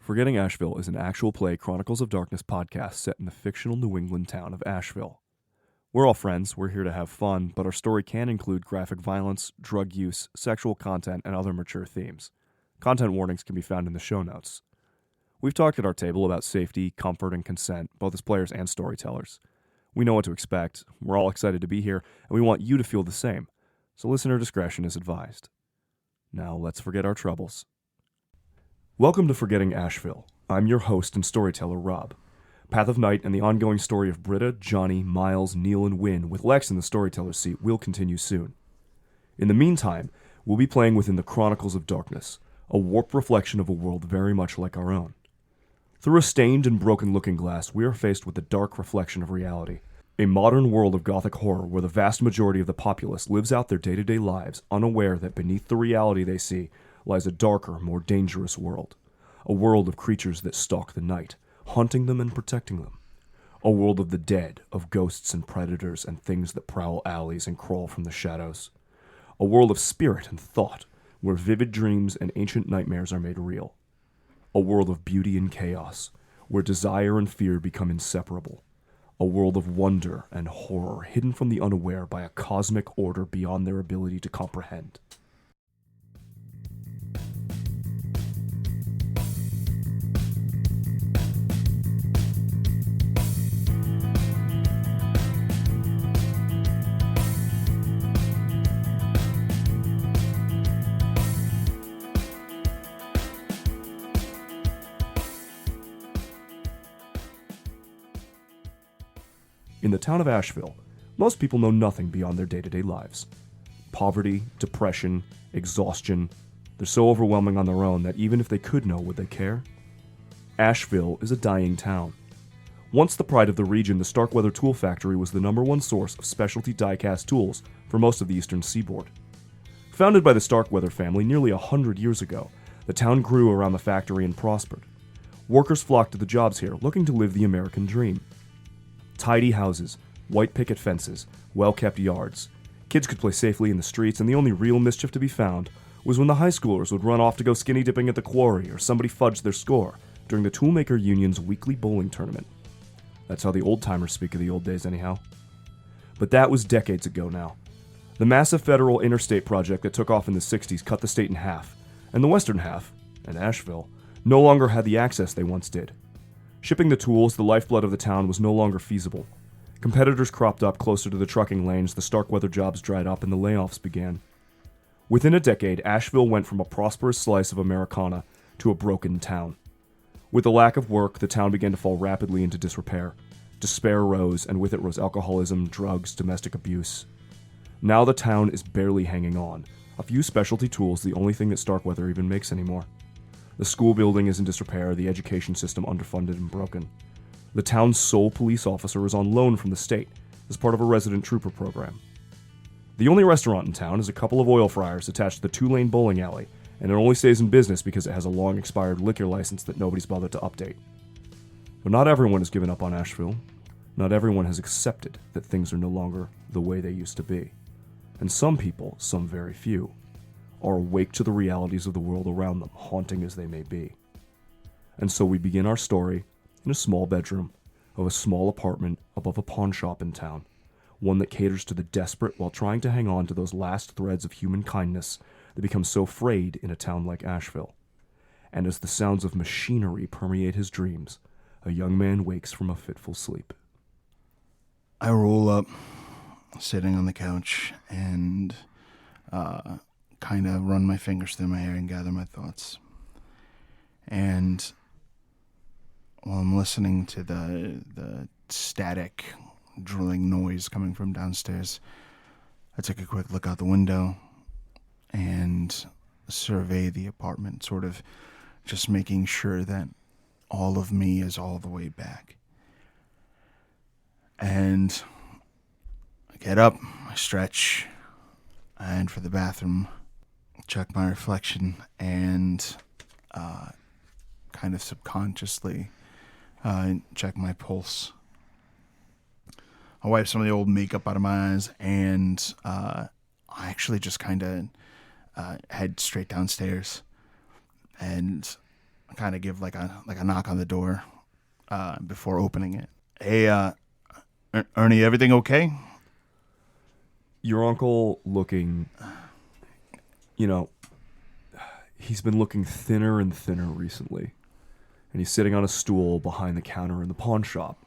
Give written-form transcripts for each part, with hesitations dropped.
Forgetting Ashville is an actual play Chronicles of Darkness podcast set in the fictional New England town of Ashville. We're all friends, we're here to have fun, but our story can include graphic violence, drug use, sexual content, and other mature themes. Content warnings can be found in the show notes. We've talked at our table about safety, comfort, and consent, both as players and storytellers. We know what to expect, we're all excited to be here, and we want you to feel the same, so listener discretion is advised. Now let's forget our troubles. Welcome to Forgetting Ashville. I'm your host and storyteller, Rob. Path of Night and the ongoing story of Britta, Johnny, Miles, Neil, and Wynn, with Lex in the storyteller's seat, will continue soon. In the meantime, we'll be playing within the Chronicles of Darkness, a warped reflection of a world very much like our own. Through a stained and broken looking glass, we are faced with the dark reflection of reality, a modern world of gothic horror where the vast majority of the populace lives out their day-to-day lives unaware that beneath the reality they see lies a darker, more dangerous world. A world of creatures that stalk the night, haunting them and protecting them. A world of the dead, of ghosts and predators and things that prowl alleys and crawl from the shadows. A world of spirit and thought, where vivid dreams and ancient nightmares are made real. A world of beauty and chaos, where desire and fear become inseparable. A world of wonder and horror hidden from the unaware by a cosmic order beyond their ability to comprehend. In the town of Ashville, most people know nothing beyond their day-to-day lives. Poverty, depression, exhaustion, they're so overwhelming on their own that even if they could know, would they care? Ashville is a dying town. Once the pride of the region, the Starkweather Tool Factory was the #1 source of specialty die-cast tools for most of the eastern seaboard. Founded by the Starkweather family nearly 100 years ago, the town grew around the factory and prospered. Workers flocked to the jobs here, looking to live the American dream. Tidy houses, white picket fences, well-kept yards. Kids could play safely in the streets, and the only real mischief to be found was when the high schoolers would run off to go skinny dipping at the quarry or somebody fudged their score during the Toolmaker Union's weekly bowling tournament. That's how the old-timers speak of the old days anyhow. But that was decades ago now. The massive federal interstate project that took off in the 60s cut the state in half, and the western half, and Ashville, no longer had the access they once did. Shipping the tools, the lifeblood of the town, was no longer feasible. Competitors cropped up closer to the trucking lanes, the Starkweather jobs dried up, and the layoffs began. Within a decade, Ashville went from a prosperous slice of Americana to a broken town. With the lack of work, the town began to fall rapidly into disrepair. Despair rose, and with it rose alcoholism, drugs, domestic abuse. Now the town is barely hanging on. A few specialty tools, the only thing that Starkweather even makes anymore. The school building is in disrepair, the education system underfunded and broken. The town's sole police officer is on loan from the state as part of a resident trooper program. The only restaurant in town is a couple of oil fryers attached to the 2-lane bowling alley, and it only stays in business because it has a long-expired liquor license that nobody's bothered to update. But not everyone has given up on Ashville. Not everyone has accepted that things are no longer the way they used to be. And some people, some very few, are awake to the realities of the world around them, haunting as they may be. And so we begin our story in a small bedroom of a small apartment above a pawn shop in town, one that caters to the desperate while trying to hang on to those last threads of human kindness that become so frayed in a town like Ashville. And as the sounds of machinery permeate his dreams, a young man wakes from a fitful sleep. I roll up, sitting on the couch, and kind of run my fingers through my hair and gather my thoughts. And while I'm listening to the static drilling noise coming from downstairs, I take a quick look out the window and survey the apartment, sort of just making sure that all of me is all the way back. And I get up, I stretch, and for the bathroom, check my reflection, and kind of subconsciously check my pulse. I wipe some of the old makeup out of my eyes, and I actually just kind of head straight downstairs. And kind of give like a knock on the door before opening it. Hey, Ernie, everything okay? Your uncle looking, he's been looking thinner and thinner recently. And he's sitting on a stool behind the counter in the pawn shop.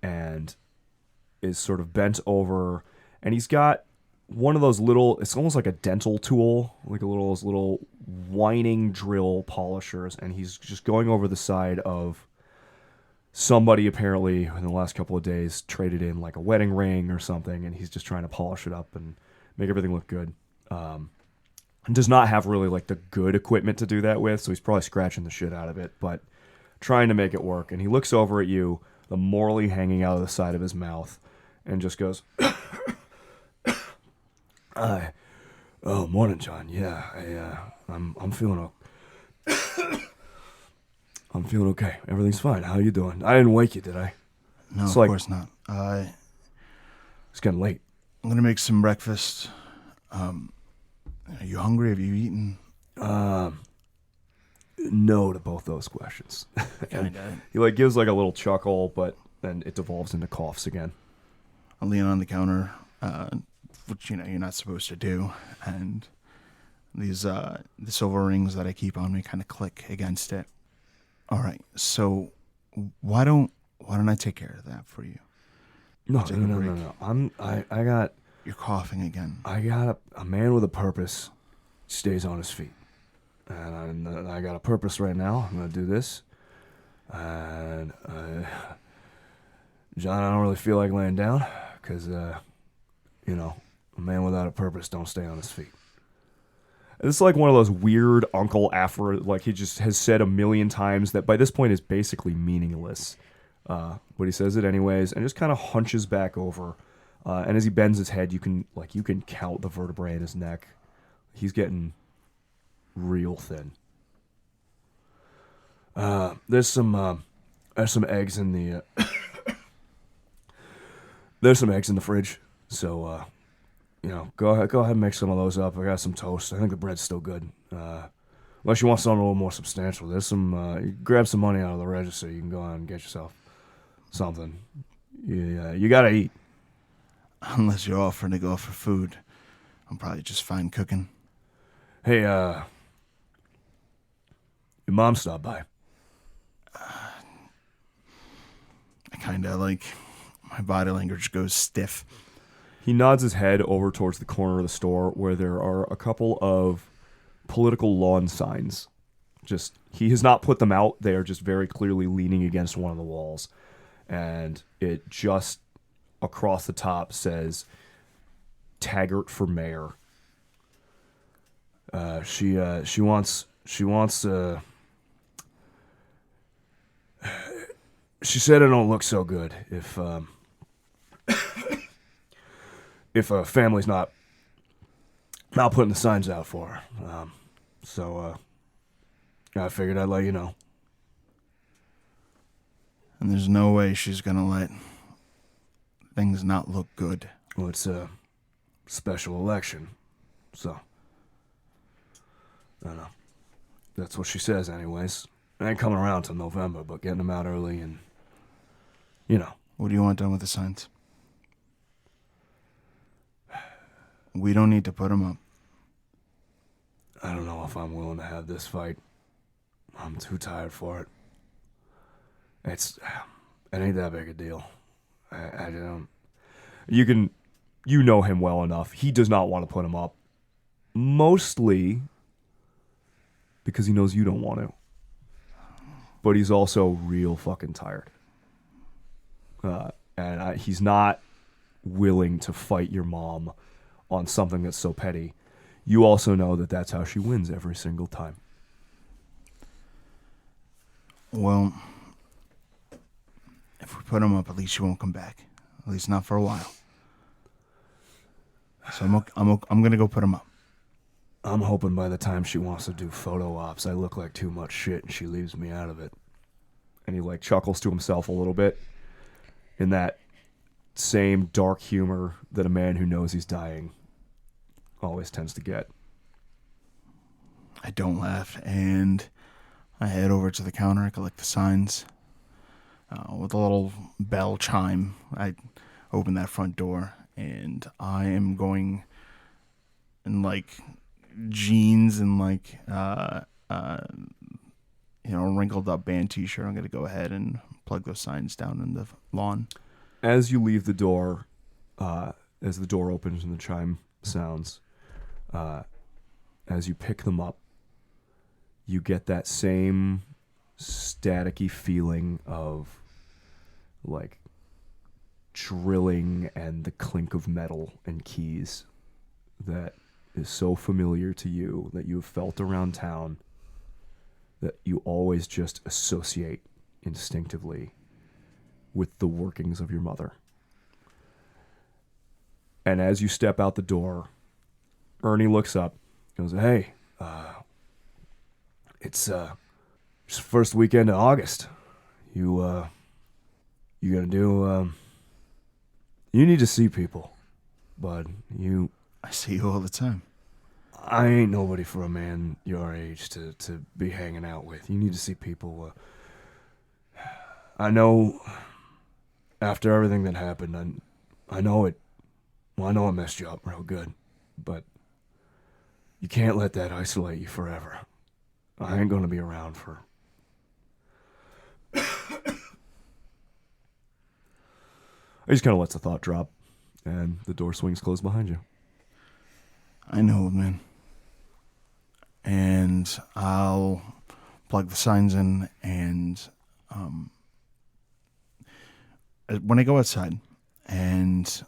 And is sort of bent over. And he's got one of those little, it's almost like a dental tool, like those little whining drill polishers. And he's just going over the side of somebody apparently in the last couple of days traded in like a wedding ring or something, and he's just trying to polish it up and make everything look good. And does not have really like the good equipment to do that with, so he's probably scratching the shit out of it, but trying to make it work. And he looks over at you, the morally hanging out of the side of his mouth, and just goes, "Oh, morning, John. Yeah, I'm feeling I'm feeling okay. Everything's fine. How you doing? I didn't wake you, did I?" No, of course not. It's getting late. I'm gonna make some breakfast. Are you hungry? Have you eaten? No to both those questions. He like gives like a little chuckle, but then it devolves into coughs again. I lean on the counter, which you're not supposed to do, and these the silver rings that I keep on me kind of click against it. All right, so why don't I take care of that for you? No. I got. You're coughing again. I got a man with a purpose stays on his feet, and I got a purpose right now. I'm gonna do this, and John, I don't really feel like laying down because a man without a purpose don't stay on his feet. It's like one of those weird uncle like he just has said a million times that by this point is basically meaningless. But he says it anyways and just kind of hunches back over. And as he bends his head, you can count the vertebrae in his neck. He's getting real thin. There's some eggs in the there's some eggs in the fridge. So go ahead and make some of those up. I got some toast. I think the bread's still good. Unless you want something a little more substantial. There's some, you grab some money out of the register. You can go out and get yourself something. You gotta eat. Unless you're offering to go for food. I'm probably just fine cooking. Hey, your mom stopped by. I kind of my body language goes stiff. He nods his head over towards the corner of the store where there are a couple of political lawn signs. He has not put them out. They are just very clearly leaning against one of the walls. And it just across the top says Taggert for mayor. She wants she said I don't look so good if a family's not putting the signs out for her. So I figured I'd let you know. And there's no way she's gonna let things not look good. Well, it's a special election, so I don't know. That's what she says anyways. I ain't coming around till November, but getting them out early and, What do you want done with the signs? We don't need to put them up. I don't know if I'm willing to have this fight. I'm too tired for it. It ain't that big a deal. I don't. You know him well enough. He does not want to put him up. Mostly because he knows you don't want to. But he's also real fucking tired. And he's not willing to fight your mom on something that's so petty. You also know that that's how she wins every single time. Well, if we put him up, at least she won't come back. At least not for a while. So I'm gonna go put him up. I'm hoping by the time she wants to do photo ops, I look like too much shit and she leaves me out of it. And he chuckles to himself a little bit in that same dark humor that a man who knows he's dying always tends to get. I don't laugh, and I head over to the counter. I collect the signs. With a little bell chime, I open that front door, and I am going in like jeans and like wrinkled up band t-shirt. I'm gonna go ahead and plug those signs down in the lawn. As you leave the door, as the door opens and the chime sounds, as you pick them up, you get that same staticky feeling of like drilling and the clink of metal and keys that is so familiar to you, that you have felt around town, that you always just associate instinctively with the workings of your mother. And as you step out the door, Ernie looks up, goes, "Hey, it's first weekend of August. You gonna do? You need to see people, bud. I see you all the time. I ain't nobody for a man your age to be hanging out with. You need to see people. I know after everything that happened, I know it. Well, I know it messed you up real good, but you can't let that isolate you forever. I ain't gonna be around for." He just kind of lets the thought drop, and the door swings closed behind you. I know, man. And I'll plug the signs in, and when I go outside, and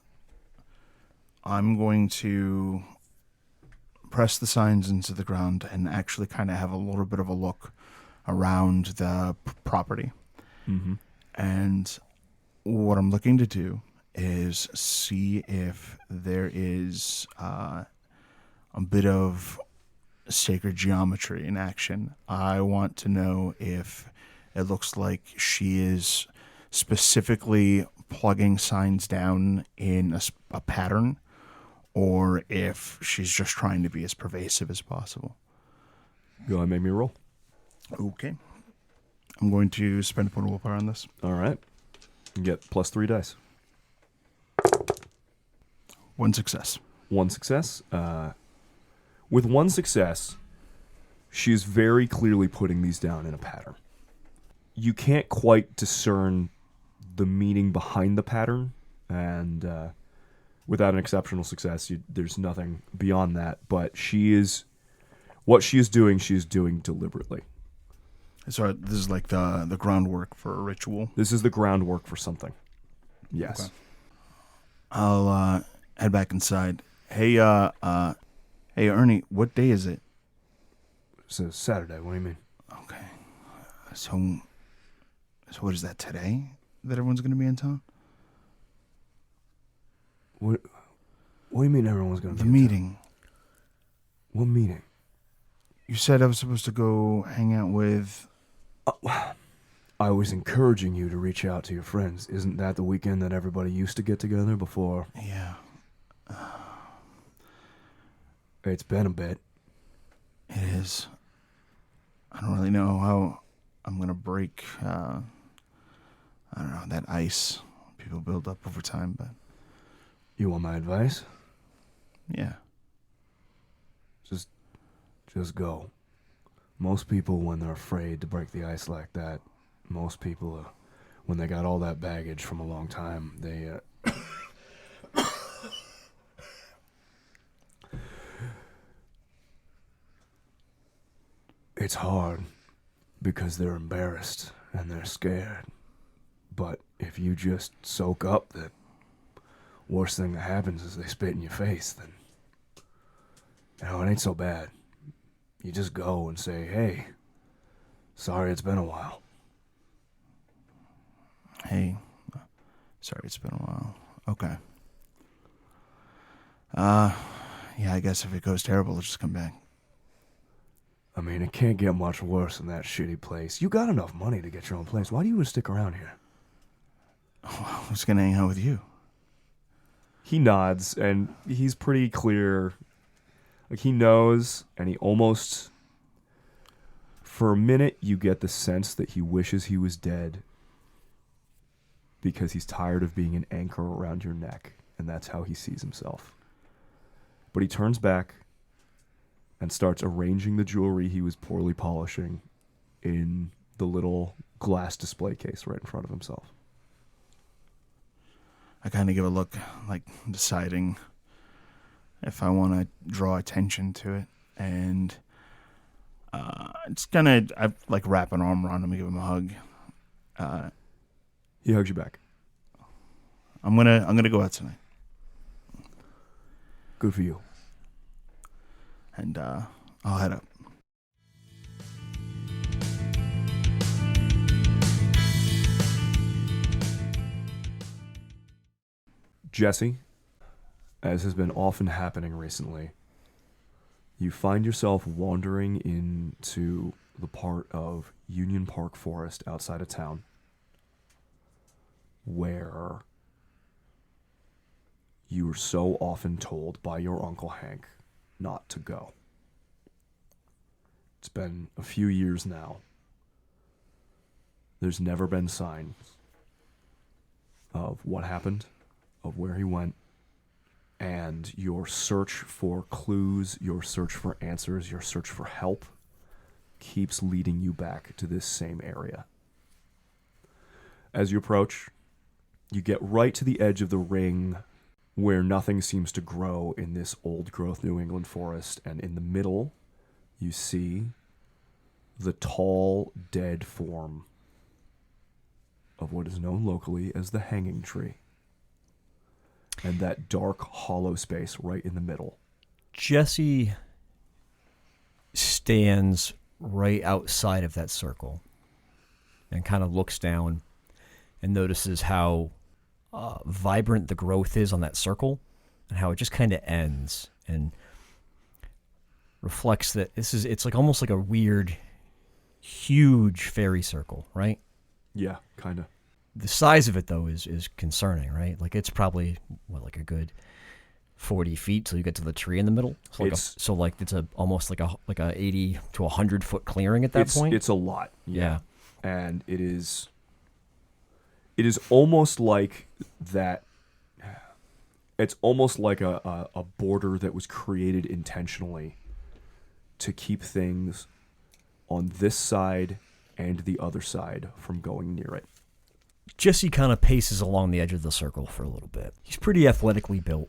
I'm going to press the signs into the ground and actually kind of have a little bit of a look around the property. Mm-hmm. And what I'm looking to do is see if there is a bit of sacred geometry in action. I want to know if it looks like she is specifically plugging signs down in a pattern, or if she's just trying to be as pervasive as possible. Go ahead and make me a roll. Okay. I'm going to spend a point of willpower on this. All right. You get +3 dice. 1 success. 1 success. With 1 success, she's very clearly putting these down in a pattern. You can't quite discern the meaning behind the pattern, and without an exceptional success, there's nothing beyond that. But what she is doing deliberately. So this is like the groundwork for a ritual. This is the groundwork for something. Yes. Okay. I'll head back inside. Hey, Ernie, what day is it? It's a Saturday. What do you mean? Okay. So what is that, today that everyone's going to be in town? What do you mean everyone's going to be in in meeting. Town? What meeting? You said I was supposed to go hang out with... I was encouraging you to reach out to your friends. Isn't that the weekend that everybody used to get together before? Yeah. It's been a bit. It is. I don't really know how I'm going to break, I don't know, that ice people build up over time, but... You want my advice? Yeah. Just go. Most people, when they're afraid to break the ice like that, most people, when they got all that baggage from a long time, they... It's hard because they're embarrassed and they're scared. But if you just soak up the worst thing that happens is they spit in your face, then, it ain't so bad. You just go and say, "Hey, sorry it's been a while." Hey, sorry it's been a while. Okay. Yeah, I guess if it goes terrible, I'll just come back. I mean, it can't get much worse than that shitty place. You got enough money to get your own place. Why do you want to stick around here? I was going to hang out with you. He nods, and he's pretty clear. Like, he knows, and he almost For a minute, you get the sense that he wishes he was dead because he's tired of being an anchor around your neck, and that's how he sees himself. But he turns back and starts arranging the jewelry he was poorly polishing in the little glass display case right in front of himself. I kind of give a look, like deciding if I want to draw attention to it, and it's gonna, I like wrap an arm around him and give him a hug. He hugs you back. I'm gonna go out tonight, Good for you. and I'll head up. Jesse, as has been often happening recently, you find yourself wandering into the part of Union Park Forest outside of town where you were so often told by your Uncle Hank not to go. It's been a few years now. There's never been signs of what happened, of where he went, and your search for clues, your search for answers, your search for help keeps leading you back to this same area. As you approach, you get right to the edge of the ring where nothing seems to grow in this old-growth New England forest, and in the middle, you see the tall, dead form of what is known locally as the hanging tree. And that dark, hollow space right in the middle. Jesse stands right outside of that circle and kind of looks down and notices how vibrant the growth is on that circle and how it just kind of ends, and reflects that it's like almost like a weird, huge fairy circle, right? Yeah, kind of. The size of it, though, is concerning, right? Like, it's probably, like a good 40 feet till you get to the tree in the middle. So, it's almost like a 80 to 100 foot clearing at that point. It's a lot. Yeah. And it is almost like that. It's almost like a border that was created intentionally to keep things on this side and the other side from going near it. Jesse kind of paces along the edge of the circle for a little bit. He's pretty athletically built.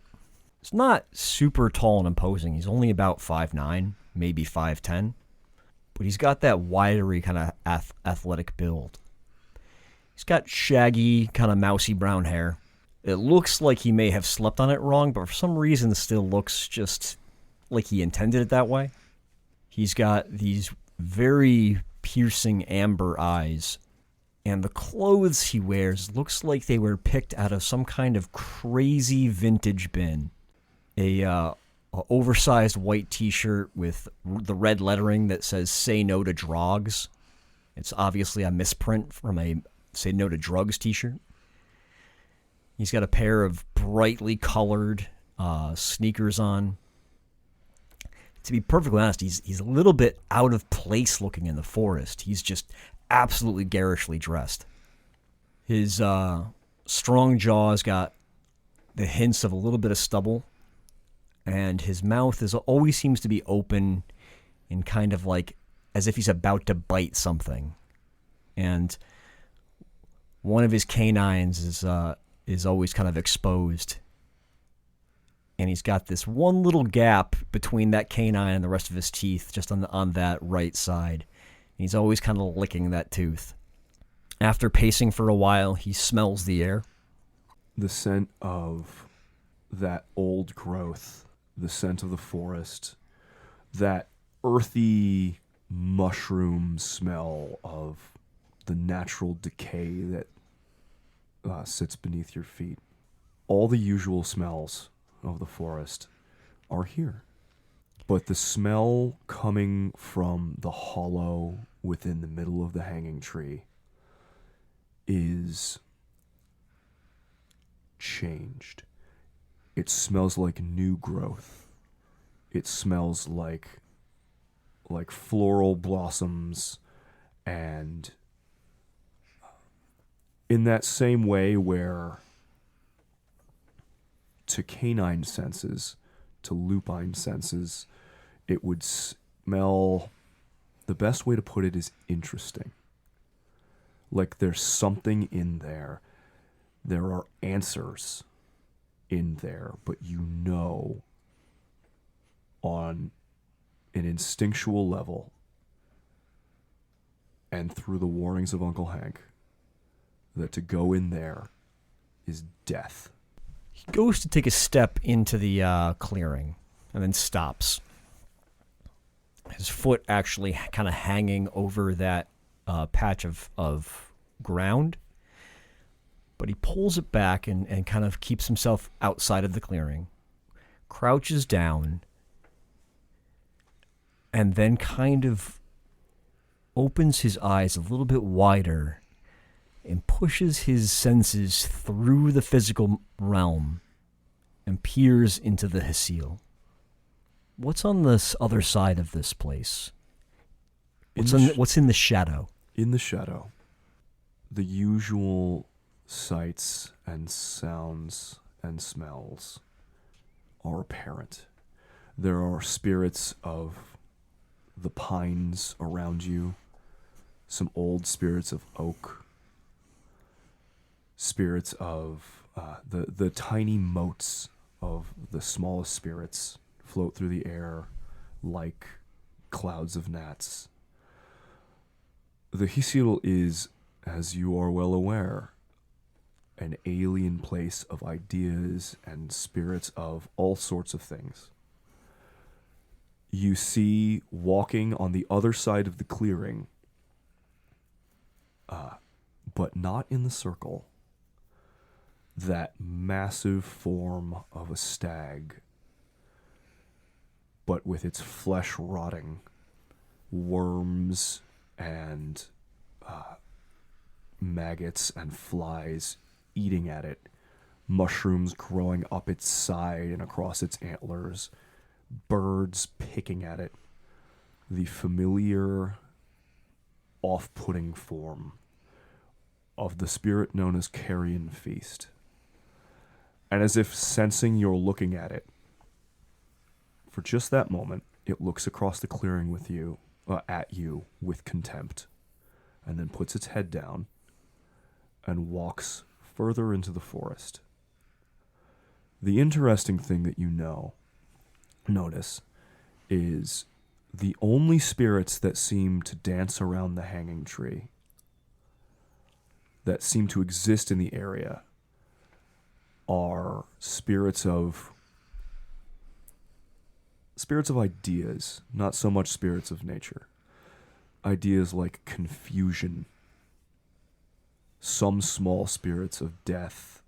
He's not super tall and imposing. He's only about 5'9", maybe 5'10", but he's got that wiry kind of athletic build. He's got shaggy, kind of mousy brown hair. It looks like he may have slept on it wrong, but for some reason it still looks just like he intended it that way. He's got these very piercing amber eyes, and the clothes he wears looks like they were picked out of some kind of crazy vintage bin. A oversized white t-shirt with the red lettering that says "Say No to Drogs." It's obviously a misprint from a "Say No to Drugs" t-shirt. He's got a pair of brightly colored sneakers on. To be perfectly honest, he's a little bit out of place looking in the forest. He's just absolutely garishly dressed. His strong jaw's got the hints of a little bit of stubble, and his mouth always seems to be open and kind of like as if he's about to bite something. And one of his canines is always kind of exposed. And he's got this one little gap between that canine and the rest of his teeth, just on that right side. And he's always kind of licking that tooth. After pacing for a while, he smells the air. The scent of that old growth, the scent of the forest, that earthy mushroom smell of the natural decay that sits beneath your feet. All the usual smells of the forest are here. But the smell coming from the hollow within the middle of the hanging tree is changed. It smells like new growth. It smells like like floral blossoms, and in that same way where to canine senses, to lupine senses, it would smell, the best way to put it is interesting. Like there's something in there. There are answers in there, but you know on an instinctual level and through the warnings of Uncle Hank that to go in there is death. He goes to take a step into the clearing and then stops. His foot actually kind of hanging over that patch of ground. But he pulls it back and kind of keeps himself outside of the clearing, crouches down, and then kind of opens his eyes a little bit wider and pushes his senses through the physical realm and peers into the Hasiel. What's on this other side of this place? What's in the shadow? In the shadow, the usual sights and sounds and smells are apparent. There are spirits of the pines around you, some old spirits of oak, spirits of the tiny motes of the smallest spirits float through the air like clouds of gnats. The Hasiel is, as you are well aware, an alien place of ideas and spirits of all sorts of things. You see, walking on the other side of the clearing, but not in the circle, that massive form of a stag, but with its flesh rotting, worms and maggots and flies eating at it, mushrooms growing up its side and across its antlers, birds picking at it, the familiar, off-putting form of the spirit known as Carrion Feast. And as if sensing you're looking at it, for just that moment, it looks across the clearing with you, at you with contempt, and then puts its head down and walks further into the forest. The interesting thing that you notice is the only spirits that seem to dance around the hanging tree, that seem to exist in the area, are spirits of ideas, not so much spirits of nature. Ideas like confusion, some small spirits of death,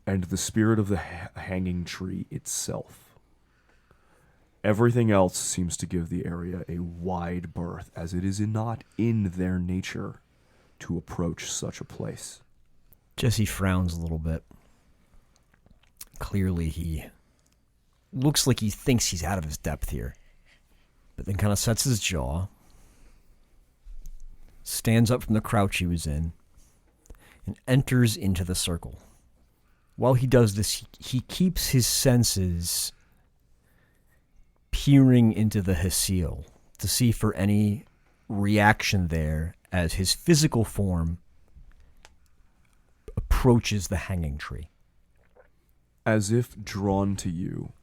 and the spirit of the hanging tree itself. Everything else seems to give the area a wide berth, as it is not in their nature to approach such a place. Jesse frowns a little bit. Clearly, he looks like he thinks he's out of his depth here, but then kind of sets his jaw, stands up from the crouch he was in, and enters into the circle. While he does this, he keeps his senses peering into the Hasiel to see for any reaction there as his physical form approaches the hanging tree. As if drawn to you,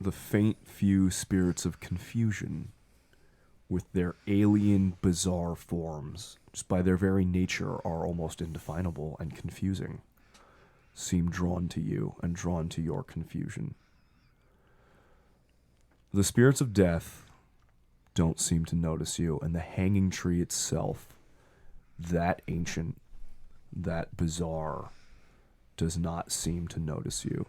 the faint few spirits of confusion, with their alien, bizarre forms, just by their very nature are almost indefinable and confusing, seem drawn to you and drawn to your confusion. The spirits of death don't seem to notice you, and the hanging tree itself, that ancient, that bizarre, does not seem to notice you.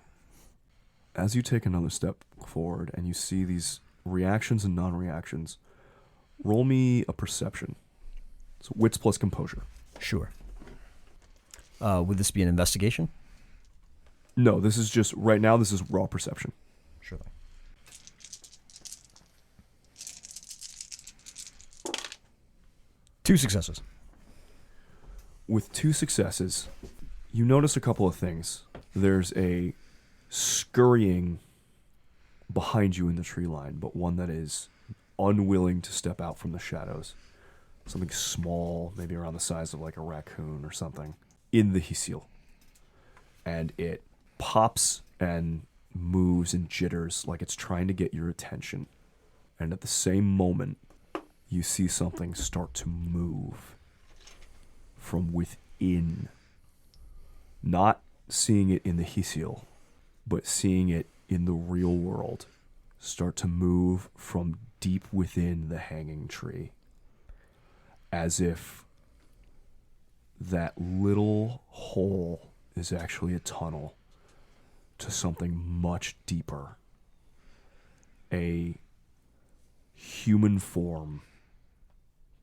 As you take another step forward and you see these reactions and non-reactions, roll me a perception. So wits plus composure. Sure. Would this be an investigation? No, this is just, right now, this is raw perception. Sure. 2 successes. With 2 successes, you notice a couple of things. There's a scurrying behind you in the tree line, but one that is unwilling to step out from the shadows. Something small, maybe around the size of like a raccoon or something, in the hysil. And it pops and moves and jitters like it's trying to get your attention. And at the same moment, you see something start to move from within. Not seeing it in the hysil, but seeing it in the real world start to move from deep within the hanging tree. As if that little hole is actually a tunnel to something much deeper. A human form,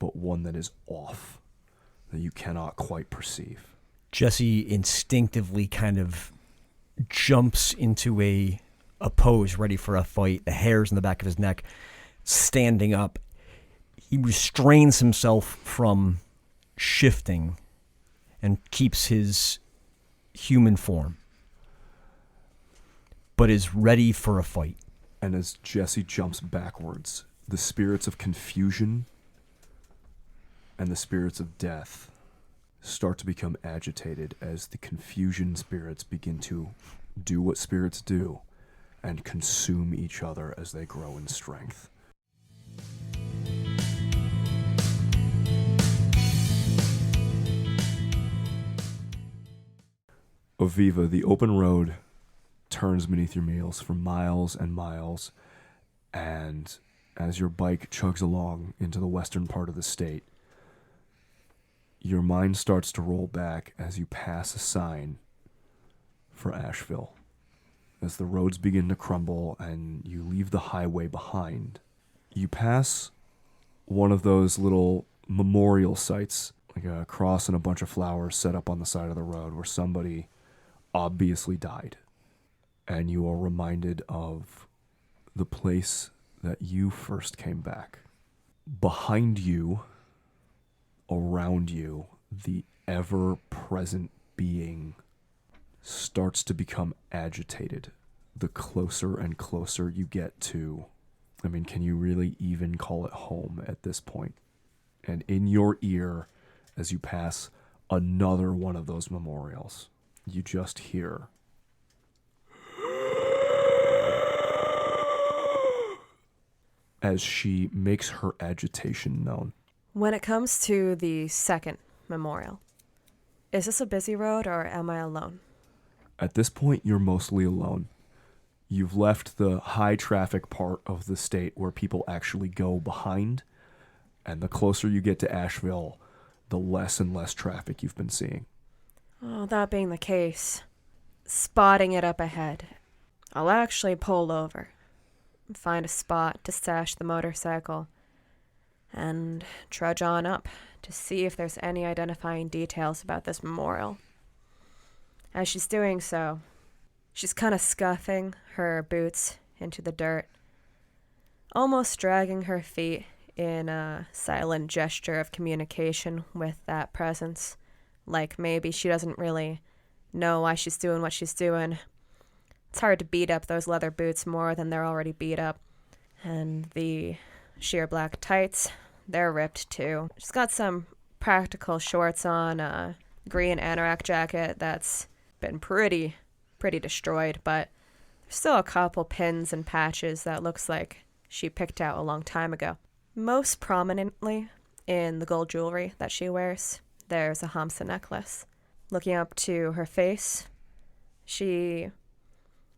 but one that is off, that you cannot quite perceive. Jesse instinctively kind of jumps into a pose ready for a fight, the hairs in the back of his neck standing up. He restrains himself from shifting and keeps his human form, but is ready for a fight. And as Jesse jumps backwards, the spirits of confusion and the spirits of death start to become agitated as the confusion spirits begin to do what spirits do and consume each other as they grow in strength. Aviva, the open road turns beneath your wheels for miles and miles, and as your bike chugs along into the western part of the state, your mind starts to roll back as you pass a sign for Ashville. As the roads begin to crumble and you leave the highway behind, you pass one of those little memorial sites, like a cross and a bunch of flowers set up on the side of the road where somebody obviously died. And you are reminded of the place that you first came back. Behind you, around you, the ever-present being starts to become agitated the closer and closer you get to, I mean, can you really even call it home at this point? And in your ear, as you pass another one of those memorials, you just hear, as she makes her agitation known. When it comes to the second memorial, is this a busy road or am I alone? At this point, you're mostly alone. You've left the high traffic part of the state where people actually go behind, and the closer you get to Ashville, the less and less traffic you've been seeing. Oh, that being the case, spotting it up ahead, I'll actually pull over, find a spot to stash the motorcycle, and trudge on up to see if there's any identifying details about this memorial. As she's doing so, she's kind of scuffing her boots into the dirt, almost dragging her feet in a silent gesture of communication with that presence. Like maybe she doesn't really know why she's doing what she's doing. It's hard to beat up those leather boots more than they're already beat up. And the sheer black tights, they're ripped too. She's got some practical shorts on, a green anorak jacket that's been pretty destroyed, but there's still a couple pins and patches that looks like she picked out a long time ago. Most prominently in the gold jewelry that she wears, there's a Hamsa necklace. Looking up to her face, she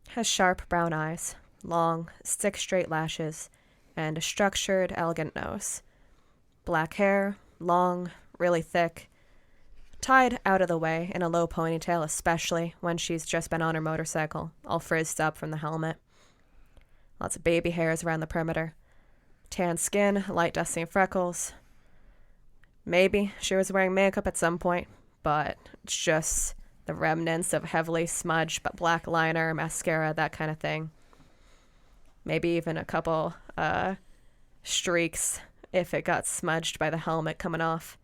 has sharp brown eyes, long, stick-straight lashes, and a structured, elegant nose. Black hair, long, really thick, tied out of the way in a low ponytail, especially when she's just been on her motorcycle, all frizzed up from the helmet. Lots of baby hairs around the perimeter. Tan skin, light dusting freckles. Maybe she was wearing makeup at some point, but it's just the remnants of heavily smudged black liner, mascara, that kind of thing. Maybe even a couple streaks if it got smudged by the helmet coming off.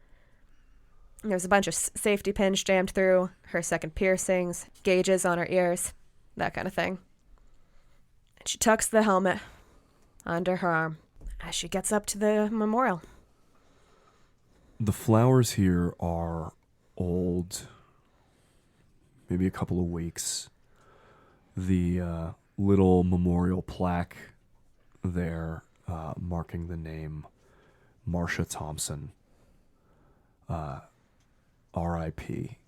There's a bunch of safety pins jammed through, her second piercings, gauges on her ears, that kind of thing. And she tucks the helmet under her arm as she gets up to the memorial. The flowers here are old, maybe a couple of weeks. The little memorial plaque there marking the name Marcia Thompson, R.I.P.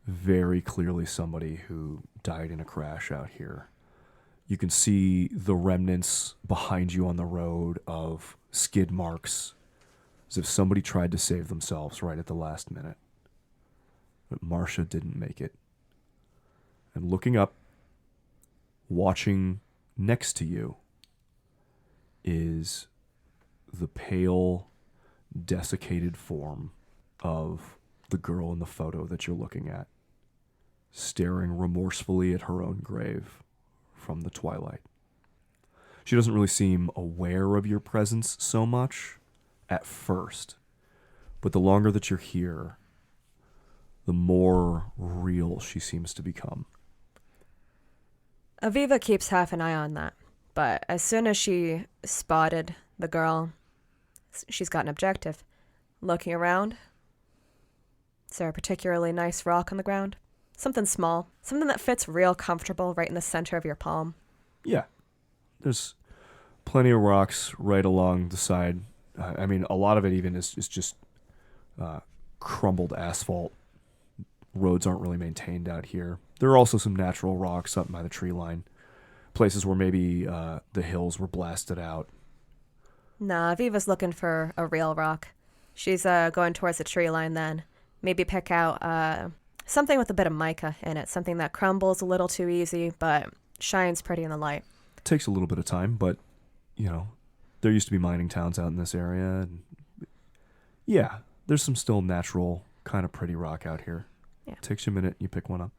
Very clearly somebody who died in a crash out here. You can see the remnants behind you on the road of skid marks, as if somebody tried to save themselves right at the last minute. But Marcia didn't make it. And looking up, watching next to you, is the pale, desiccated form of the girl in the photo that you're looking at, staring remorsefully at her own grave from the twilight. She doesn't really seem aware of your presence so much at first, but the longer that you're here, the more real she seems to become. Aviva keeps half an eye on that, but as soon as she spotted the girl, she's got an objective. Looking around, is there a particularly nice rock on the ground? Something small, something that fits real comfortable right in the center of your palm. Yeah, there's plenty of rocks right along the side. I mean, a lot of it even is just crumbled asphalt. Roads aren't really maintained out here. There are also some natural rocks up by the tree line. Places where maybe the hills were blasted out. Nah, Aviva's looking for a real rock. She's going towards the tree line then. Maybe pick out something with a bit of mica in it. Something that crumbles a little too easy, but shines pretty in the light. Takes a little bit of time, but, you know, there used to be mining towns out in this area. And yeah, there's some still natural, kind of pretty rock out here. Yeah. Takes you a minute, you pick one up.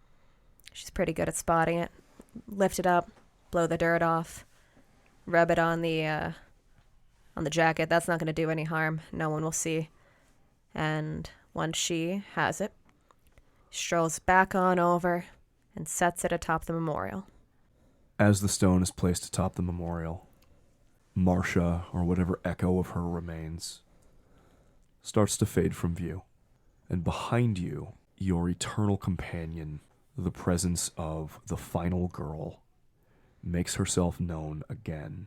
She's pretty good at spotting it. Lift it up, blow the dirt off, rub it on the jacket. That's not going to do any harm. No one will see. And once she has it, strolls back on over and sets it atop the memorial. As the stone is placed atop the memorial, Marcia, or whatever echo of her remains, starts to fade from view. And behind you, your eternal companion, the presence of the final girl, makes herself known again,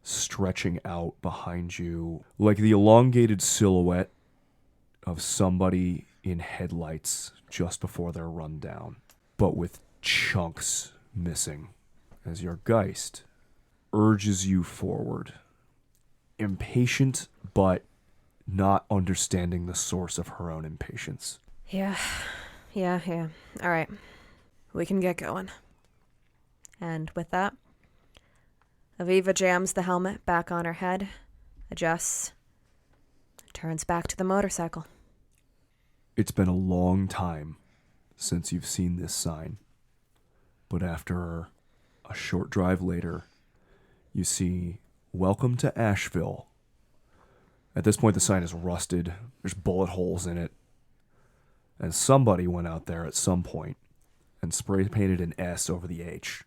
stretching out behind you like the elongated silhouette of somebody in headlights just before they're run down, but with chunks missing, as your Geist urges you forward, impatient but not understanding the source of her own impatience. Yeah. All right. We can get going. And with that, Aviva jams the helmet back on her head, adjusts, turns back to the motorcycle. It's been a long time since you've seen this sign, but after a short drive later, you see, "Welcome to Ashville." At this point, the sign is rusted. There's bullet holes in it. And somebody went out there at some point and spray painted an S over the H.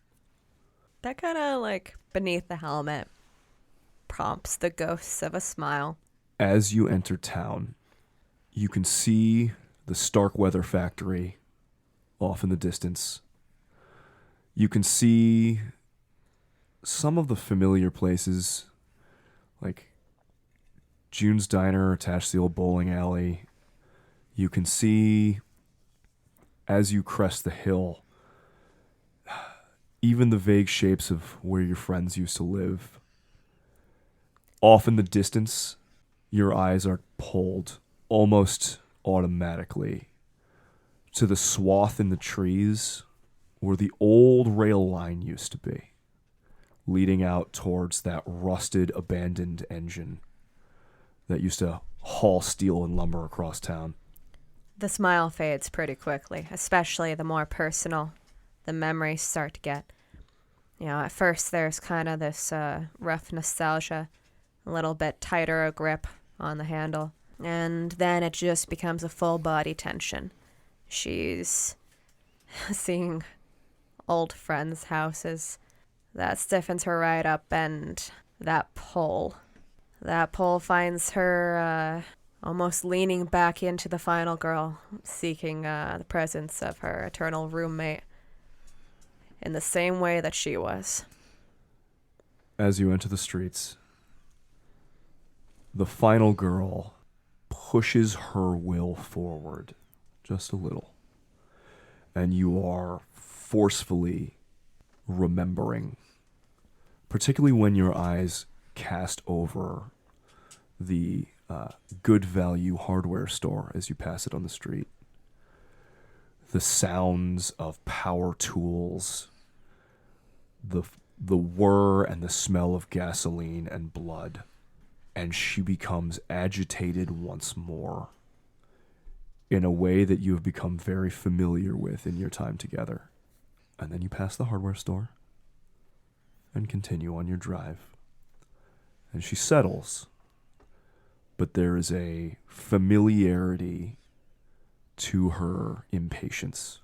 That kind of, like, beneath the helmet prompts the ghosts of a smile. As you enter town, you can see the Starkweather factory off in the distance. You can see some of the familiar places, like June's Diner attached to the old bowling alley. You can see, as you crest the hill, even the vague shapes of where your friends used to live. Off in the distance, your eyes are pulled almost automatically to the swath in the trees where the old rail line used to be, leading out towards that rusted, abandoned engine that used to haul steel and lumber across town. The smile fades pretty quickly, especially the more personal the memories start to get. You know, at first there's kind of this rough nostalgia a little bit tighter a grip on the handle. And then it just becomes a full body tension. She's seeing old friends' houses. That stiffens her right up, and that pull finds her almost leaning back into the final girl, seeking the presence of her eternal roommate in the same way that she was. As you enter the streets, the final girl pushes her will forward just a little, and you are forcefully remembering, particularly when your eyes cast over the Good Value hardware store as you pass it on the street. The sounds of power tools, the whir and the smell of gasoline and blood, and she becomes agitated once more in a way that you have become very familiar with in your time together. And then you pass the hardware store and continue on your drive. And she settles, but there is a familiarity to her impatience,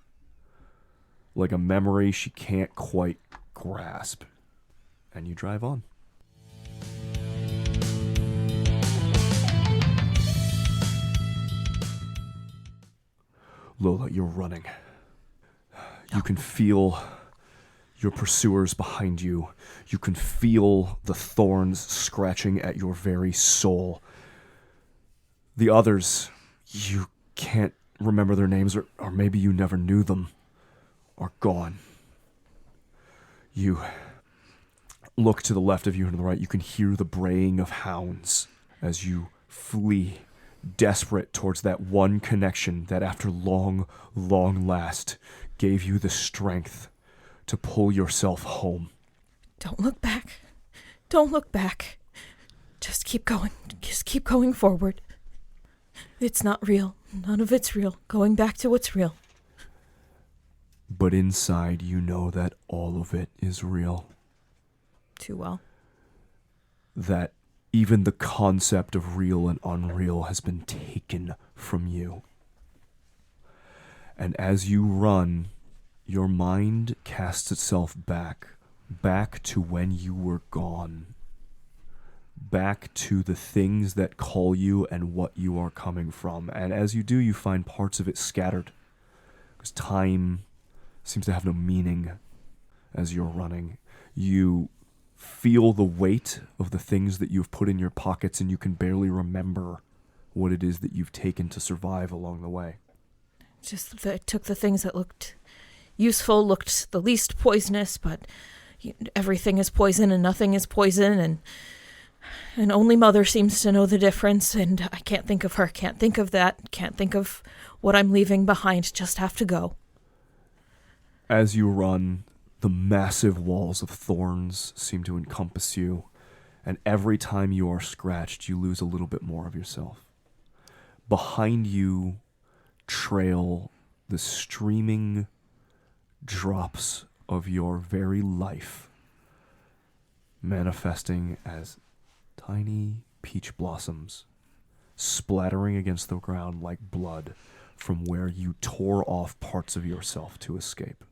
like a memory she can't quite grasp. And you drive on. Lola, you're running. You can feel your pursuers behind you. You can feel the thorns scratching at your very soul. The others, you can't remember their names, or maybe you never knew them, are gone. You look to the left of you and to the right. You can hear the braying of hounds as you flee, desperate towards that one connection that after long, long last gave you the strength to pull yourself home. Don't look back. Don't look back. Just keep going. Just keep going forward. It's not real. None of it's real. Going back to what's real. But inside you know that all of it is real. Too well. That even the concept of real and unreal has been taken from you. And as you run, your mind casts itself back to when you were gone, back to the things that call you and what you are coming from. And as you do, you find parts of it scattered, because time seems to have no meaning as you're running. You feel the weight of the things that you've put in your pockets, and you can barely remember what it is that you've taken to survive along the way. Just that I took the things that looked useful, looked the least poisonous, but everything is poison and nothing is poison, and only Mother seems to know the difference, and I can't think of her, can't think of that, can't think of what I'm leaving behind, just have to go. As you run, the massive walls of thorns seem to encompass you, and every time you are scratched, you lose a little bit more of yourself. Behind you trail the streaming drops of your very life, manifesting as tiny peach blossoms, splattering against the ground like blood from where you tore off parts of yourself to escape.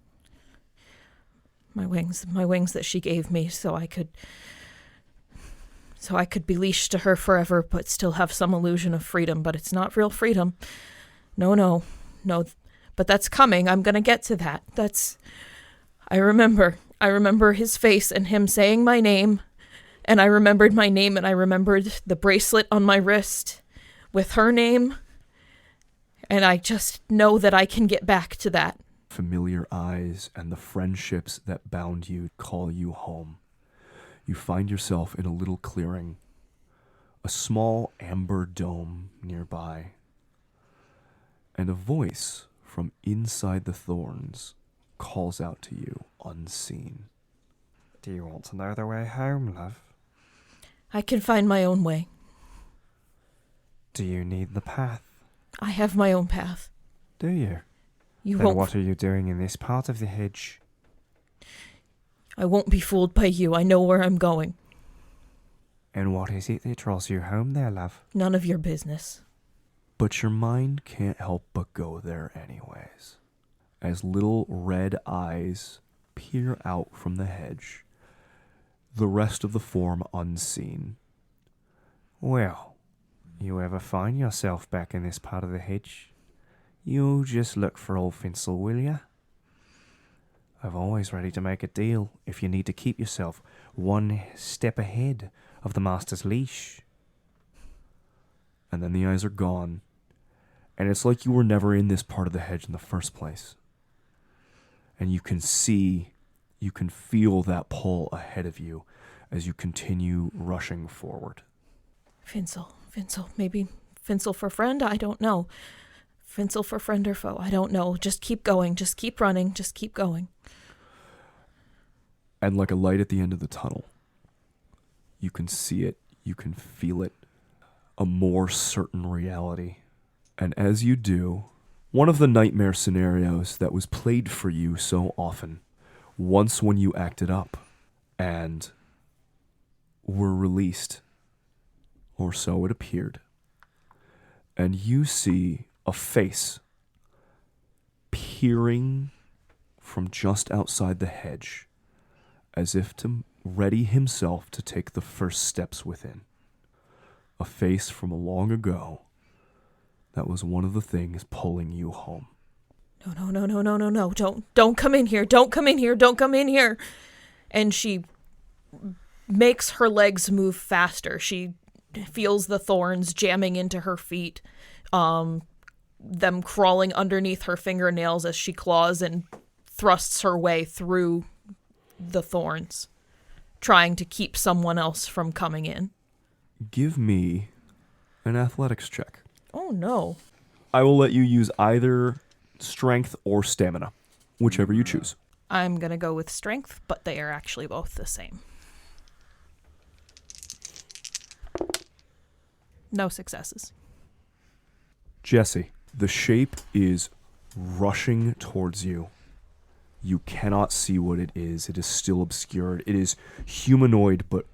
My wings that she gave me so I could be leashed to her forever, but still have some illusion of freedom, but it's not real freedom. No, but that's coming. I'm going to get to that. I remember his face and him saying my name, and I remembered my name, and I remembered the bracelet on my wrist with her name, and I just know that I can get back to that. Familiar eyes and the friendships that bound you call you home. You find yourself in a little clearing, a small amber dome nearby, and a voice from inside the thorns calls out to you unseen. Do you want to know the way home, love? I can find my own way. Do you need the path? I have my own path. Do you? You then won't. What are you doing in this part of the hedge? I won't be fooled by you. I know where I'm going. And what is it that draws you home there, love? None of your business. But your mind can't help but go there anyways, as little red eyes peer out from the hedge, the rest of the form unseen. Well, you ever find yourself back in this part of the hedge, you'll just look for old Finsel, will ya? I'm always ready to make a deal if you need to keep yourself one step ahead of the master's leash. And then the eyes are gone, and it's like you were never in this part of the hedge in the first place. And you can feel that pull ahead of you as you continue rushing forward. Finsel, maybe Finsel for friend? I don't know. Finsel for friend or foe? I don't know. Just keep going. Just keep running. Just keep going. And like a light at the end of the tunnel, you can see it, you can feel it, a more certain reality. And as you do, one of the nightmare scenarios that was played for you so often, once when you acted up and were released, or so it appeared, and you see a face peering from just outside the hedge, as if to ready himself to take the first steps within. A face from long ago that was one of the things pulling you home. No. Don't come in here. Don't come in here. Don't come in here. And she makes her legs move faster. She feels the thorns jamming into her feet, them crawling underneath her fingernails as she claws and thrusts her way through the thorns, trying to keep someone else from coming in. Give me an athletics check. Oh, no. I will let you use either strength or stamina, whichever you choose. I'm going to go with strength, but they are actually both the same. No successes. Jesse, the shape is rushing towards you. You cannot see what it is. It is still obscured. It is humanoid, but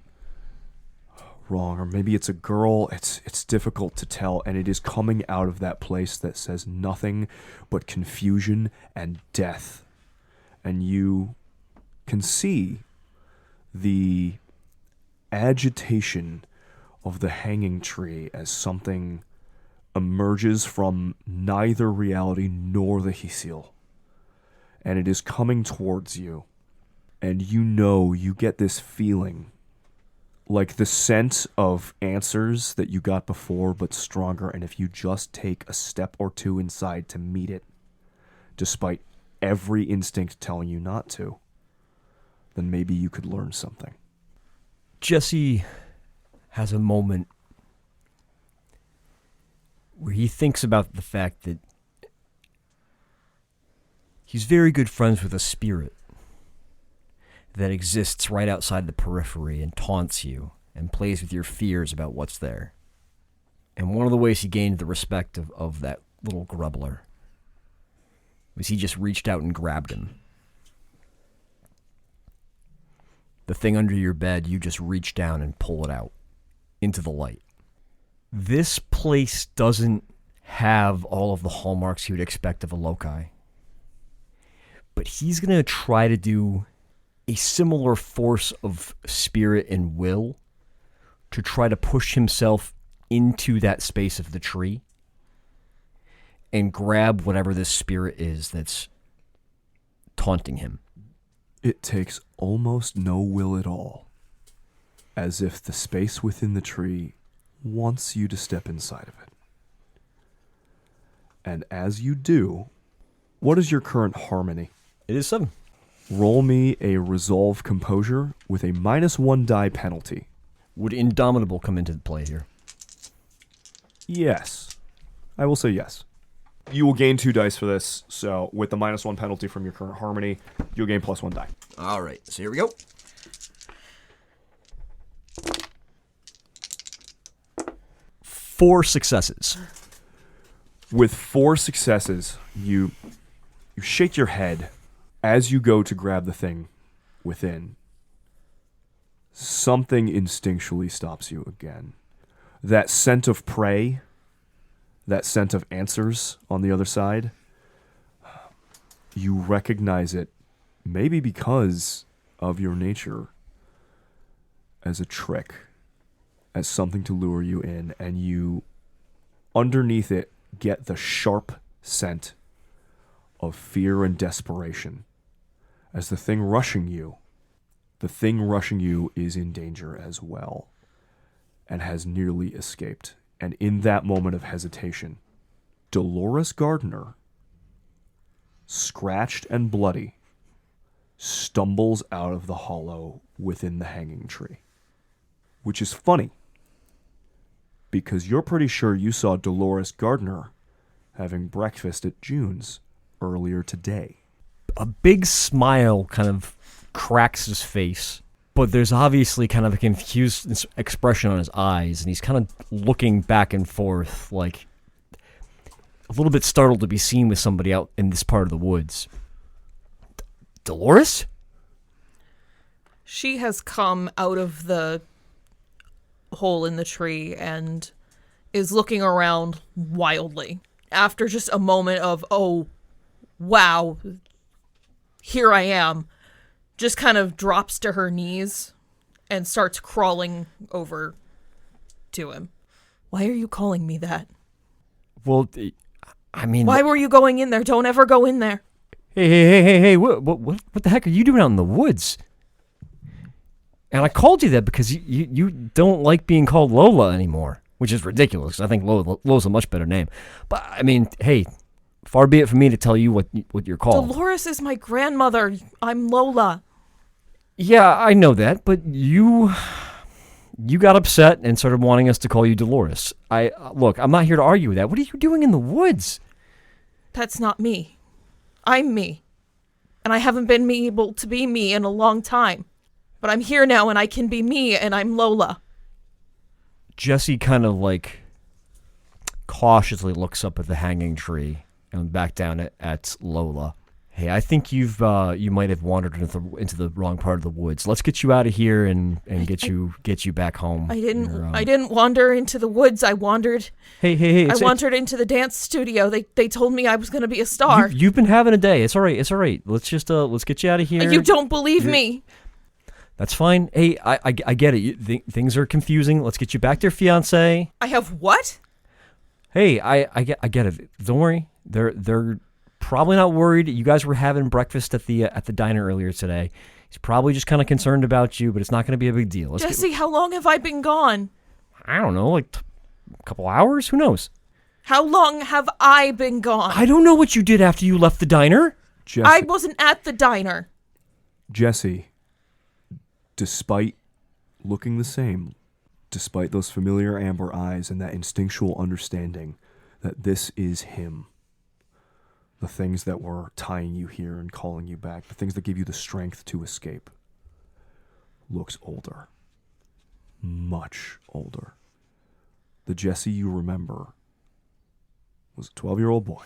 wrong. Or maybe it's a girl. It's difficult to tell. And it is coming out of that place that says nothing but confusion and death. And you can see the agitation of the hanging tree as something emerges from neither reality nor the Hisiel. And it is coming towards you. And you get this feeling like the scent of answers that you got before, but stronger. And if you just take a step or two inside to meet it, despite every instinct telling you not to, then maybe you could learn something. Jesse has a moment where he thinks about the fact that he's very good friends with a spirit that exists right outside the periphery and taunts you and plays with your fears about what's there. And one of the ways he gained the respect of that little grubbler was he just reached out and grabbed him. The thing under your bed, you just reach down and pull it out into the light. This place doesn't have all of the hallmarks you would expect of a loci. But he's going to try to do a similar force of spirit and will to try to push himself into that space of the tree and grab whatever this spirit is that's taunting him. It takes almost no will at all, as if the space within the tree wants you to step inside of it. And as you do, what is your current harmony? It is 7. Roll me a resolve composure with a -1 die penalty. Would Indomitable come into play here? Yes. I will say yes. You will gain 2 dice for this, so with the -1 penalty from your current harmony, you'll gain +1 die. All right, so here we go. Four successes. With 4 successes, you shake your head as you go to grab the thing within. something instinctually stops you again. That scent of prey, that scent of answers on the other side, you recognize it, maybe because of your nature, as a trick, as something to lure you in, and you, underneath it, get the sharp scent of fear and desperation. As the thing rushing you is in danger as well, and has nearly escaped. And in that moment of hesitation, Dolores Gardner, scratched and bloody, stumbles out of the hollow within the hanging tree. Which is funny, because you're pretty sure you saw Dolores Gardner having breakfast at June's earlier today. A big smile kind of cracks his face, but there's obviously kind of a confused expression on his eyes, and he's kind of looking back and forth, like a little bit startled to be seen with somebody out in this part of the woods. Dolores? She has come out of the hole in the tree and is looking around wildly. After just a moment of, oh, wow, here I am, just kind of drops to her knees and starts crawling over to him. Why are you calling me that? Well, I mean... Why were you going in there? Don't ever go in there. Hey, what the heck are you doing out in the woods? And I called you that because you don't like being called Lola anymore, which is ridiculous. I think Lola's a much better name. But, I mean, hey, far be it for me to tell you what you're called. Dolores is my grandmother. I'm Lola. Yeah, I know that, but you got upset and started wanting us to call you Dolores. Look, I'm not here to argue with that. What are you doing in the woods? That's not me. I'm me. And I haven't been able to be me in a long time. But I'm here now and I can be me and I'm Lola. Jesse kind of like cautiously looks up at the hanging tree and back down at Lola. Hey, I think you might have wandered into the wrong part of the woods. Let's get you out of here and get you back home. I didn't wander into the woods. I wandered. Hey! I wandered into the dance studio. They told me I was going to be a star. You've been having a day. It's all right. Let's get you out of here. You don't believe me. That's fine. Hey, I get it. Things are confusing. Let's get you back to your fiance. I have what? Hey, I get it. Don't worry. They're probably not worried. You guys were having breakfast at the diner earlier today. He's probably just kind of concerned about you, but it's not going to be a big deal. Jesse, how long have I been gone? I don't know, like a couple hours? Who knows? How long have I been gone? I don't know what you did after you left the diner. Jesse, I wasn't at the diner. Jesse, despite looking the same, despite those familiar amber eyes and that instinctual understanding that this is him, the things that were tying you here and calling you back, the things that give you the strength to escape, looks older. Much older. The Jesse you remember was a 12-year-old boy.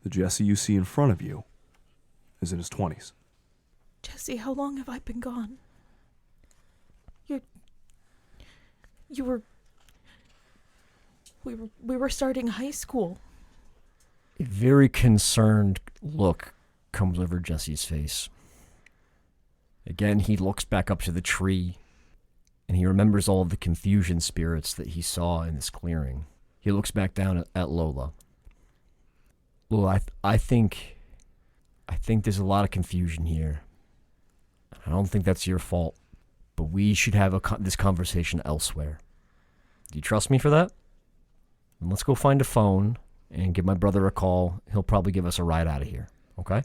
The Jesse you see in front of you is in his 20s. Jesse, how long have I been gone? We were starting high school. A very concerned look comes over Jesse's face. Again, he looks back up to the tree, and he remembers all of the confusion spirits that he saw in this clearing. He looks back down at Lola. Lola, I think there's a lot of confusion here. I don't think that's your fault, but we should have this conversation elsewhere. Do you trust me for that? And let's go find a phone and give my brother a call. He'll probably give us a ride out of here, okay?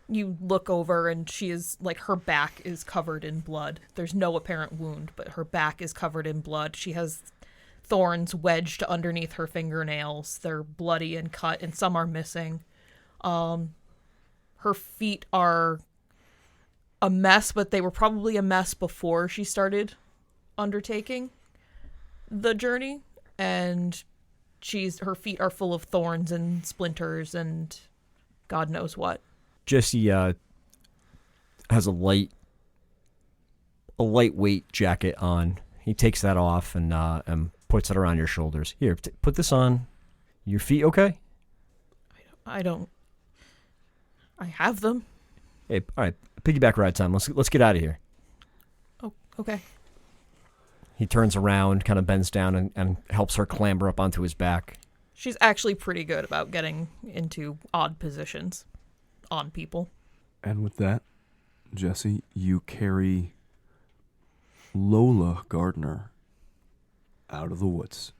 You look over and she is, like, her back is covered in blood. There's no apparent wound, but her back is covered in blood. She has thorns wedged underneath her fingernails. They're bloody and cut, and some are missing. Her feet are a mess, but they were probably a mess before she started undertaking the journey, and her feet are full of thorns and splinters and God knows what. Jesse has a light a lightweight jacket on. He takes that off and puts it around your shoulders. Here, put this on. Your feet okay? I have them. Hey, all right, piggyback ride time. Let's get out of here. Oh, okay. He turns around, kind of bends down and helps her clamber up onto his back. She's actually pretty good about getting into odd positions on people. And with that, Jesse, you carry Lola Gardner out of the woods.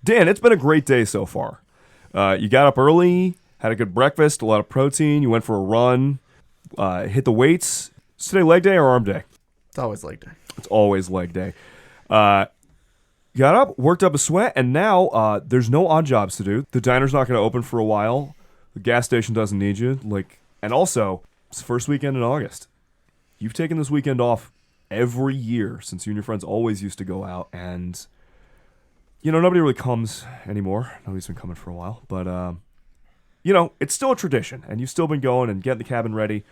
Dan, it's been a great day so far. You got up early, had a good breakfast, a lot of protein. You went for a run, hit the weights. Is today leg day or arm day? It's always leg day. It's always leg day. Got up, worked up a sweat, and now there's no odd jobs to do. The diner's not going to open for a while. The gas station doesn't need you. And also, it's the first weekend in August. You've taken this weekend off every year since you and your friends always used to go out, and nobody really comes anymore. Nobody's been coming for a while, but it's still a tradition, and you've still been going and getting the cabin ready.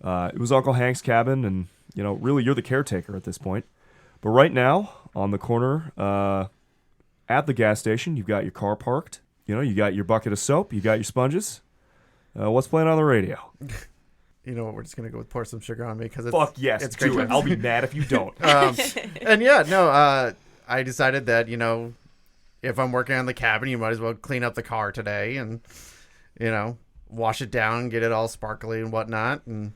It was Uncle Hank's cabin, and really you're the caretaker at this point. But right now, on the corner at the gas station, you've got your car parked. You got your bucket of soap. You got your sponges. What's playing on the radio? You know what? We're just gonna go with Pour Some Sugar on Me because Fuck yes, it's do great. it. I'll be mad if you don't. I decided that if I'm working on the cabin, you might as well clean up the car today and wash it down, get it all sparkly and whatnot, and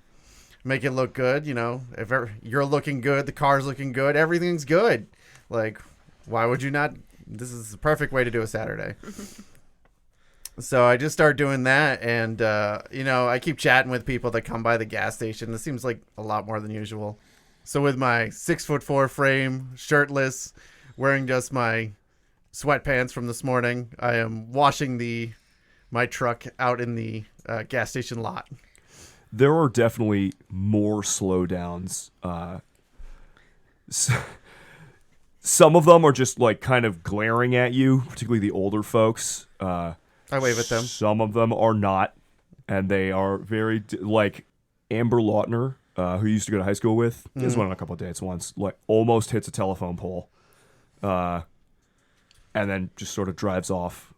make it look good. If you're looking good, the car's looking good, everything's good. Like, why would you not? This is the perfect way to do a Saturday. So I just start doing that, and I keep chatting with people that come by the gas station. This seems like a lot more than usual. So with my 6'4" frame, shirtless, wearing just my sweatpants from this morning, I am washing my truck out in the gas station lot. There are definitely more slowdowns. Some of them are just kind of glaring at you, particularly the older folks. I wave at them. Some of them are not, and they are very Amber Lautner, who you used to go to high school with. Just went on a couple of dates once. Almost hits a telephone pole, and then just sort of drives off,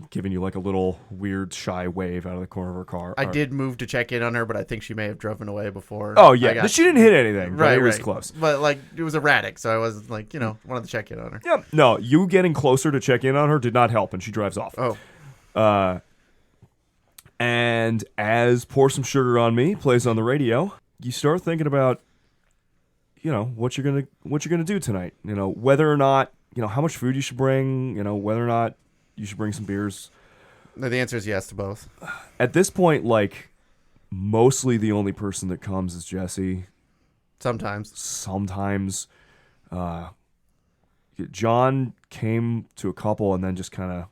giving you a little weird shy wave out of the corner of her car. I did move to check in on her, but I think she may have driven away before. Oh yeah, but she didn't hit anything. Right, it was close. But it was erratic, so I was wanted to check in on her. Yeah, no, you getting closer to check in on her did not help, and she drives off. Oh. And as Pour Some Sugar on Me plays on the radio, you start thinking about, what you're gonna do tonight. Whether or not, how much food you should bring. Whether or not you should bring some beers. No, the answer is yes to both. At this point, mostly the only person that comes is Jesse. Sometimes, John came to a couple and then just kind of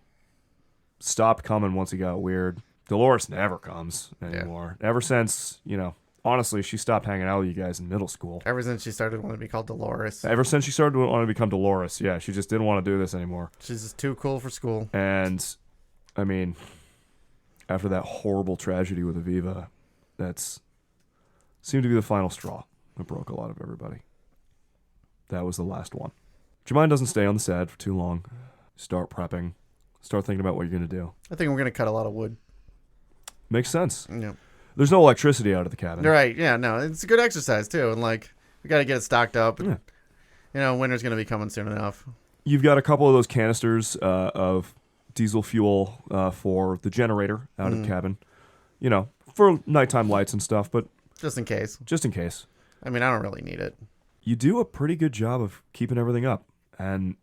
stopped coming once he got weird. Dolores never comes anymore. Yeah. Ever since, honestly, she stopped hanging out with you guys in middle school. Ever since she started wanting to be called Dolores. Ever since she started wanting to become Dolores, yeah, she just didn't want to do this anymore. She's just too cool for school. And, I mean, after that horrible tragedy with Aviva, that's seemed to be the final straw that broke a lot of everybody. That was the last one. But your mind doesn't stay on the sad for too long. Start prepping. Start thinking about what you're going to do. I think we're going to cut a lot of wood. Makes sense. Yeah. There's no electricity out of the cabin. Right. Yeah, no. It's a good exercise, too. And, we got to get it stocked up. And, winter's going to be coming soon enough. You've got a couple of those canisters of diesel fuel for the generator out of the cabin. For nighttime lights and stuff, but... Just in case. I mean, I don't really need it. You do a pretty good job of keeping everything up. And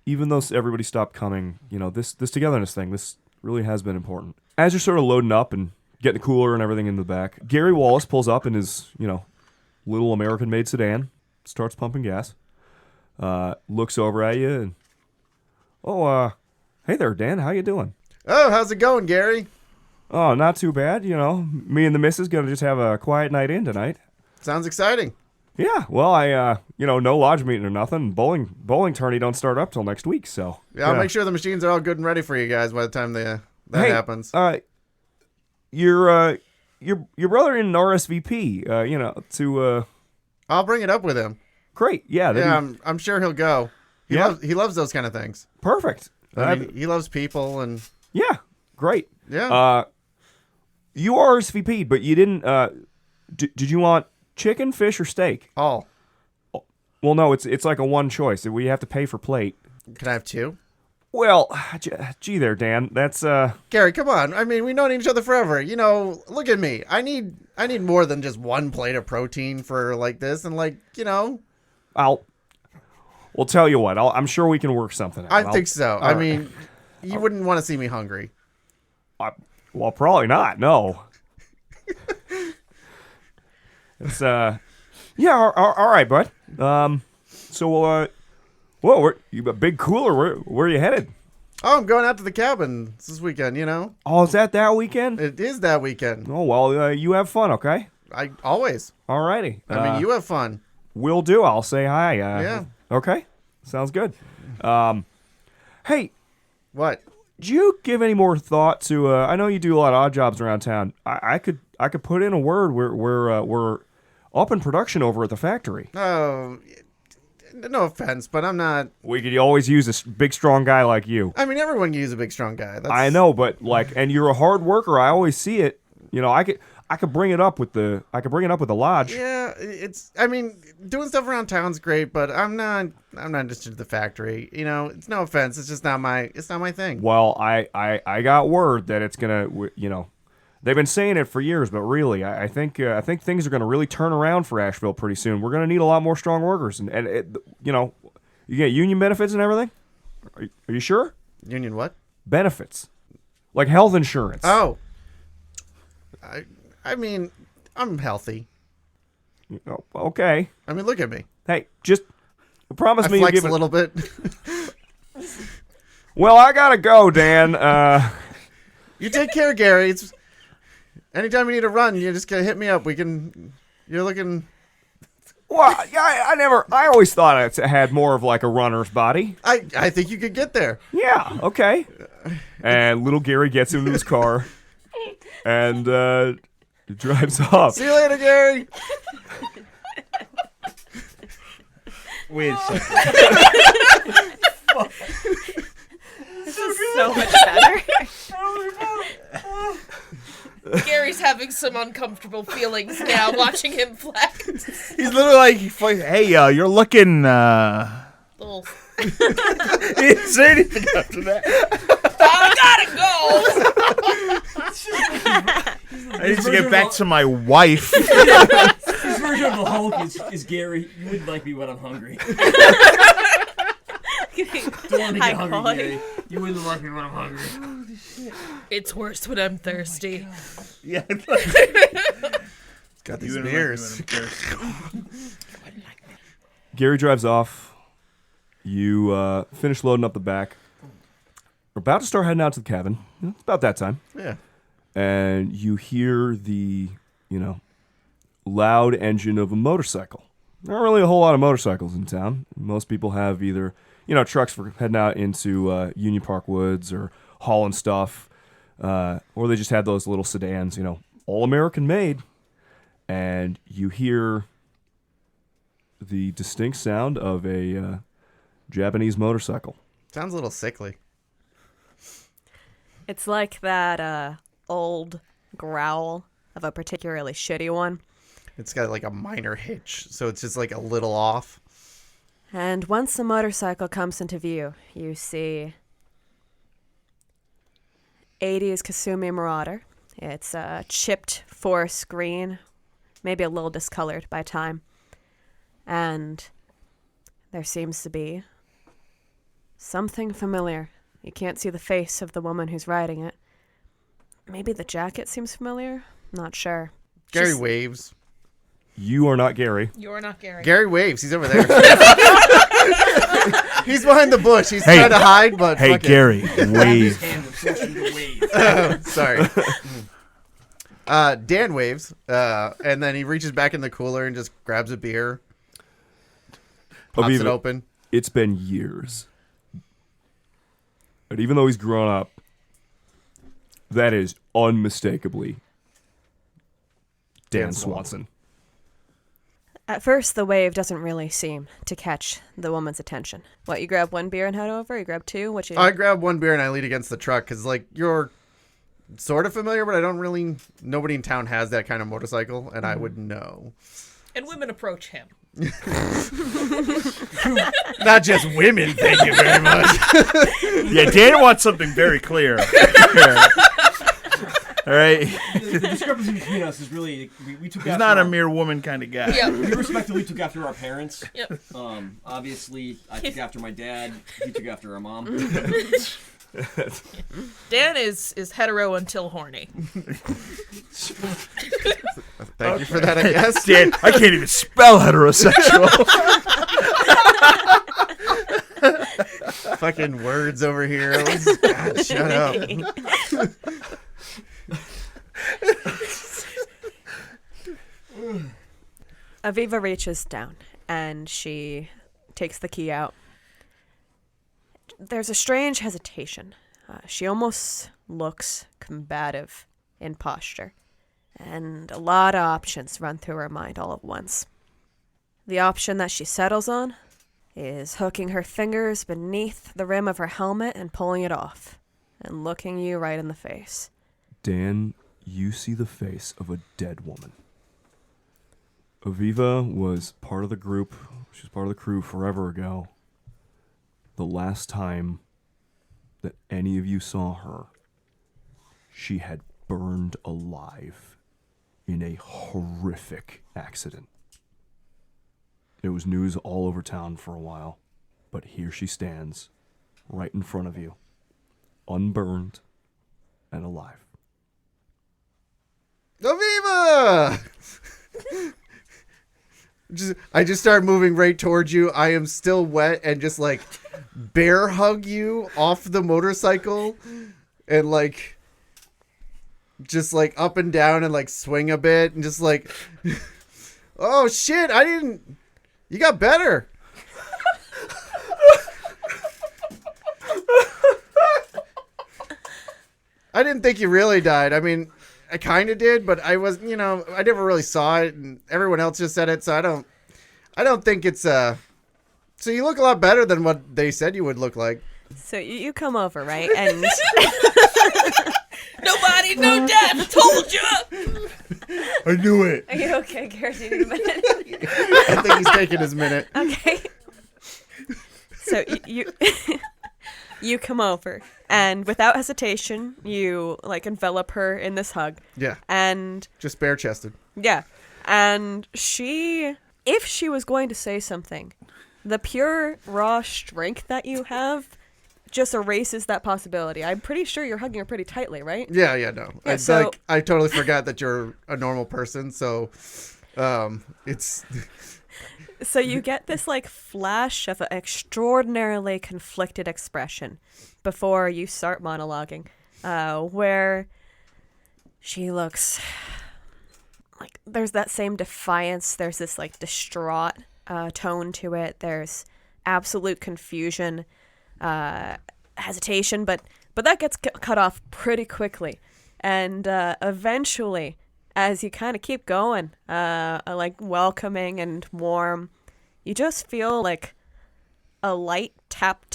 even though everybody stopped coming, this togetherness thing, this really has been important. As you're sort of loading up and getting the cooler and everything in the back, Gary Wallace pulls up in his, little American-made sedan, starts pumping gas, looks over at you, and, hey there, Dan, how you doing? Oh, how's it going, Gary? Oh, not too bad. Me and the missus gonna just have a quiet night in tonight. Sounds exciting. Yeah, well, I no lodge meeting or nothing. Bowling tourney don't start up till next week, so Yeah, I'll make sure the machines are all good and ready for you guys by the time that happens. Your brother in RSVP, I'll bring it up with him. great, yeah, I'm sure he'll go. He loves those kind of things. perfect. I mean, he loves people and Yeah, great. yeah. You RSVP'd, but you didn't. Did you want chicken, fish, or steak? All. Well, no, it's like a one choice. We have to pay for plate. Can I have 2? Well, gee there, Dan. That's Gary, come on. I mean, we've known each other forever. Look at me. I need more than just one plate of protein for like this, and We'll tell you what. I'm sure we can work something out. I think so. I right. mean, you wouldn't want to see me hungry. Well, probably not. No. It's yeah. All right, bud. So you a big cooler? Where are you headed? Oh, I'm going out to the cabin this weekend. Oh, is that weekend? It is that weekend. Oh well, you have fun, okay? I always. All righty. I mean, you have fun. Will do. I'll say hi. Yeah. Okay. Sounds good. Hey, What? did you give any more thought to? I know you do a lot of odd jobs around town. I could put in a word. We're up in production over at the factory. Oh, no offense, but I'm not. We could always use a big, strong guy like you. I mean, everyone can use a big, strong guy. I know, but and you're a hard worker. I always see it. I could bring it up with the lodge. Yeah, I mean, doing stuff around town's great, but I'm not interested in the factory. It's no offense. It's just not my thing. Well, I got word that it's gonna. They've been saying it for years, but really, I think things are gonna really turn around for Ashville pretty soon. We're gonna need a lot more strong workers, and you get union benefits and everything. Are you sure? Union what? Benefits, like health insurance. Oh. I mean, I'm healthy. Oh, okay. I mean, look at me. Hey, just promise I me you'll flex give a it. little bit. Well, I gotta go, Dan. You take care, Gary. Anytime you need a run, you just gotta hit me up. You're looking. Well, I always thought I had more of like a runner's body. I think you could get there. Yeah. Okay. And little Gary gets into his car, and drives off. See you later, Gary. Wait a second. This is so much better. Gary's having some uncomfortable feelings now watching him flex. He's literally like, hey, you're looking, Little. He didn't say anything after that. I gotta go! I need to get back to my wife. His version of the Hulk is Gary. You wouldn't like me when I'm hungry. Don't want to get hungry, Gary. You wouldn't like me when I'm hungry. It's worse when I'm thirsty. Yeah. Got these beers. Gary drives off. You finish loading up the back. We're about to start heading out to the cabin. It's about that time. Yeah. And you hear the, loud engine of a motorcycle. Not really a whole lot of motorcycles in town. Most people have either, trucks for heading out into Union Park Woods or hauling stuff, or they just have those little sedans, all American made. And you hear the distinct sound of a Japanese motorcycle. Sounds a little sickly. It's like that old growl of a particularly shitty one. It's got like a minor hitch, so it's just like a little off. And once the motorcycle comes into view, you see 80s Kasumi Marauder. It's a chipped forest green, maybe a little discolored by time. And there seems to be something familiar. You can't see the face of the woman who's riding it. Maybe the jacket seems familiar? Not sure. Gary Just- waves. You are not Gary. You're not Gary. Gary waves. He's over there. He's behind the bush. He's Hey. trying to hide, but Hey, fuck it. Gary, wave. Sorry. Dan waves, and then he reaches back in the cooler and just grabs a beer Pops it Aviva, open. It's been years. And even though he's grown up, that is unmistakably Dan Swanson. At first, the wave doesn't really seem to catch the woman's attention. What, you grab one beer and head over? You grab two? What you? I grab one beer and I lean against the truck because, like, you're sort of familiar, but I don't really. Nobody in town has that kind of motorcycle, and I would know. And women approach him. Not just women, thank you very much. Yeah, Dan wants something very clear. All right? The discrepancy between us is really we took. He's not a mere woman kind of guy. Yeah. We respectively took after our parents. Yep. Obviously, I took after my dad. He took after our mom. Dan is hetero until horny. Thank you for that, I guess. Dan, I can't even spell heterosexual. Fucking words over here. God, shut up. Aviva reaches down and she takes the key out. There's a strange hesitation. She almost looks combative in posture, and a lot of options run through her mind all at once. The option that she settles on is hooking her fingers beneath the rim of her helmet and pulling it off, and looking you right in the face. Dan, you see the face of a dead woman. Aviva was part of the group. She was part of the crew forever ago. The last time that any of you saw her, she had burned alive in a horrific accident. It was news all over town for a while, but here she stands, right in front of you, unburned and alive. Aviva! I just start moving right towards you. I am still wet and just like bear hug you off the motorcycle and like just like up and down and like swing a bit and just like, oh shit, you got better. I didn't think you really died. I mean, I kind of did, but I was, I never really saw it, and everyone else just said it, so I don't think it's, so you look a lot better than what they said you would look like. So you come over, right? And Nobody, no death. Told you. I knew it. are you okay, Garrett? Do you need a minute? I think he's taking his minute. Okay. So you you come over, and without hesitation, you like envelop her in this hug. Yeah. And Just bare chested. yeah, and if she was going to say something, the pure raw strength that you have just erases that possibility. I'm pretty sure you're hugging her pretty tightly, right? Yeah, no. Yeah, I totally forgot that you're a normal person, so it's So you get this like flash of an extraordinarily conflicted expression before you start monologuing, where she looks like there's that same defiance. There's this like distraught tone to it. There's absolute confusion, hesitation, but that gets cut off pretty quickly, and eventually, as you kind of keep going, like welcoming and warm, you just feel like a light tap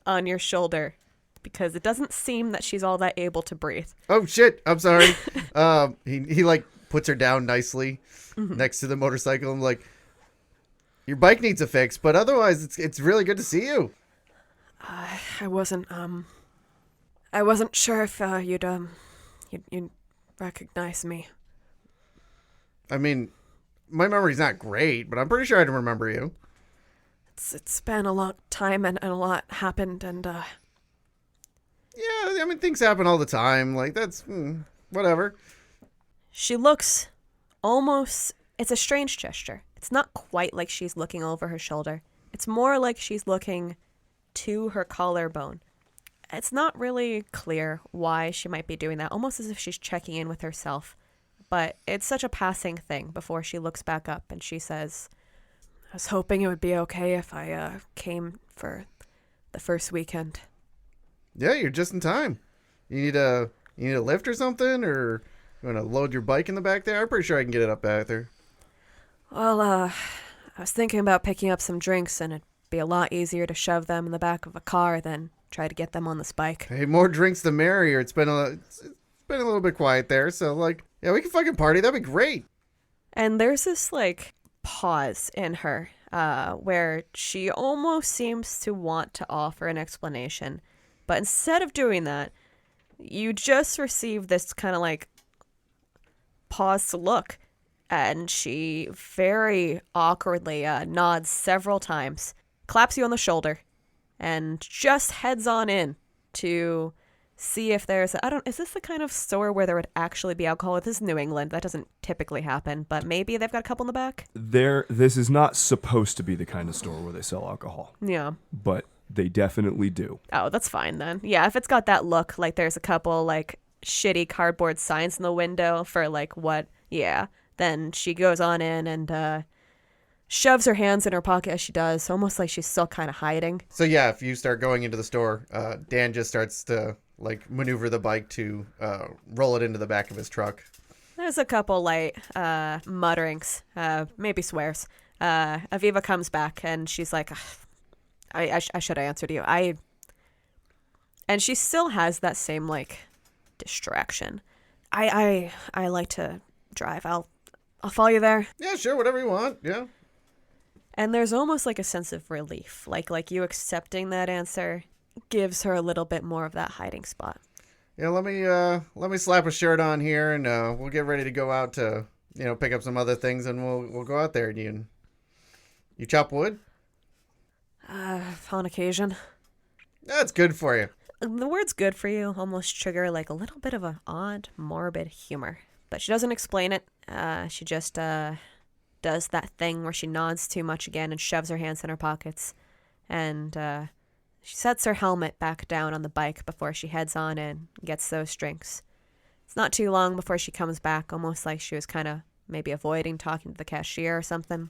on your shoulder because it doesn't seem that she's all that able to breathe. oh shit, I'm sorry. He like puts her down nicely next to the motorcycle and like, your bike needs a fix, but otherwise it's really good to see you. I wasn't sure if you'd recognize me. I mean, my memory's not great, but I'm pretty sure I remember you. It's been a long time and a lot happened, and Yeah, I mean, things happen all the time. Like, that's whatever. she looks almost, it's a strange gesture. It's not quite like she's looking over her shoulder. It's more like she's looking to her collarbone. It's not really clear why she might be doing that, almost as if she's checking in with herself. But it's such a passing thing before she looks back up and she says, I was hoping it would be okay if I came for the first weekend. Yeah, you're just in time. You need a lift or something, or you want to load your bike in the back there? I'm pretty sure I can get it up back there. Well, I was thinking about picking up some drinks, and it'd be a lot easier to shove them in the back of a car than try to get them on this bike. Hey, more drinks the merrier. It's been a little bit quiet there, so like, yeah, we can fucking party. That'd be great. And there's this, like, pause in her, where she almost seems to want to offer an explanation. But instead of doing that, you just receive this kind of, like, pause to look. And she very awkwardly nods several times, claps you on the shoulder, and just heads on in to see if there's is this the kind of store where there would actually be alcohol? This is New England. That doesn't typically happen, but maybe they've got a couple in the back. This is not supposed to be the kind of store where they sell alcohol, Yeah. but they definitely do. Oh, that's fine then. Yeah, if it's got that look, like there's a couple like shitty cardboard signs in the window for like what, yeah, then she goes on in and shoves her hands in her pocket as she does, almost like she's still kind of hiding. So yeah, if you start going into the store, Dan just starts to like maneuver the bike to roll it into the back of his truck. There's a couple light mutterings, maybe swears. Aviva comes back and she's like, I should have answered you. And she still has that same like distraction. I like to drive. I'll follow you there. Yeah, sure, whatever you want. Yeah. And there's almost like a sense of relief, like you accepting that answer gives her a little bit more of that hiding spot. Yeah, let me slap a shirt on here, and we'll get ready to go out to pick up some other things, and we'll go out there. And you chop wood? On occasion. That's good for you. The words "good for you" almost trigger like a little bit of an odd, morbid humor, but she doesn't explain it. She just does that thing where she nods too much again and shoves her hands in her pockets, and she sets her helmet back down on the bike before she heads on in and gets those drinks. It's not too long before she comes back, almost like she was kind of maybe avoiding talking to the cashier or something.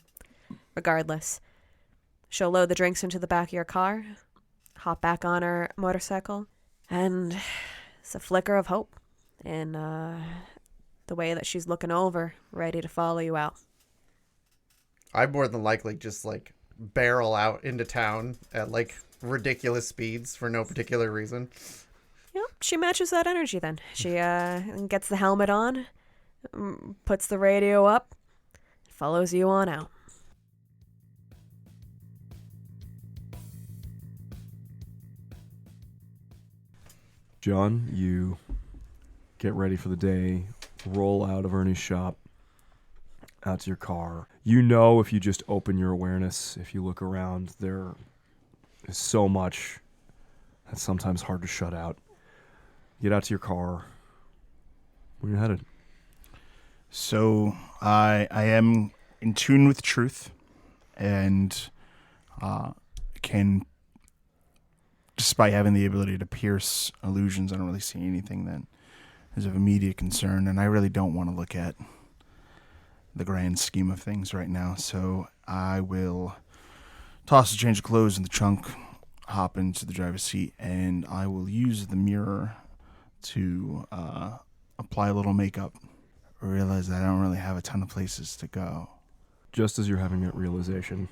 Regardless, she'll load the drinks into the back of your car, hop back on her motorcycle, and it's a flicker of hope in the way that she's looking over, ready to follow you out. I more than likely just like barrel out into town at like ridiculous speeds for no particular reason. Yep, she matches that energy then. She gets the helmet on, puts the radio up, follows you on out. John, you get ready for the day, roll out of Ernie's shop, out to your car. You know, if you just open your awareness, if you look around, there is so much that's sometimes hard to shut out. Get out to your car. Where are you headed? So I am in tune with truth, and can, despite having the ability to pierce illusions, I don't really see anything that is of immediate concern, and I really don't want to look at the grand scheme of things right now. So I will toss a change of clothes in the trunk, hop into the driver's seat, and I will use the mirror to apply a little makeup. Realize that I don't really have a ton of places to go. Just as you're having that realization,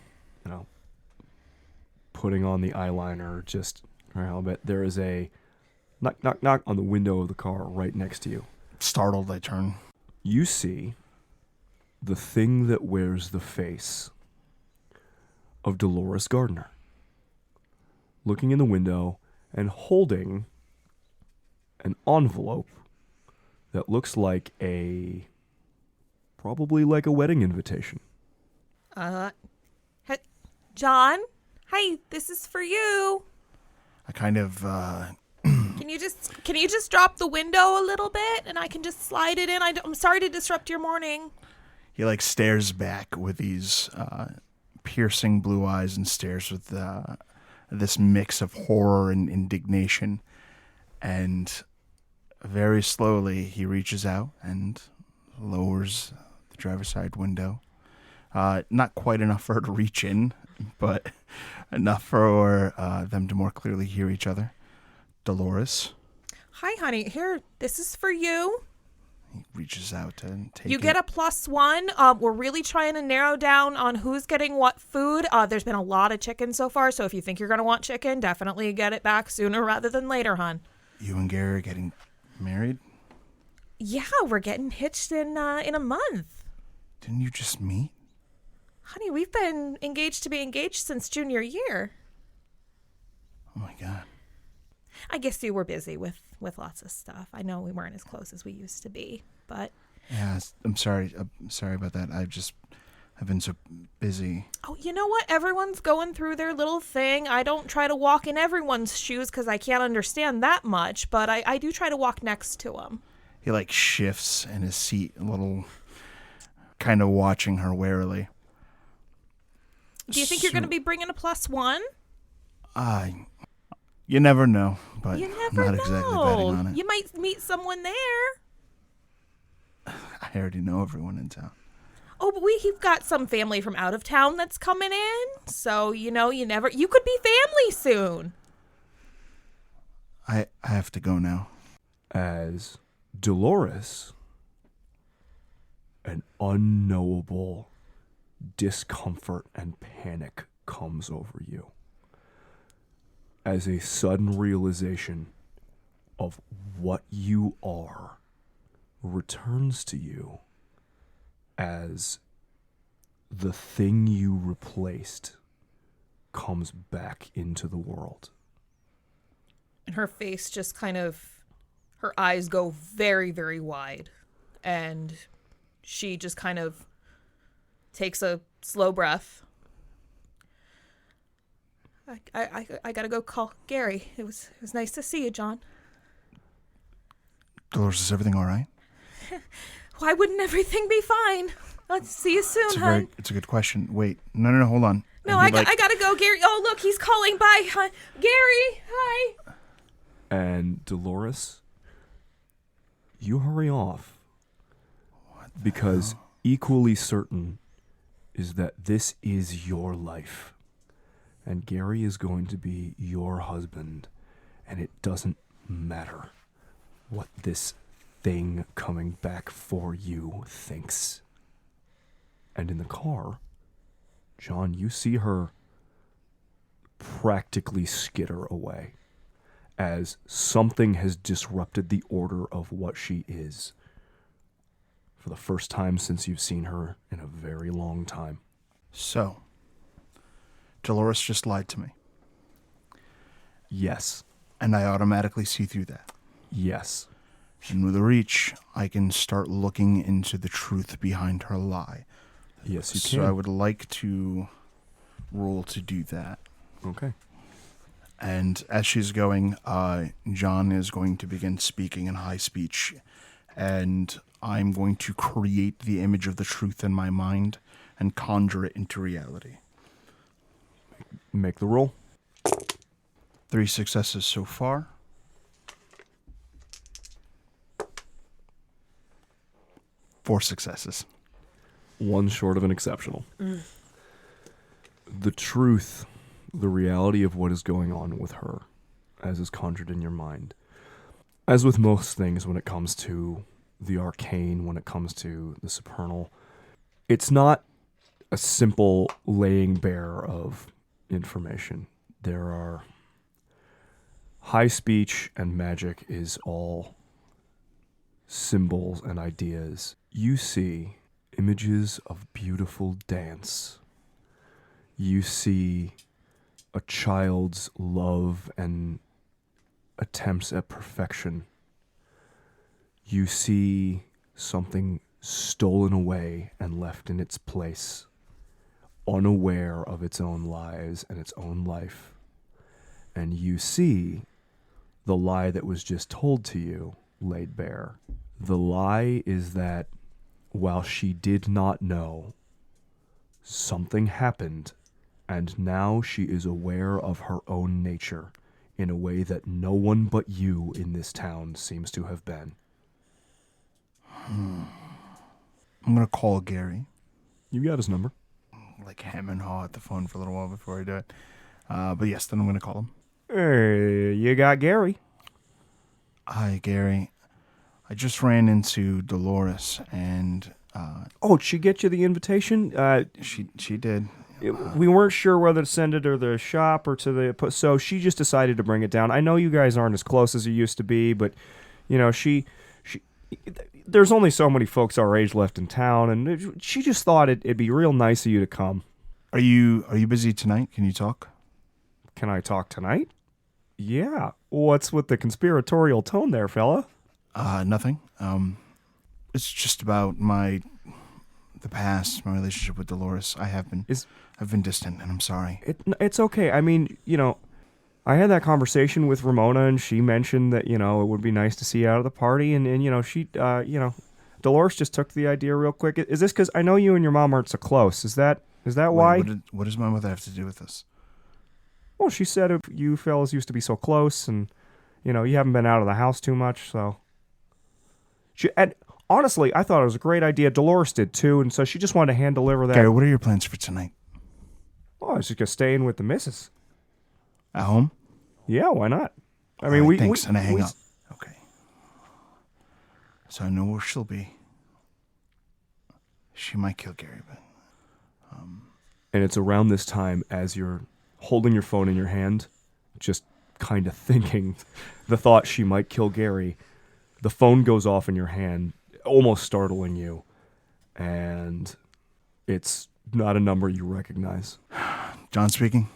putting on the eyeliner, just a bit, there is a knock, knock, knock on the window of the car right next to you. Startled, I turn. You see the thing that wears the face of Dolores Gardner, looking in the window and holding an envelope that looks like probably like a wedding invitation. John? Hi, this is for you. I kind of, Can you just drop the window a little bit and I can just slide it in? I'm sorry to disrupt your morning. he like stares back with these piercing blue eyes and stares with this mix of horror and indignation. And very slowly he reaches out and lowers the driver's side window, Not quite enough for her to reach in, but enough for them to more clearly hear each other. Dolores. Hi, honey. Here, this is for you. He reaches out and takes it. You get a +1. We're really trying to narrow down on who's getting what food. There's been a lot of chicken so far, so if you think you're going to want chicken, definitely get it back sooner rather than later, hon. You and Garrett are getting married? Yeah, we're getting hitched in a month. Didn't you just meet? Honey, we've been engaged to be engaged since junior year. Oh my God. I guess you were busy with lots of stuff. I know we weren't as close as we used to be, but... Yeah, I'm sorry. I'm sorry about that. I've been so busy. Oh, you know what? Everyone's going through their little thing. I don't try to walk in everyone's shoes because I can't understand that much, but I do try to walk next to them. He like shifts in his seat a little, kind of watching her warily. Do you think you're going to be bringing a +1? You never know, but You I'm never not exactly betting on know. it. You might meet someone there. I already know everyone in town. Oh, but we've got some family from out of town that's coming in. So, you could be family soon. I have to go now. As Dolores, an unknowable discomfort and panic comes over you. As a sudden realization of what you are returns to you as the thing you replaced comes back into the world. And her face just her eyes go very, very wide. And she just kind of takes a slow breath. I gotta go call Gary. It was nice to see you, John. Dolores, is everything all right? Why wouldn't everything be fine? I'll see you soon, hon. It's a good question. Wait, no, hold on. No, I gotta go, Gary. Oh, look, he's calling. Bye, hon. Gary, hi. And Dolores, you hurry off. Because equally certain is that this is your life. And Gary is going to be your husband. And it doesn't matter what this thing coming back for you thinks. And in the car, John, you see her practically skitter away as something has disrupted the order of what she is for the first time since you've seen her in a very long time. So, Dolores just lied to me. Yes. And I automatically see through that. Yes. And with a reach, I can start looking into the truth behind her lie. Yes, you So can. I would like to roll to do that. Okay. And as she's going, John is going to begin speaking in high speech. And I'm going to create the image of the truth in my mind and conjure it into reality. Make the roll. 3 successes so far. 4 successes. One short of an exceptional. The truth, the reality of what is going on with her, as is conjured in your mind. As with most things when it comes to the arcane, when it comes to the supernal, it's not a simple laying bare of information. There are high speech, and magic is all symbols and ideas. You see images of beautiful dance. You see a child's love and attempts at perfection. You see something stolen away and left in its place, unaware of its own lies and its own life. And you see the lie that was just told to you laid bare. The lie is that while she did not know, something happened, and now she is aware of her own nature in a way that no one but you in this town seems to have been. I'm going to call Gary. You got his number. like hem and haw at the phone for a little while before I do it. But yes, then I'm going to call him. Hey, you got Gary. Hi, Gary. I just ran into Dolores, and Oh, did she get you the invitation? she did. We weren't sure whether to send it to the shop or to the... So she just decided to bring it down. I know you guys aren't as close as you used to be, but, you know, she there's only so many folks our age left in town, and she just thought it'd be real nice of you to come. Are you busy tonight? Can you talk? Can I talk tonight? Yeah. What's with the conspiratorial tone there, fella? Nothing. It's just about the past, my relationship with Dolores. I've been distant, and I'm sorry. It's okay. I mean, you know, I had that conversation with Ramona, and she mentioned that, you know, it would be nice to see you out of the party, and you know, Dolores just took the idea real quick. Is this because I know you and your mom aren't so close? Is that why? What does my mother have to do with this? Well, she said if you fellas used to be so close, and, you know, you haven't been out of the house too much, so... And honestly, I thought it was a great idea. Dolores did too, and so she just wanted to hand deliver that. Gary, what are your plans for tonight? Oh, I was just gonna stay in with the missus. At home? Yeah, why not? I All mean, right, thanks, and I hang up. Okay. So I know where she'll be. She might kill Gary, but... And it's around this time as you're holding your phone in your hand, just kind of thinking the thought she might kill Gary. The phone goes off in your hand, almost startling you. And it's not a number you recognize. John speaking?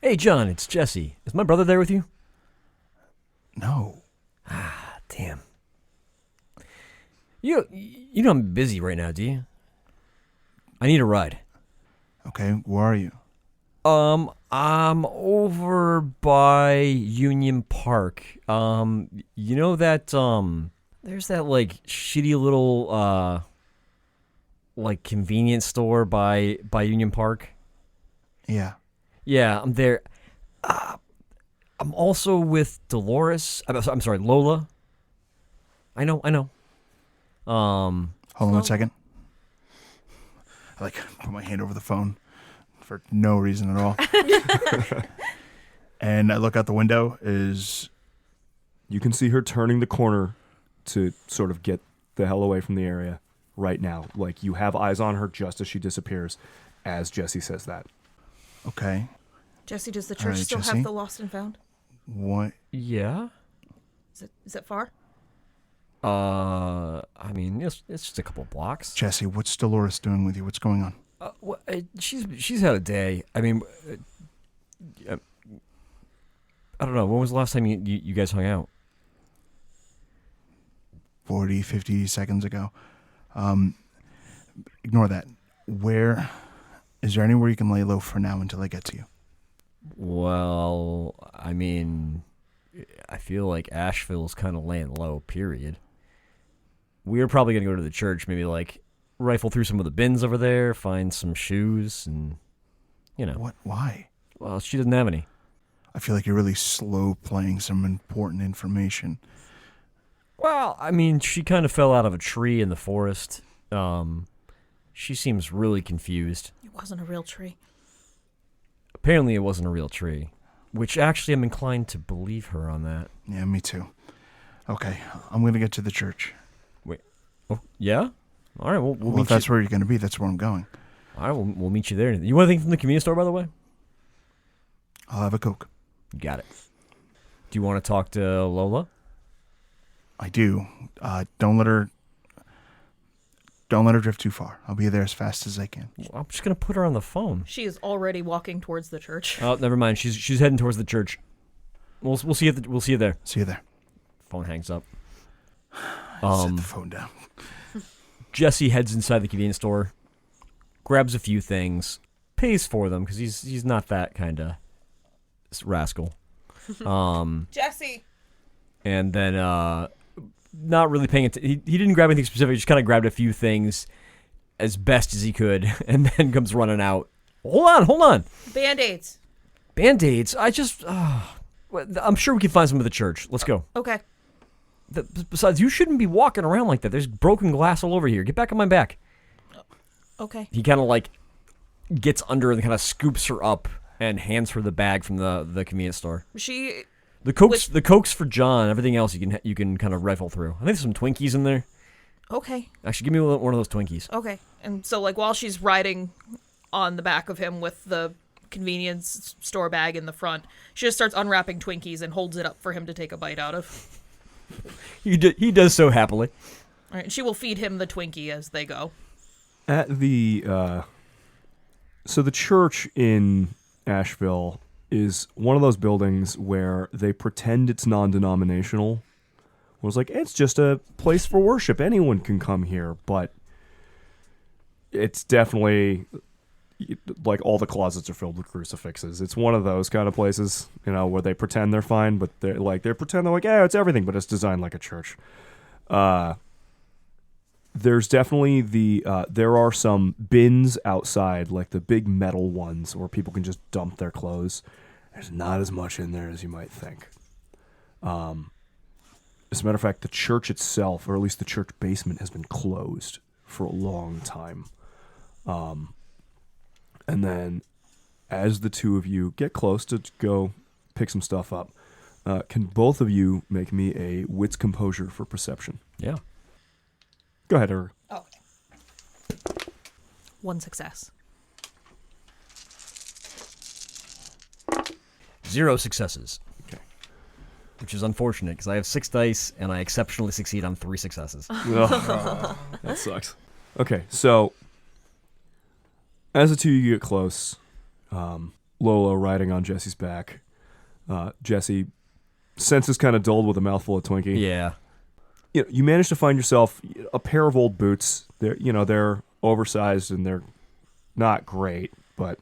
Hey, John, it's Jesse. Is my brother there with you? No. Damn. You know I'm busy right now, do you? I need a ride. Okay, where are you? I'm over by Union Park. You know that, there's that, like, shitty little, like, convenience store by Union Park? Yeah. Yeah, I'm there. I'm also with Dolores. I'm sorry, Lola. I know. Hold on 1 second. I, like, put my hand over the phone for no reason at all. And I look out the window. You can see her turning the corner to sort of get the hell away from the area right now. Like, you have eyes on her just as she disappears, as Jesse says that. Okay. Jesse, does the All church right, still Jesse? have the lost and found? What? Yeah? Is it far? I mean, it's just a couple blocks. Jesse, what's Dolores doing with you? What's going on? She's had a day. I mean, I don't know. When was the last time you guys hung out? 40, 50 seconds ago. Ignore that. Is there anywhere you can lay low for now until I get to you? Well, I mean, I feel like Ashville's kind of laying low, period. We're probably going to go to the church, maybe like rifle through some of the bins over there, find some shoes, and, you know. What? Why? Well, she doesn't have any. I feel like you're really slow playing some important information. Well, I mean, she kind of fell out of a tree in the forest. She seems really confused. It wasn't a real tree. Apparently it wasn't a real tree, which actually I'm inclined to believe her on that. Yeah, me too. Okay, I'm going to get to the church. Wait. Oh, yeah? All right, we'll Well, meet if that's you. where you're going to be, that's where I'm going. All right, we'll meet you there. You want anything from the convenience store, by the way? I'll have a Coke. Got it. Do you want to talk to Lola? I do. Don't let her drift too far. I'll be there as fast as I can. Well, I'm just gonna put her on the phone. She is already walking towards the church. Oh, never mind. She's heading towards the church. We'll see you. We'll see you there. See you there. Phone hangs up. Set the phone down. Jesse heads inside the convenience store, grabs a few things, pays for them because he's not that kind of rascal. Jesse. And then not really paying attention. He didn't grab anything specific. He just kind of grabbed a few things as best as he could, and then comes running out. Hold on. Band-Aids. Band-Aids. I'm sure we can find some at the church. Let's go. Okay. Besides, you shouldn't be walking around like that. There's broken glass all over here. Get back on my back. Okay. He kind of like gets under and kind of scoops her up and hands her the bag from the convenience store. The Cokes for John. Everything else you can kind of rifle through. I think there's some Twinkies in there. Okay. Actually, give me one of those Twinkies. Okay. And so, like, while she's riding on the back of him with the convenience store bag in the front, she just starts unwrapping Twinkies and holds it up for him to take a bite out of. He does so happily. All right. And she will feed him the Twinkie as they go. At the so the church in Ashville is one of those buildings where they pretend it's non-denominational. Where it's like, it's just a place for worship. Anyone can come here, but it's definitely like all the closets are filled with crucifixes. It's one of those kind of places, where they pretend they're fine, but they pretend they're like, yeah, it's everything, but it's designed like a church. There's definitely there are some bins outside, like the big metal ones where people can just dump their clothes. There's not as much in there as you might think. As a matter of fact, the church itself, or at least the church basement, has been closed for a long time. And then as the two of you get close to go pick some stuff up, can both of you make me a wits composure for perception? Yeah. Go ahead, Erika. Okay. 1 success. 0 successes. Okay. Which is unfortunate because I have 6 dice and I exceptionally succeed on 3 successes. That sucks. Okay, so as the two of you get close, Lola riding on Jesse's back, Jesse, senses kind of dulled with a mouthful of Twinkie. Yeah. You manage to find yourself a pair of old boots. They're oversized and they're not great, but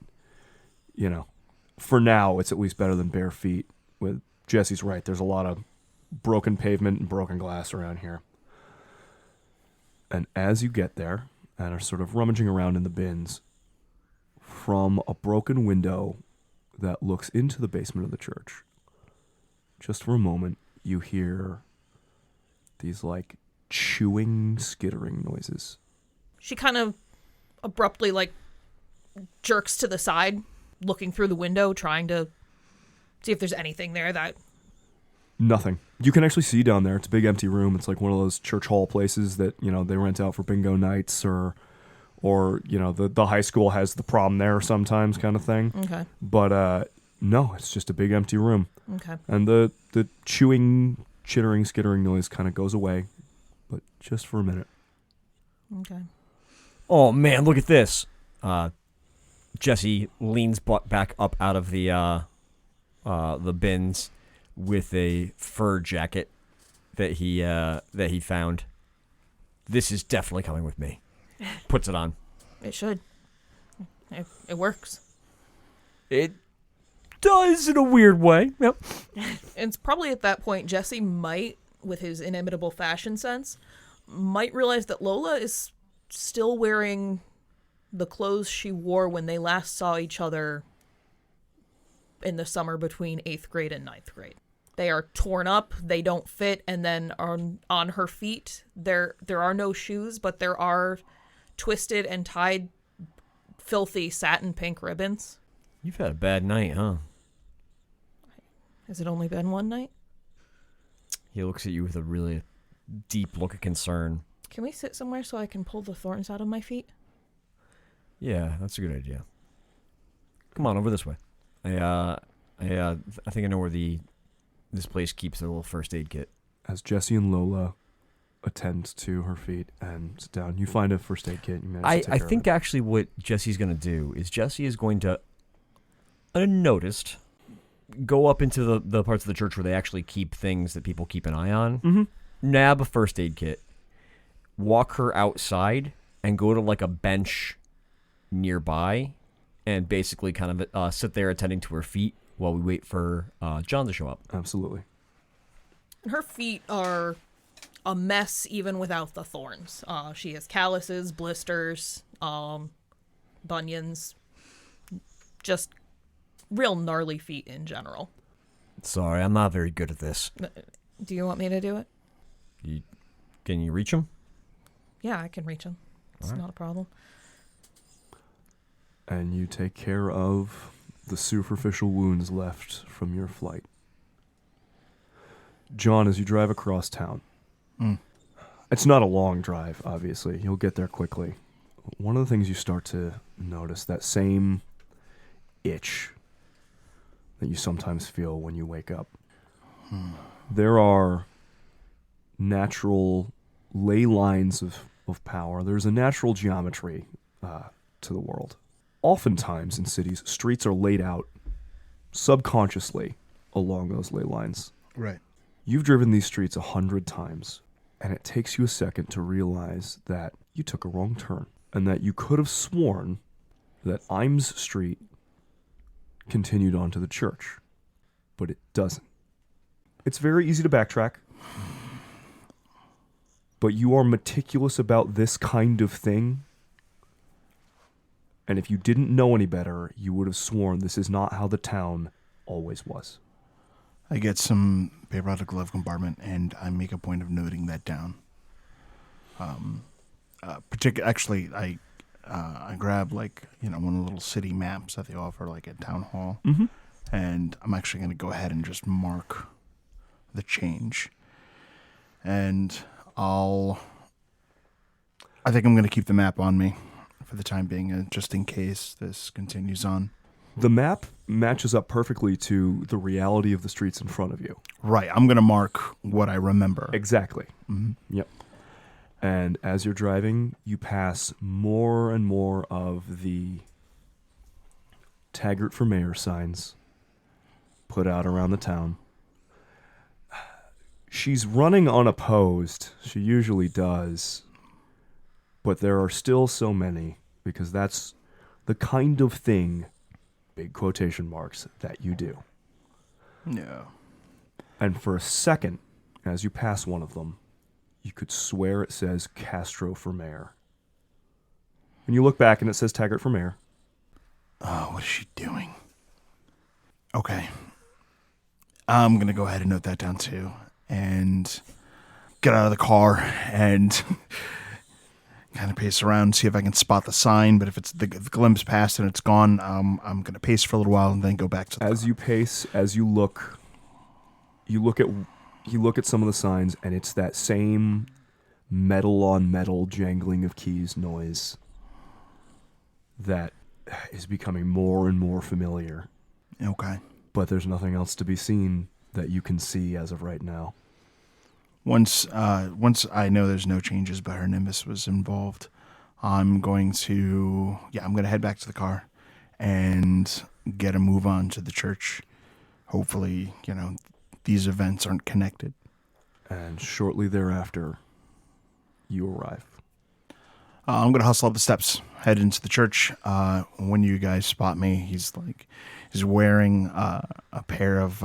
for now it's at least better than bare feet. With Jesse's right, there's a lot of broken pavement and broken glass around here. And as you get there and are sort of rummaging around in the bins, from a broken window that looks into the basement of the church, just for a moment, you hear these like chewing, skittering noises. She kind of abruptly jerks to the side, looking through the window, trying to see if there's anything there that... Nothing. You can actually see down there. It's a big empty room. It's like one of those church hall places that, they rent out for bingo nights or the high school has the prom there sometimes kind of thing. Okay. But no, it's just a big empty room. Okay. And the chewing, chittering, skittering noise kind of goes away, but just for a minute. Okay. Oh man, look at this. Jesse leans back up out of the bins with a fur jacket that he found. This is definitely coming with me. Puts it on. It should. It works. It does in a weird way. Yep. It's probably at that point Jesse might, with his inimitable fashion sense, might realize that Lola is still wearing the clothes she wore when they last saw each other in the summer between 8th grade and 9th grade. They are torn up, they don't fit, and then on her feet, there are no shoes, but there are twisted and tied filthy satin pink ribbons. You've had a bad night, huh? Has it only been one night? He looks at you with a really deep look of concern. Can we sit somewhere so I can pull the thorns out of my feet? Yeah, that's a good idea. Come on, over this way. I think I know where this place keeps their little first aid kit. As Jesse and Lola attend to her feet and sit down, you find a first aid kit. I think actually what Jesse's going to do is Jesse is going to, unnoticed, go up into the parts of the church where they actually keep things that people keep an eye on, nab a first aid kit, walk her outside, and go to like a bench nearby and basically kind of sit there attending to her feet while we wait for John to show up. Absolutely. Her feet are a mess even without the thorns. She has calluses, blisters, bunions, just real gnarly feet in general. Sorry, I'm not very good at this. Do you want me to do it? Can you reach him? Yeah, I can reach them. It's not a problem. and you take care of the superficial wounds left from your flight. John, as you drive across town, it's not a long drive, obviously. You'll get there quickly. One of the things you start to notice, that same itch that you sometimes feel when you wake up. There are natural ley lines of power. There's a natural geometry to the world. Oftentimes in cities, streets are laid out subconsciously along those ley lines. Right. You've driven these streets 100 times, and it takes you a second to realize that you took a wrong turn, and that you could have sworn that Imes Street continued on to the church, but it doesn't. It's very easy to backtrack, but you are meticulous about this kind of thing, and if you didn't know any better, you would have sworn this is not how the town always was. I get some paper out of the glove compartment, and I make a point of noting that down. Actually, I grab one of the little city maps that they offer at town hall, and I'm actually going to go ahead and just mark the change. And I think I'm going to keep the map on me for the time being, just in case this continues on. The map matches up perfectly to the reality of the streets in front of you. Right. I'm going to mark what I remember. Exactly. Mm-hmm. Yep. And as you're driving, you pass more and more of the Taggert for mayor signs put out around the town. She's running unopposed. She usually does. But there are still so many, because that's the kind of thing, big quotation marks, that you do. Yeah. And for a second, as you pass one of them, you could swear it says Castro for mayor. And you look back and it says Taggert for mayor. Oh, what is she doing? Okay. I'm going to go ahead and note that down too. And get out of the car and kind of pace around, see if I can spot the sign. But if it's the glimpse past and it's gone, I'm going to pace for a little while and then go back to the As car. you pace, as you look at some of the signs, and it's that same metal on metal jangling of keys noise that is becoming more and more familiar. Okay. But there's nothing else to be seen that you can see as of right now. Once I know there's no changes, but her Nimbus was involved, I'm going to head back to the car and get a move on to the church. Hopefully, these events aren't connected. And shortly thereafter, you arrive. I'm going to hustle up the steps, head into the church. When you guys spot me, he's wearing a pair of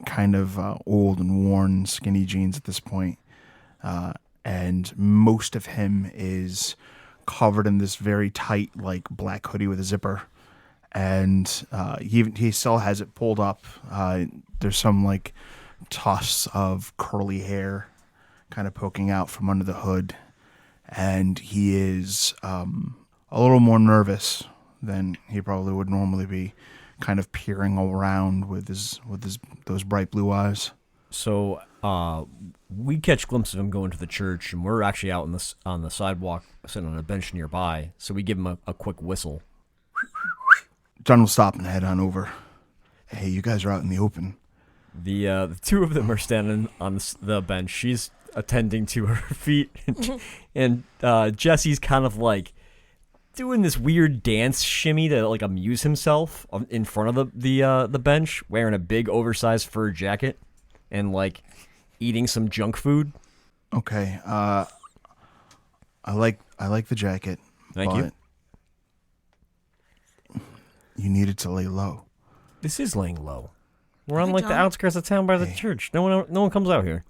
kind of old and worn skinny jeans at this point. And most of him is covered in this very tight, black hoodie with a zipper. And he still has it pulled up. There's some tufts of curly hair kind of poking out from under the hood. And he is a little more nervous than he probably would normally be, kind of peering around with those bright blue eyes. So we catch glimpses of him going to the church, and we're actually out on the sidewalk, sitting on a bench nearby. So we give him a quick whistle. John will stop and head on over. Hey, you guys are out in the open. The two of them are standing on the bench. She's attending to her feet, and Jesse's kind of doing this weird dance shimmy to amuse himself in front of the bench, wearing a big oversized fur jacket and eating some junk food. Okay, I like the jacket. Thank you. You needed to lay low. This is laying low. We're on Hey, the John. outskirts of town by the church. No one comes out here.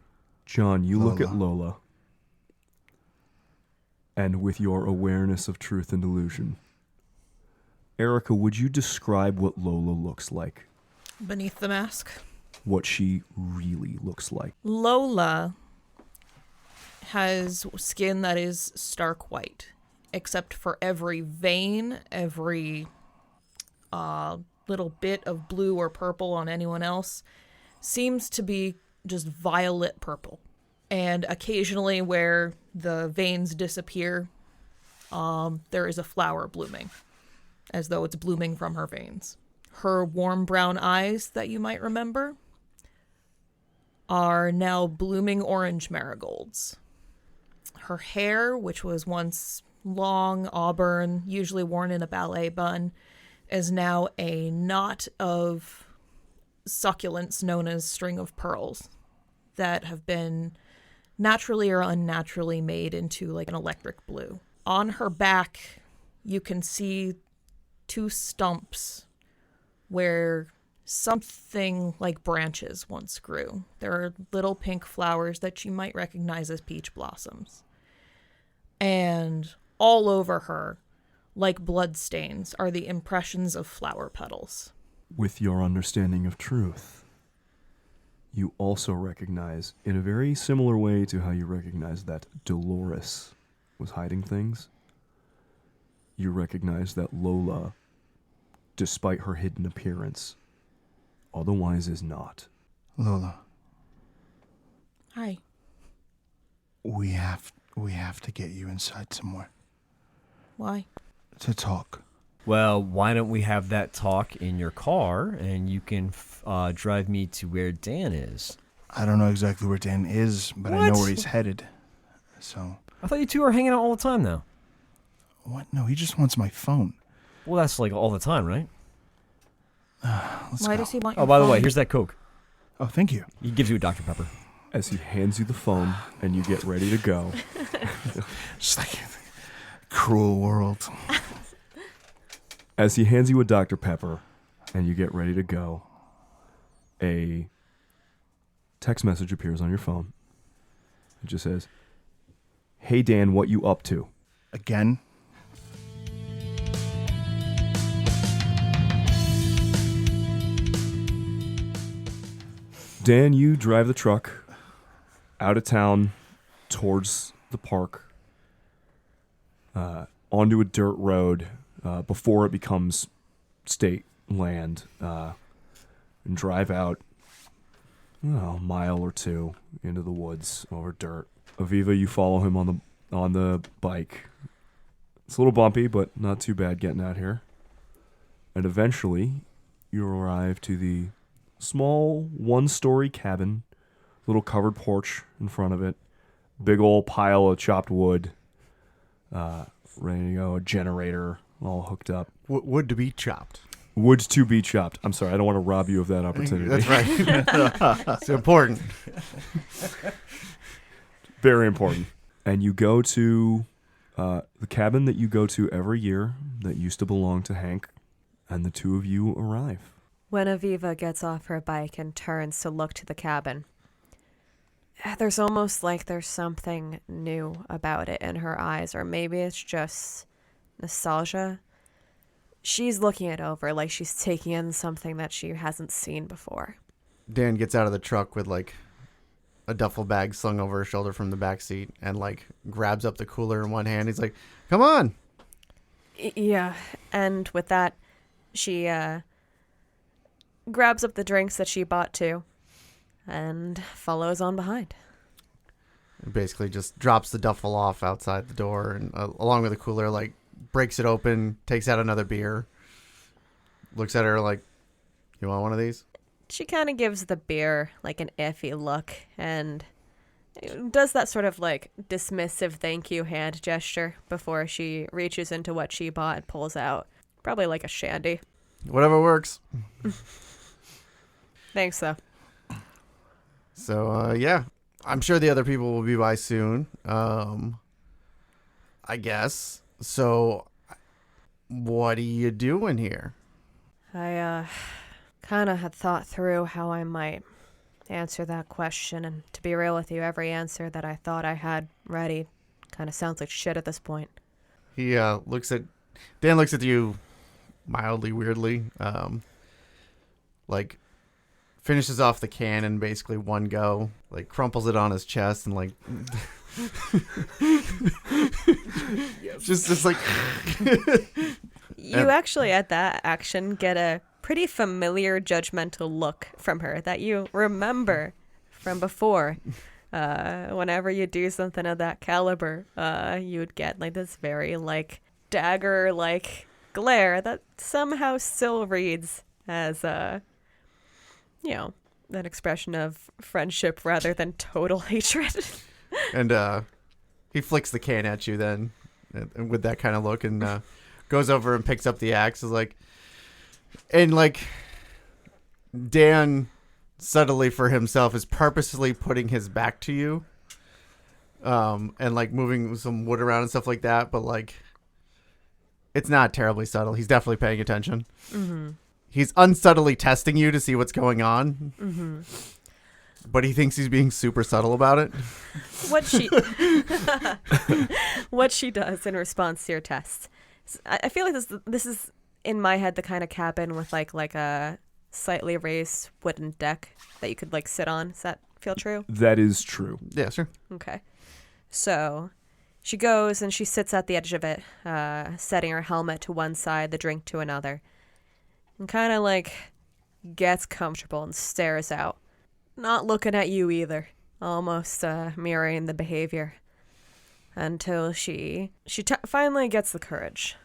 John, you look at Lola. Lola, and with your awareness of truth and delusion, Erika, would you describe what Lola looks like? Beneath the mask. What she really looks like? Lola has skin that is stark white. except for every vein, every little bit of blue or purple on anyone else seems to be just violet purple. And occasionally where the veins disappear, there is a flower blooming, as though it's blooming from her veins. Her warm brown eyes that you might remember are now blooming orange marigolds. Her hair, which was once long, auburn, usually worn in a ballet bun, is now a knot of succulents known as string of pearls that have been naturally or unnaturally made into like an electric blue. On her back, you can see 2 stumps where something like branches once grew. There are little pink flowers that you might recognize as peach blossoms. And all over her, like bloodstains, are the impressions of flower petals. With your understanding of truth, you also recognize, in a very similar way to how you recognize that Dolores was hiding things, you recognize that Lola, despite her hidden appearance, otherwise is not. Lola, Hi. we have to get you inside somewhere Why? to talk. Well, why don't we have that talk in your car, and you can drive me to where Dan is? I don't know exactly where Dan is, but I know What? where he's headed. So, I thought you two are hanging out all the time, though. what? No, he just wants my phone. Well, that's like all the time, right? Let's Why go. does he want your Oh, by the way, phone? here's that Coke. Oh, thank you. He gives you a Dr. Pepper. As he hands you the phone and you get ready to go, Just like cruel world. as he hands you a Dr. Pepper and you get ready to go, a text message appears on your phone. It just says, "Hey Dan, what you up to?" Again? Dan, you drive the truck out of town towards the park, onto a dirt road before it becomes state land, and drive out a mile or 2 into the woods over dirt. Aviva, you follow him on the bike. It's a little bumpy, but not too bad getting out here. And eventually, you arrive to the small 1-story cabin, little covered porch in front of it, big old pile of chopped wood, ready to go, a generator all hooked up. Wood to be chopped. Wood to be chopped. I'm sorry, I don't want to rob you of that opportunity. That's right. It's important. Very important. And you go to the cabin that you go to every year that used to belong to Hank, and the two of you arrive. When Aviva gets off her bike and turns to look to the cabin, there's almost like there's something new about it in her eyes, or maybe it's just nostalgia. She's looking it over like she's taking in something that she hasn't seen before. Dan gets out of the truck with like a duffel bag slung over her shoulder from the back seat and like grabs up the cooler in one hand. He's like, "Come on." Yeah, and with that, she grabs up the drinks that she bought too and follows on behind. Basically just drops the duffel off outside the door and along with the cooler, like breaks it open, takes out another beer, looks at her like, "You want one of these?" She kind of gives the beer like an iffy look and does that sort of like dismissive thank you hand gesture before she reaches into what she bought and pulls out probably like a shandy. Whatever works. Thanks though. So yeah, I'm sure the other people will be by soon. I guess. So what are you doing here? I kind of had thought through how I might answer that question, and to be real with you, every answer that I thought I had ready kind of sounds like shit at this point. He Dan looks at you mildly weirdly, like finishes off the can in basically one go, like crumples it on his chest and like Just like You actually, at that action, get a pretty familiar judgmental look from her that you remember from before. Whenever you do something of that caliber, you would get like this very like dagger like glare that somehow still reads as an expression of friendship rather than total hatred. And he flicks the can at you then with that kind of look and goes over and picks up the axe. And Dan subtly for himself is purposely putting his back to you and like moving some wood around and stuff like that. But like it's not terribly subtle. He's definitely paying attention. Mm-hmm. He's unsubtly testing you to see what's going on. Mm-hmm. But he thinks he's being super subtle about it. What she does in response to your test. I feel like this is in my head the kind of cabin with like a slightly raised wooden deck that you could like sit on. Does that feel true? That is true. Yeah, sure. Okay. So she goes and she sits at the edge of it, setting her helmet to one side, the drink to another, and kind of like gets comfortable and stares out. Not looking at you either, almost mirroring the behavior, until she finally gets the courage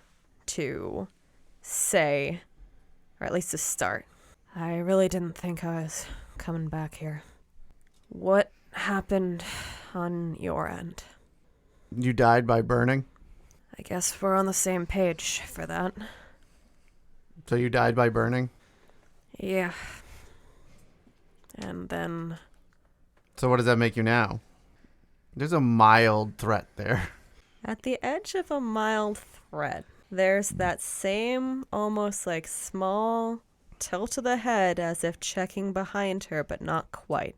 to say, or at least to start, I really didn't think I was coming back here. What happened on your end? You died by burning? I guess we're on the same page for that. So you died by burning? Yeah. And then... So what does that make you now? There's a mild threat there. At the edge of a mild threat, there's that same almost like small tilt of the head as if checking behind her, but not quite.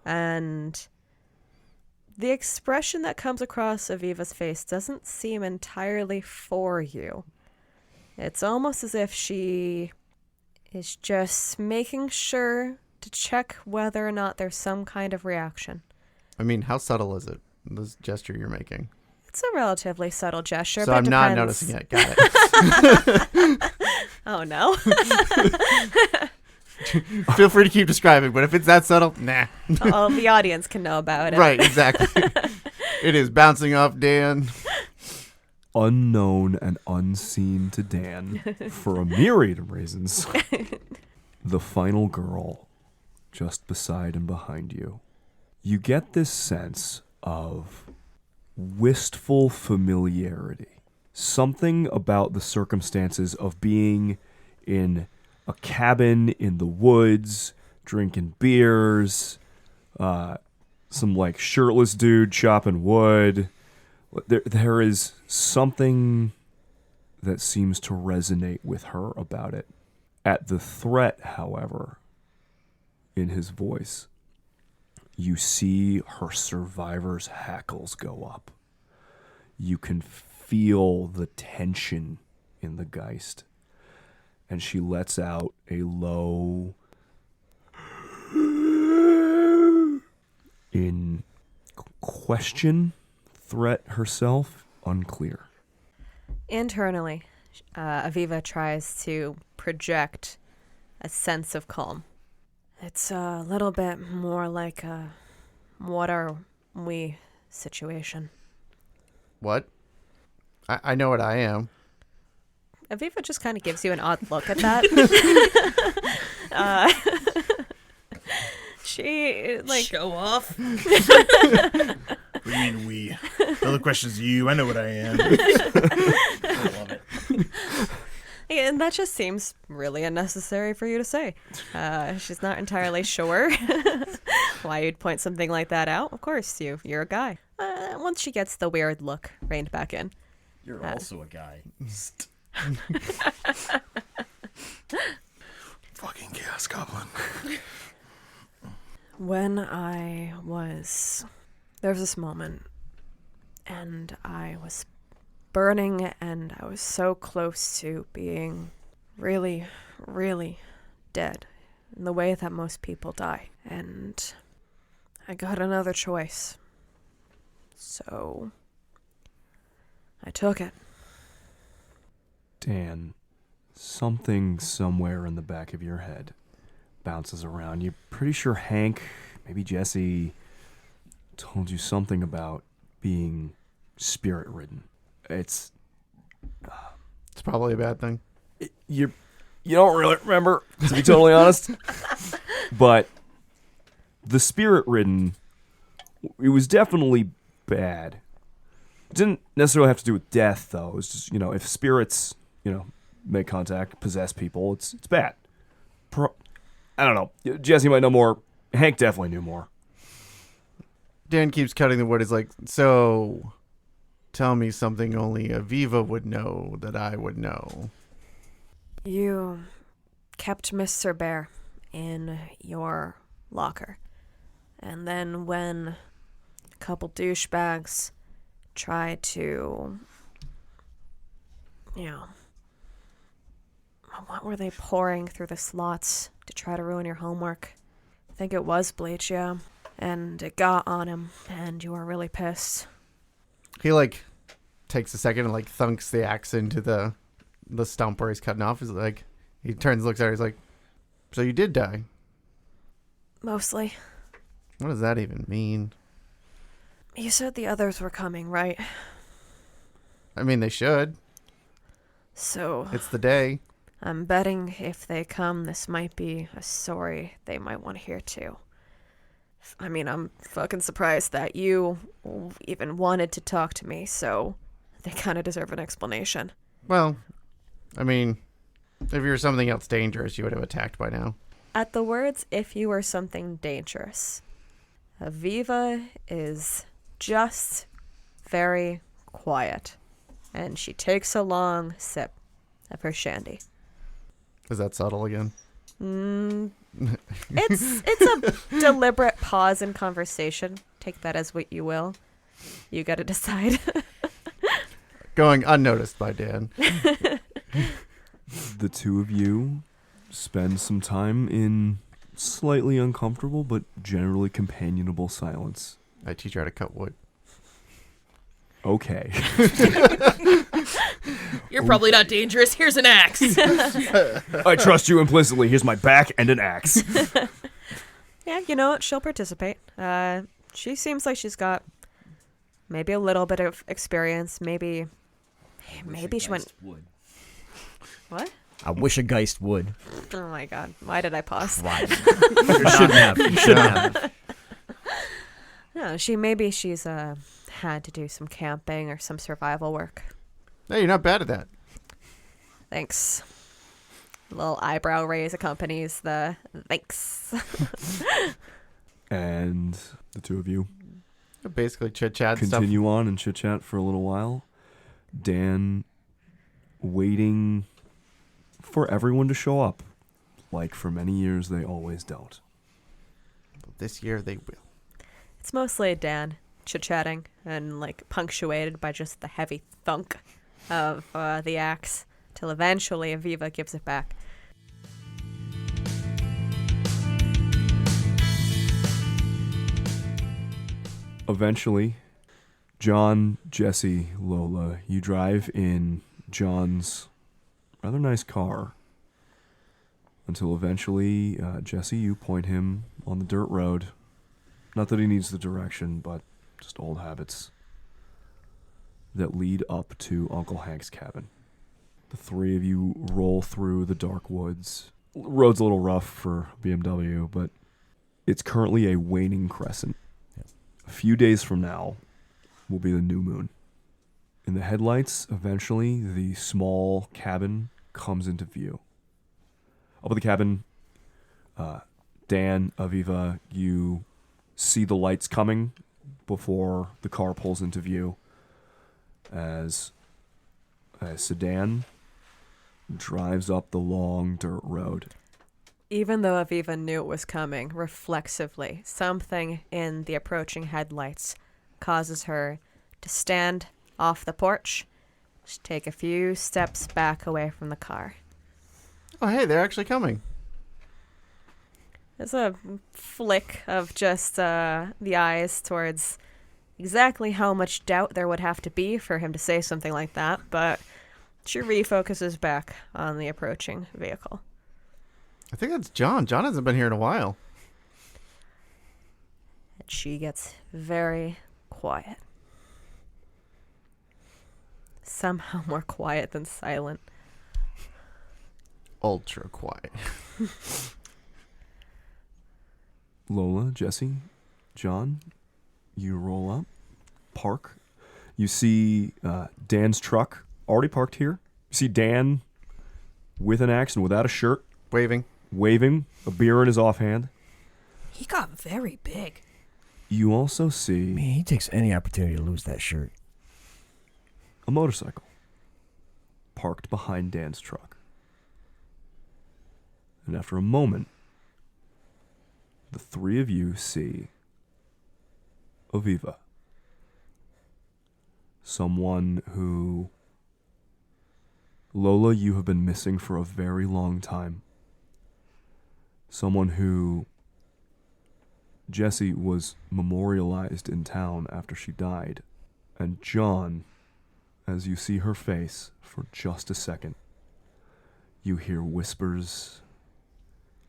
And the expression that comes across Aviva's face doesn't seem entirely for you. It's almost as if she is just making sure to check whether or not there's some kind of reaction. I mean, how subtle is it, this gesture you're making? It's a relatively subtle gesture, so but I'm it not depends. noticing it. Got it. Oh, no. Feel free to keep describing, but if it's that subtle, nah. Oh, the audience can know about it. Right, exactly. It is bouncing off Dan. Unknown and unseen to Dan for a myriad of reasons. The final girl just beside and behind you. You get this sense of wistful familiarity. Something about the circumstances of being in a cabin in the woods, drinking beers, some like shirtless dude chopping wood. There is something that seems to resonate with her about it. At the threat, however, in his voice, you see her survivor's hackles go up. You can feel the tension in the Geist. And she lets out a low... in question, threat herself, unclear. Internally, Aviva tries to project a sense of calm. It's a little bit more like a what are we situation. What? I know what I am. Aviva just kind of gives you an odd look at that. She, like... Show off. What do you mean we? The other question's you. I know what I am. I love it. And that just seems really unnecessary for you to say. She's not entirely sure why you'd point something like that out. Of course, you're a guy. Once she gets the weird look reined back in. You're also a guy. Fucking Chaos Goblin. When there was this moment, and I was burning, and I was so close to being really, really dead in the way that most people die. And I got another choice. So I took it. Dan, something somewhere in the back of your head bounces around. You're pretty sure Hank, maybe Jesse, told you something about being spirit-ridden. It's probably a bad thing. You don't really remember, to be totally honest. But the spirit-ridden, it was definitely bad. It didn't necessarily have to do with death, though. It was just, if spirits, make contact, possess people, it's bad. I don't know. Jesse might know more. Hank definitely knew more. Dan keeps cutting the wood. He's like, so tell me something only Aviva would know that I would know. You kept Mr. Bear in your locker. And then when a couple douchebags tried to, what were they pouring through the slots to try to ruin your homework? I think it was bleach, yeah. And it got on him, and you were really pissed. He takes a second and thunks the axe into the stump where he's cutting off. He's like, he turns, looks at her, he's like, so you did die? Mostly. What does that even mean? You said the others were coming, right? I mean, they should. So it's the day. I'm betting if they come, this might be a story they might want to hear too. I mean, I'm fucking surprised that you even wanted to talk to me, so they kind of deserve an explanation. Well, I mean, if you were something else dangerous, you would have attacked by now. At the words, if you were something dangerous, Aviva is just very quiet, and she takes a long sip of her shandy. Is that subtle again? It's a deliberate pause in conversation. Take that as what you will. You gotta decide. Going unnoticed by Dan. The two of you spend some time in slightly uncomfortable but generally companionable silence. I teach her how to cut wood. Okay. You're probably not dangerous. Here's an axe. I trust you implicitly. Here's my back and an axe. Yeah, you know what? She'll participate. She seems like she's got maybe a little bit of experience. Maybe she went. Would. What? I wish a Geist would. Oh my god! Why did I pause? Right. You shouldn't have. You shouldn't have. No, she's had to do some camping or some survival work. Hey, you're not bad at that. Thanks. A little eyebrow raise accompanies the thanks. And the two of you Basically chit-chat stuff. continue on and chit-chat for a little while. Dan waiting for everyone to show up. Like for many years, they always don't. This year they will. It's mostly Dan chit-chatting and punctuated by just the heavy thunk of the axe till eventually Aviva gives it back. Eventually, John, Jesse, Lola, you drive in John's rather nice car until eventually, Jesse, you point him on the dirt road. Not that he needs the direction, but just old habits that lead up to Uncle Hank's cabin. The three of you roll through the dark woods. Road's a little rough for BMW, but it's currently a waning crescent. A few days from now will be the new moon. In the headlights, eventually, the small cabin comes into view. Up at the cabin, Dan, Aviva, you see the lights coming before the car pulls into view as a sedan drives up the long dirt road. Even though Aviva knew it was coming, reflexively, something in the approaching headlights causes her to stand off the porch, just take a few steps back away from the car. Oh, hey, they're actually coming. There's a flick of just the eyes towards exactly how much doubt there would have to be for him to say something like that, but she refocuses back on the approaching vehicle. I think that's John. John hasn't been here in a while. And she gets very quiet. Somehow more quiet than silent. Ultra quiet. Lola, Jesse, John, you roll up, park. You see Dan's truck already parked here. You see Dan with an axe and without a shirt, Waving. a beer in his offhand. He got very big. You also see Man, he takes any opportunity to lose that shirt. a motorcycle parked behind Dan's truck. And after a moment, the three of you see Aviva. Someone who, Lola, you have been missing for a very long time. Someone who, Jessie, was memorialized in town after she died. And John, as you see her face for just a second, you hear whispers,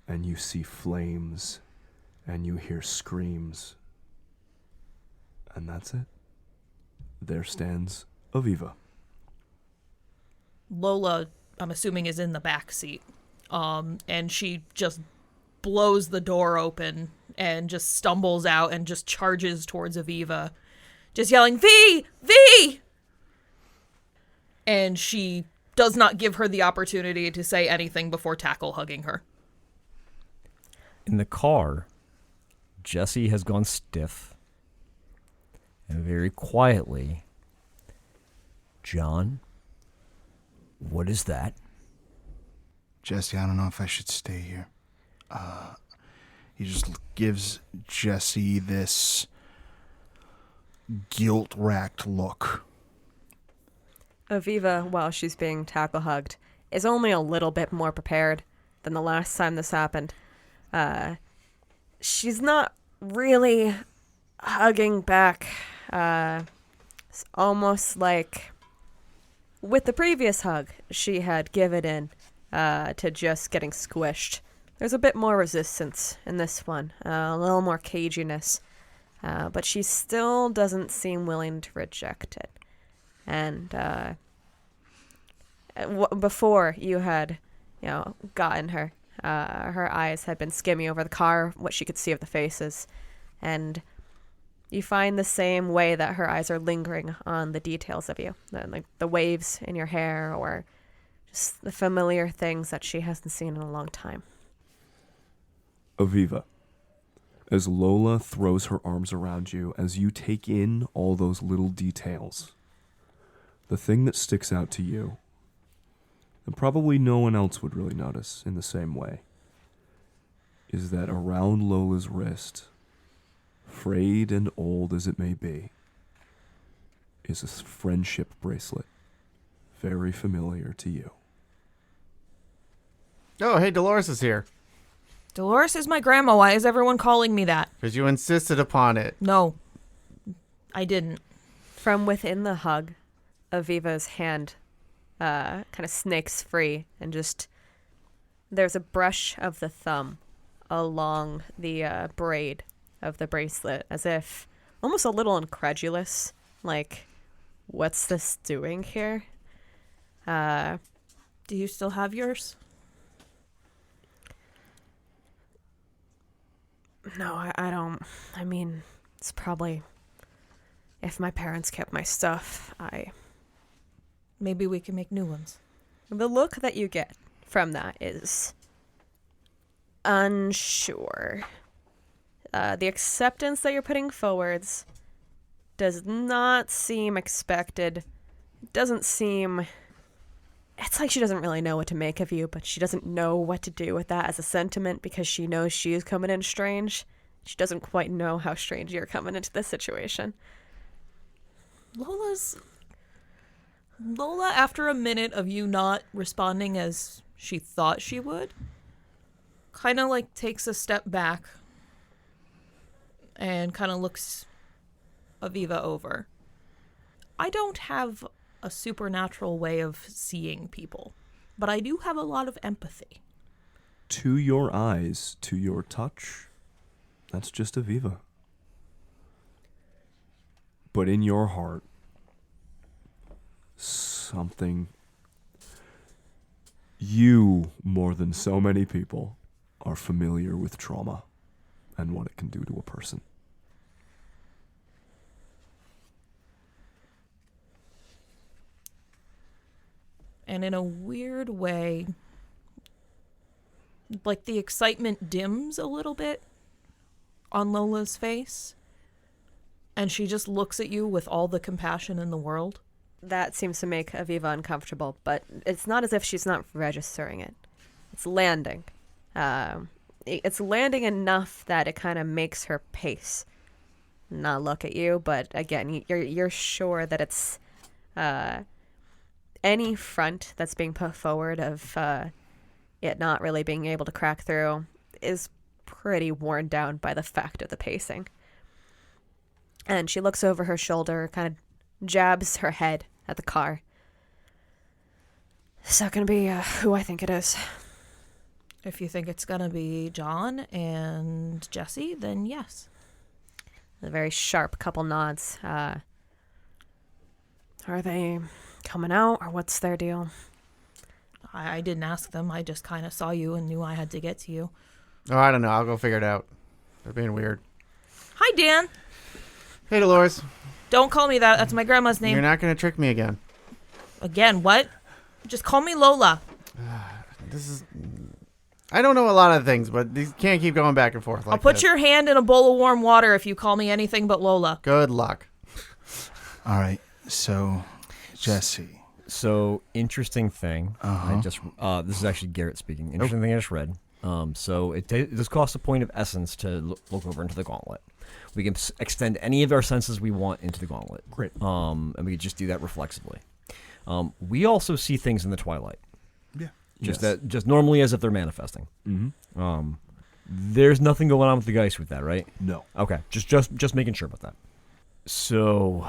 and you see flames, and you hear screams. And that's it. There stands Aviva. Lola, I'm assuming, is in the back seat. And she just blows the door open and just stumbles out and just charges towards Aviva, just yelling, "V! V!" And she does not give her the opportunity to say anything before tackle hugging her. In the car, Jesse has gone stiff. And very quietly, "John, what is that?" Jesse, I don't know if I should stay here. He just gives Jesse this guilt-racked look. Aviva, while she's being tackle hugged, is only a little bit more prepared than the last time this happened. She's not really hugging back. It's almost like with the previous hug, she had given in to just getting squished. There's a bit more resistance in this one, a little more caginess, but she still doesn't seem willing to reject it. And before you had, gotten her, her eyes had been skimming over the car, what she could see of the faces, and you find the same way that her eyes are lingering on the details of you, like the waves in your hair or just the familiar things that she hasn't seen in a long time. Aviva, as Lola throws her arms around you, as you take in all those little details, the thing that sticks out to you, and probably no one else would really notice in the same way, is that around Lola's wrist, frayed and old as it may be, is a friendship bracelet, very familiar to you. Oh, hey, Dolores is here. Dolores is my grandma. Why is everyone calling me that? Because you insisted upon it. No, I didn't. From within the hug, Aviva's hand kind of snakes free, and just there's a brush of the thumb along the braid of the bracelet, as if almost a little incredulous, like, what's this doing here? Do you still have yours? No, I don't. I mean, it's probably, if my parents kept my stuff, Maybe we can make new ones. The look that you get from that is unsure. The acceptance that you're putting forwards does not seem expected. It doesn't seem... It's like she doesn't really know what to make of you, but she doesn't know what to do with that as a sentiment because she knows she is coming in strange. She doesn't quite know how strange you're coming into this situation. Lola, after a minute of you not responding as she thought she would, kind of like takes a step back and kind of looks Aviva over. I don't have a supernatural way of seeing people, but I do have a lot of empathy. To your eyes, to your touch, that's just Aviva. But in your heart, something you, more than so many people, are familiar with trauma and what it can do to a person. And in a weird way, like the excitement dims a little bit on Lola's face, and she just looks at you with all the compassion in the world. That seems to make Aviva uncomfortable, but it's not as if she's not registering it. It's landing. It's landing enough that it kind of makes her pace. Not look at you, but again, you're sure that it's any front that's being put forward of it not really being able to crack through is pretty worn down by the fact of the pacing. And she looks over her shoulder, kind of jabs her head at the car. Is that going to be who I think it is? If you think it's going to be John and Jesse, then yes. A very sharp couple nods. Are they coming out, or what's their deal? I didn't ask them. I just kind of saw you and knew I had to get to you. Oh, I don't know. I'll go figure it out. They're being weird. Hi, Dan. Hey, Dolores. Don't call me that. That's my grandma's name. You're not going to trick me again. Again, what? Just call me Lola. I don't know a lot of things, but you can't keep going back and forth like I'll put this. your hand in a bowl of warm water if you call me anything but Lola. Good luck. All right. So, Jesse. So, interesting thing. I just this is actually Garrett speaking. Interesting thing I just read. So it does cost a point of essence to look over into the gauntlet. We can extend any of our senses we want into the gauntlet. Great. And we can just do that reflexively. We also see things in the twilight. Yeah. Just normally as if they're manifesting. Mm-hmm. There's nothing going on with the Geist with that, right? No. Okay. Just making sure about that. So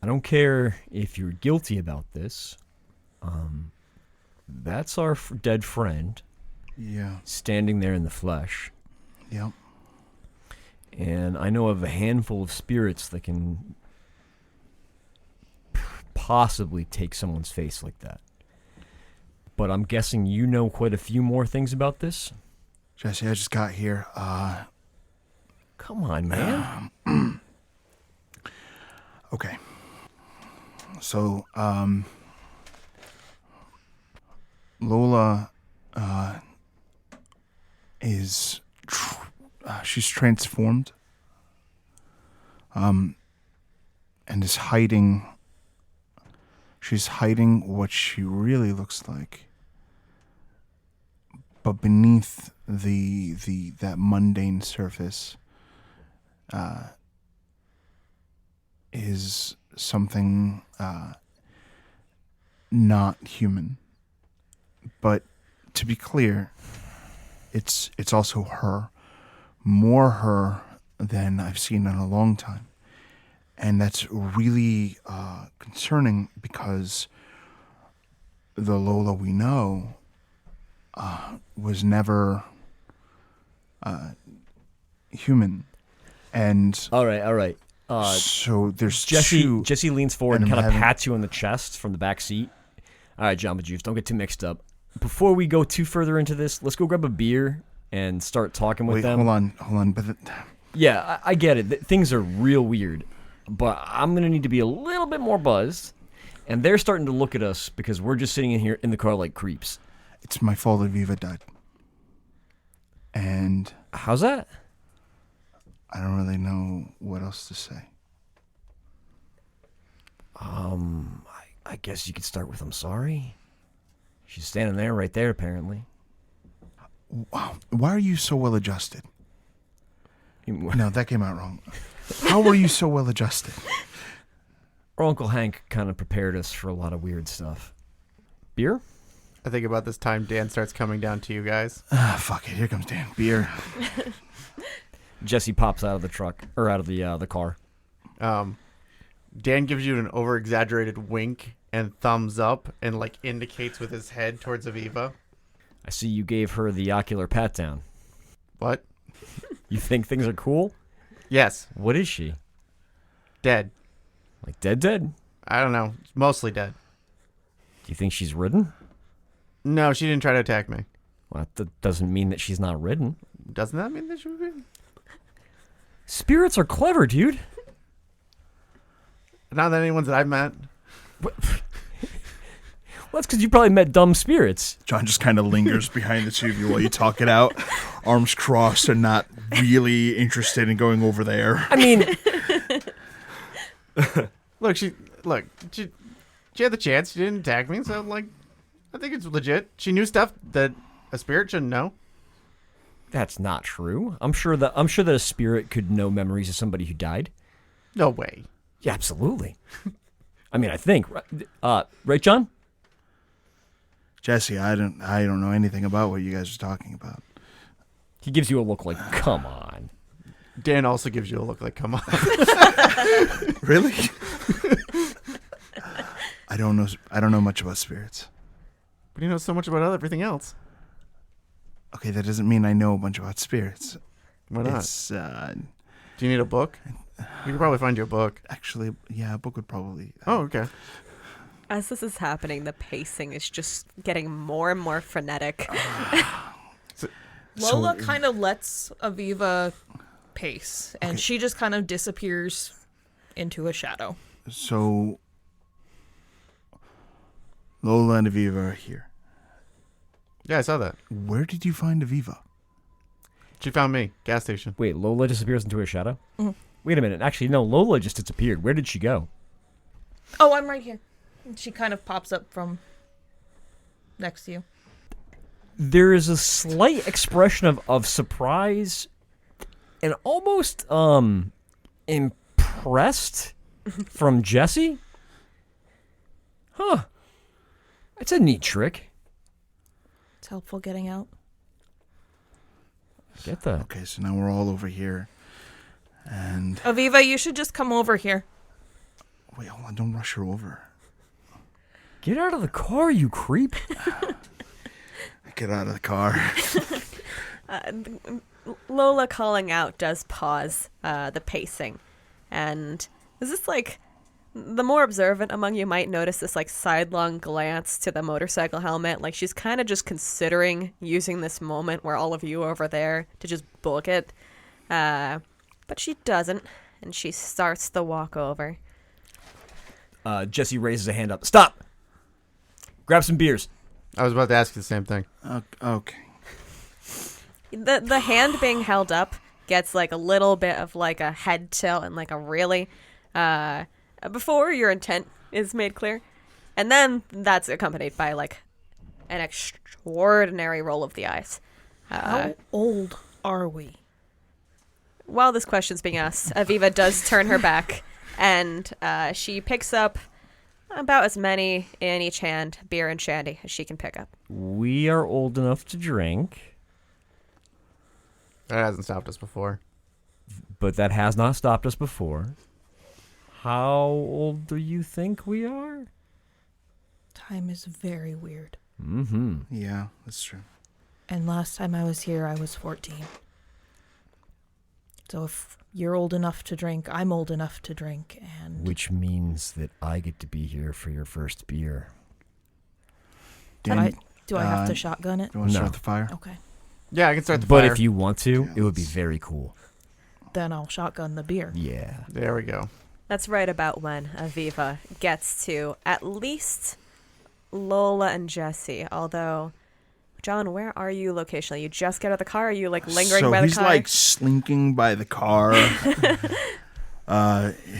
I don't care if you're guilty about this. That's our dead friend. Yeah. Standing there in the flesh. Yep. And I know of a handful of spirits that can possibly take someone's face like that. But I'm guessing you know quite a few more things about this? Jesse, I just got here. Come on, man. Okay. So, Lola is she's transformed and is hiding. She's hiding what she really looks like, but beneath that mundane surface is something not human. But to be clear, it's also her, more her than I've seen in a long time. And that's really concerning because the Lola we know was never human. And All right. so there's two. Jesse leans forward and and I'm kind of having- pats you on the chest from the back seat. All right, Jamba Juice, don't get too mixed up. Before we go too further into this, let's go grab a beer and start talking with Wait, them. hold on. But Yeah, I get it. Things are real weird. But I'm going to need to be a little bit more buzzed. And they're starting to look at us because we're just sitting in here in the car like creeps. it's my fault Aviva died. And How's that? I don't really know what else to say. I guess you could start with I'm sorry. She's standing there right there, apparently. Wow. Why are you so well adjusted? Our No, that came out wrong. How were you so well adjusted? Uncle Hank kind of prepared us for a lot of weird stuff. Beer? I think about this time Dan starts coming down to you guys. Fuck it. Here comes Dan. Beer. Jesse pops out of the truck or out of the car. Dan gives you an over-exaggerated wink and thumbs up and like indicates with his head towards Aviva. I see you gave her the ocular pat down. What? You think things are cool? Yes. What is she? Dead. Like dead? I don't know. Mostly dead. Do you think she's ridden? No, she didn't try to attack me. Well, that doesn't mean that she's not ridden. Doesn't that mean that she would be? Spirits are clever, dude. Not that anyone's that I've met. Well, that's because you probably met dumb spirits. John just kind of lingers behind the two of you while you talk it out, arms crossed and not really interested in going over there. I mean, Look, she had the chance. She didn't attack me, so like, I think it's legit. She knew stuff that a spirit shouldn't know. that's not true. I'm sure that a spirit could know memories of somebody who died. No way. Yeah, absolutely. I mean, I think. Right, John? Jesse, I don't know anything about what you guys are talking about. He gives you a look like, come on. Dan also gives you a look like, come on. Really? I don't know much about spirits. But you know so much about everything else. Okay, that doesn't mean I know a bunch about spirits. Why not? It's, Do you need a book? We could probably find you a book. actually, yeah, a book would probably... Oh, okay. As this is happening, the pacing is just getting more and more frenetic. Lola kind of lets Aviva pace, and she just kind of disappears into a shadow. So, Lola and Aviva are here. Yeah, I saw that. Where did you find Aviva? She found me. Gas station. Wait, Lola disappears into a shadow? Mhm. Wait a minute. Actually, no, Lola just disappeared. Where did she go? Oh, I'm right here. And she kind of pops up from next to you. There is a slight expression of surprise and almost impressed from Jesse. Huh. That's a neat trick. It's helpful getting out. Get that. Okay, so now we're all over here. And... Aviva, you should just come over here. Wait, hold on, don't rush her over. Get out of the car, you creep. Get out of the car. Lola calling out does pause the pacing. And is this like... The more observant among you might notice this like sidelong glance to the motorcycle helmet. Like she's kind of just considering using this moment where all of you are over there to just book it. But she doesn't. And she starts the walk over. Jesse raises a hand up. Stop! Grab some beers. I was about to ask you the same thing. Okay. The hand being held up gets like a little bit of like a head tilt and like a really... before your intent is made clear. And then that's accompanied by like an extraordinary roll of the eyes. How old are we? While this question's being asked, Aviva does turn her back and she picks up about as many in each hand, beer and shandy, as she can pick up. We are old enough to drink, That hasn't stopped us before. but that has not stopped us before. How old do you think we are? Time is very weird. Mm-hmm. Yeah, that's true. And last time I was here, I was 14. So if you're old enough to drink, I'm old enough to drink, and... Which means that I get to be here for your first beer. Do I have to shotgun it? Do you want to No. start the fire? Okay. Yeah, I can start the But fire. if you want to, it would be Yes. very cool. Then I'll shotgun the beer. Yeah. There we go. That's right about when Aviva gets to at least Lola and Jesse. Although, John, where are you locationally? You just get out of the car? Or are you like lingering so by the he's car? like slinking by the car.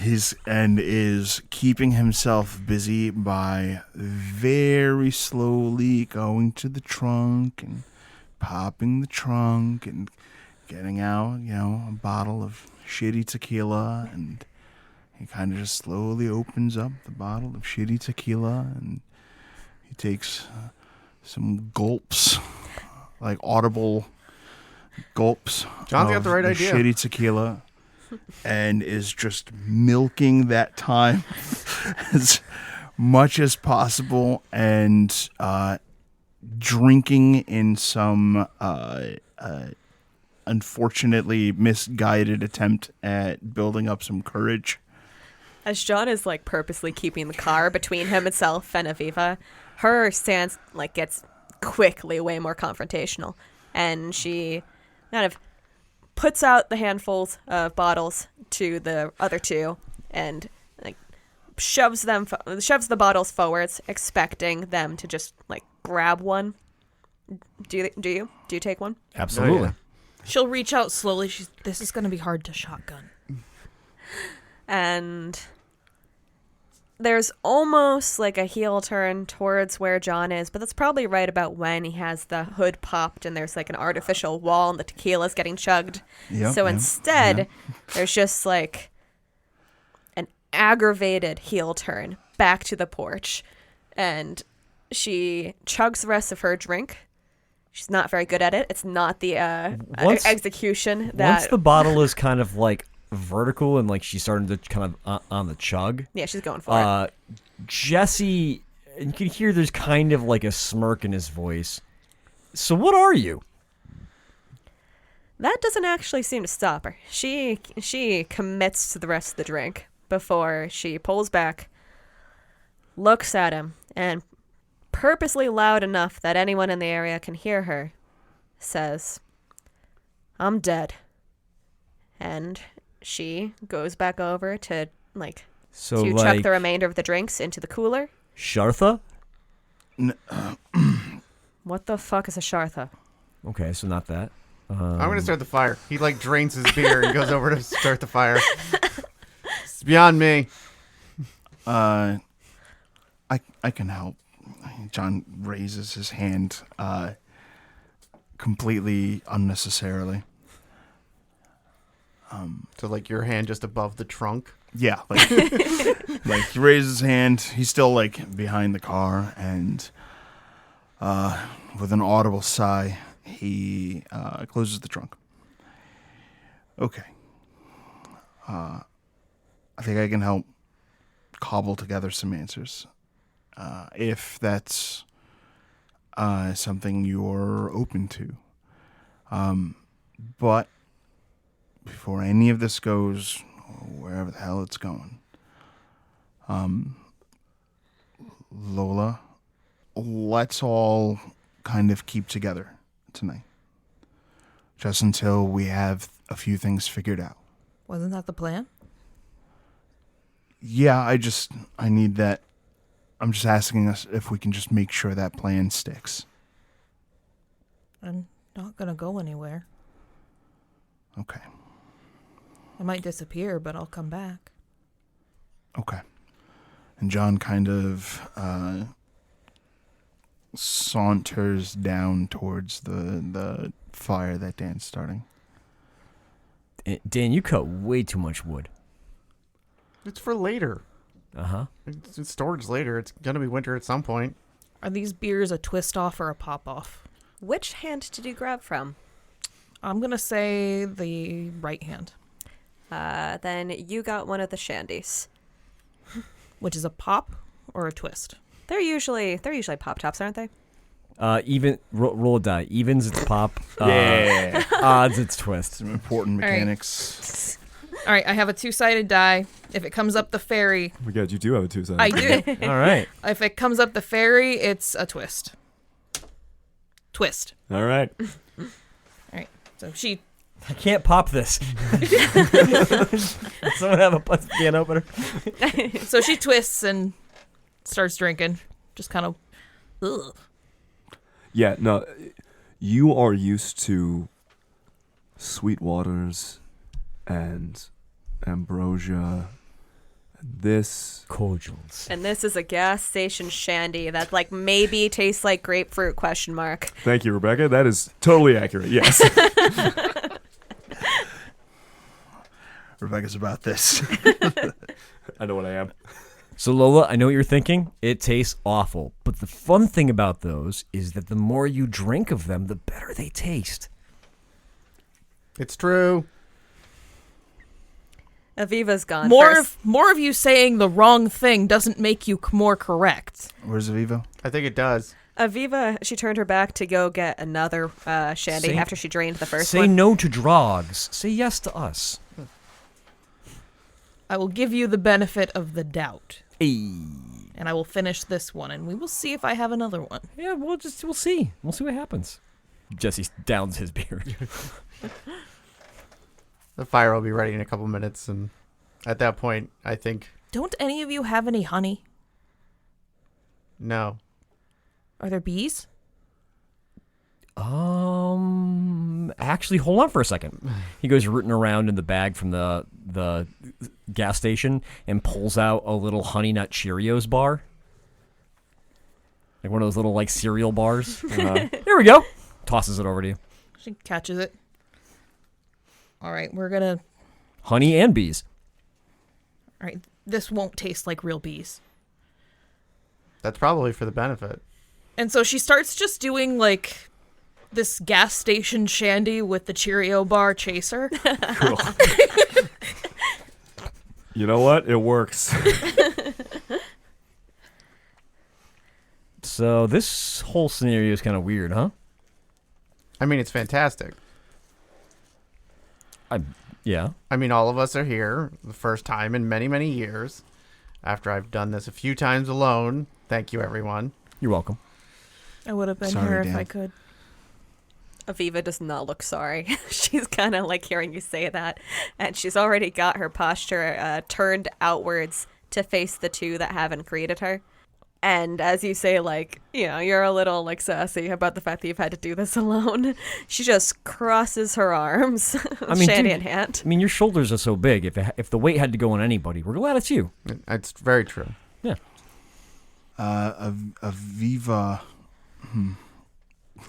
Is keeping himself busy by very slowly going to the trunk and popping the trunk and getting out, a bottle of shitty tequila, and he kind of just slowly opens up the bottle of shitty tequila and he takes some gulps, like audible gulps. John's got of the right idea. Shitty tequila, and is just milking that time as much as possible, and drinking in some unfortunately misguided attempt at building up some courage. As John is like purposely keeping the car between himself and Aviva, her stance like gets quickly way more confrontational, and she kind of puts out the handfuls of bottles to the other two and like shoves the bottles forwards, expecting them to just like grab one. Do you take one? Absolutely. Oh, yeah. She'll reach out slowly. This is going to be hard to shotgun. And there's almost like a heel turn towards where John is, but that's probably right about when he has the hood popped and there's like an artificial wall and the tequila's getting chugged. Instead, there's just like an aggravated heel turn back to the porch, and she chugs the rest of her drink. She's not very good at it. It's not the execution that... Once the bottle is kind of like vertical and like she's starting to kind of on the chug. Yeah, she's going for it. Jesse, you can hear there's kind of like a smirk in his voice. So what are you? That doesn't actually seem to stop her. She commits to the rest of the drink before she pulls back, looks at him, and purposely loud enough that anyone in the area can hear her, says, "I'm dead." And she goes back over to chuck the remainder of the drinks into the cooler. Shartha? What the fuck is a Shartha? Okay, so not that. I'm going to start the fire. He drains his beer and goes over to start the fire. It's beyond me. I can help. John raises his hand completely unnecessarily. So your hand just above the trunk? Yeah, he raises his hand. He's still behind the car, and with an audible sigh, he closes the trunk. Okay. I think I can help cobble together some answers. If that's something you're open to. But before any of this goes wherever the hell it's going, Lola, let's all kind of keep together tonight. Just until we have a few things figured out. Wasn't that the plan? Yeah, I need that. I'm just asking us if we can just make sure that plan sticks. I'm not going to go anywhere. Okay. I might disappear, but I'll come back. Okay. And John kind of saunters down towards the fire that Dan's starting. Dan, you cut way too much wood. It's for later. Uh-huh. It's storage later. It's going to be winter at some point. Are these beers a twist off or a pop off? Which hand did you grab from? I'm going to say the right hand. Then you got one of the shandies. Which is a pop or a twist? They're usually pop tops, aren't they? Even roll a die. Evens, it's pop. Yeah. Odds, it's twist. Some important mechanics. All right, I have a two-sided die. If it comes up the fairy... Oh my god, you do have a two-sided. I do. All right. If it comes up the fairy, it's a twist. Twist. All right. All right. So she... I can't pop this. Someone have a can opener? So she twists and starts drinking. Just kind of... Ugh. Yeah, no, you are used to sweet waters and ambrosia. This cordials. And this is a gas station shandy that maybe tastes like grapefruit ? Thank you, Rebecca. That is totally accurate. Yes. Rebecca's about this. I know what I am. So Lola, I know what you're thinking. It tastes awful. But the fun thing about those is that the more you drink of them, the better they taste. It's true. Aviva's gone More first. of you saying the wrong thing doesn't make you more correct. Where's Aviva? I think it does. Aviva, she turned her back to go get another shandy Say- after she drained the first Say one. no to drugs. Say yes to us. I will give you the benefit of the doubt. Hey. And I will finish this one, and we will see if I have another one. Yeah, we'll see. We'll see what happens. Jesse downs his beer. The fire will be ready in a couple minutes, and at that point, I think Don't any of you have any honey? no. Are there bees? Actually, hold on for a second. He goes rooting around in the bag from the gas station and pulls out a little Honey Nut Cheerios bar. Like one of those little, like, cereal bars. There we go. Tosses it over to you. She catches it. All right, we're gonna. Honey and bees. All right, this won't taste like real bees. That's probably for the benefit. And so she starts just doing like this gas station shandy with the Cheerio bar chaser. Cool. You know what? It works. So this whole scenario is kind of weird, huh? I mean, it's fantastic. Yeah. I mean, all of us are here the first time in many, many years. After I've done this a few times alone. Thank you, everyone. You're welcome. I would have been Sorry, here if Dan. I could. Aviva does not look sorry. She's kind of like hearing you say that. And she's already got her posture turned outwards to face the two that haven't greeted her. And as you say, like, you know, you're a little, like, sassy about the fact that you've had to do this alone. She just crosses her arms, shandy in hand. I mean, your shoulders are so big. If the weight had to go on anybody, we're glad it's you. It's very true. Yeah. Aviva.